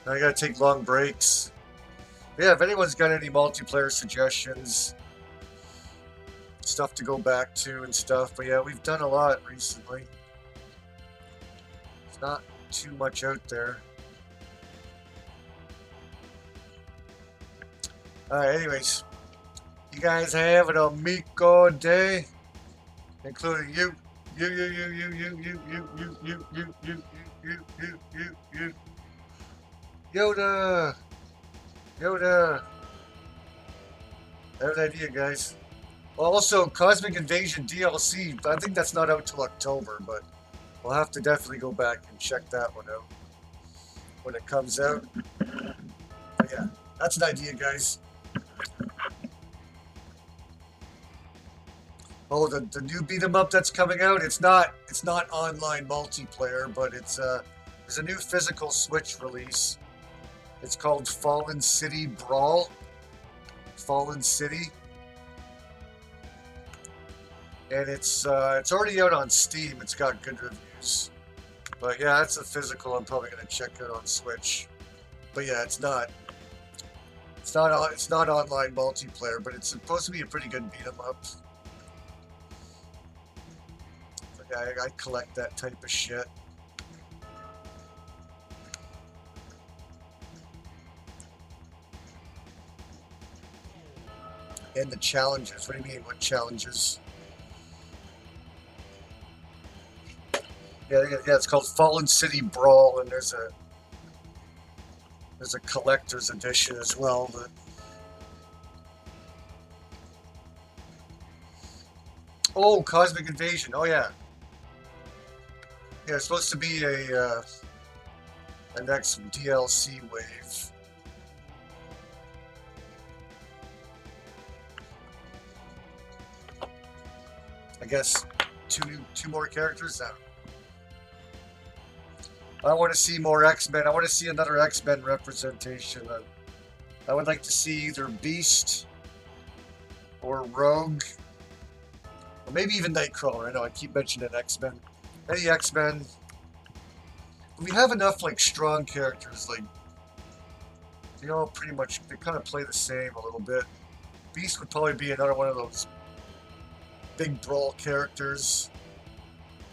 Now I gotta take long breaks. Yeah, if anyone's got any multiplayer suggestions, stuff to go back to and stuff. But yeah, we've done a lot recently. There's not too much out there. Alright, anyways. You guys have an Amico day. Including you. You. Yoda! Yoda! I have an idea, guys. Well, also, Cosmic Invasion DLC, I think that's not out till October, but we'll have to definitely go back and check that one out when it comes out. But yeah, that's an idea, guys. Oh, the new beat 'em up that's coming out, it's not online multiplayer, but it's there's a new physical Switch release. It's called Fallen City Brawl. Fallen City. And it's already out on Steam. It's got good reviews. But yeah, that's a physical I'm probably gonna check out on Switch. But yeah, it's not online multiplayer, but it's supposed to be a pretty good beat 'em up. But yeah, I collect that type of shit. And the challenges. What do you mean? What challenges? Yeah, it's called Fallen City Brawl, and there's a collector's edition as well. But oh, Cosmic Invasion. Oh yeah, yeah. It's supposed to be a next DLC wave. I guess two more characters now. I want to see more X-Men. I want to see another X-Men representation. I would like to see either Beast or Rogue, or maybe even Nightcrawler. I know I keep mentioning X-Men. Any X-Men. We have enough like strong characters, like they all pretty much they kind of play the same a little bit. Beast would probably be another one of those big brawl characters.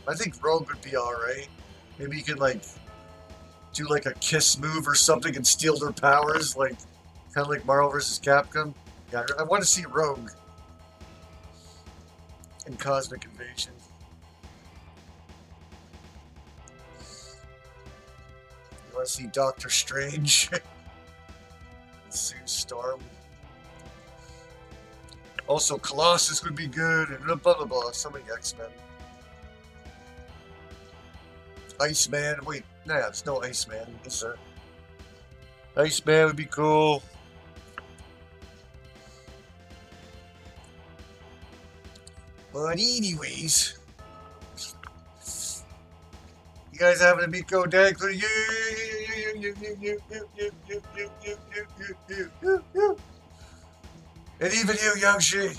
I think Rogue would be alright. Maybe you could like do like a kiss move or something and steal their powers, like kind of like Marvel vs. Capcom. Yeah, I want to see Rogue in Cosmic Invasion. You want to see Doctor Strange? Sue Storm. Also, Colossus would be good, and blah blah blah. So many X-Men. Iceman. Wait, nah, there's no Iceman, is there? Iceman would be cool. But anyways, you guys having a Miko day? And even you, Young Shi.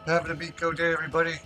Having a Miko day, everybody.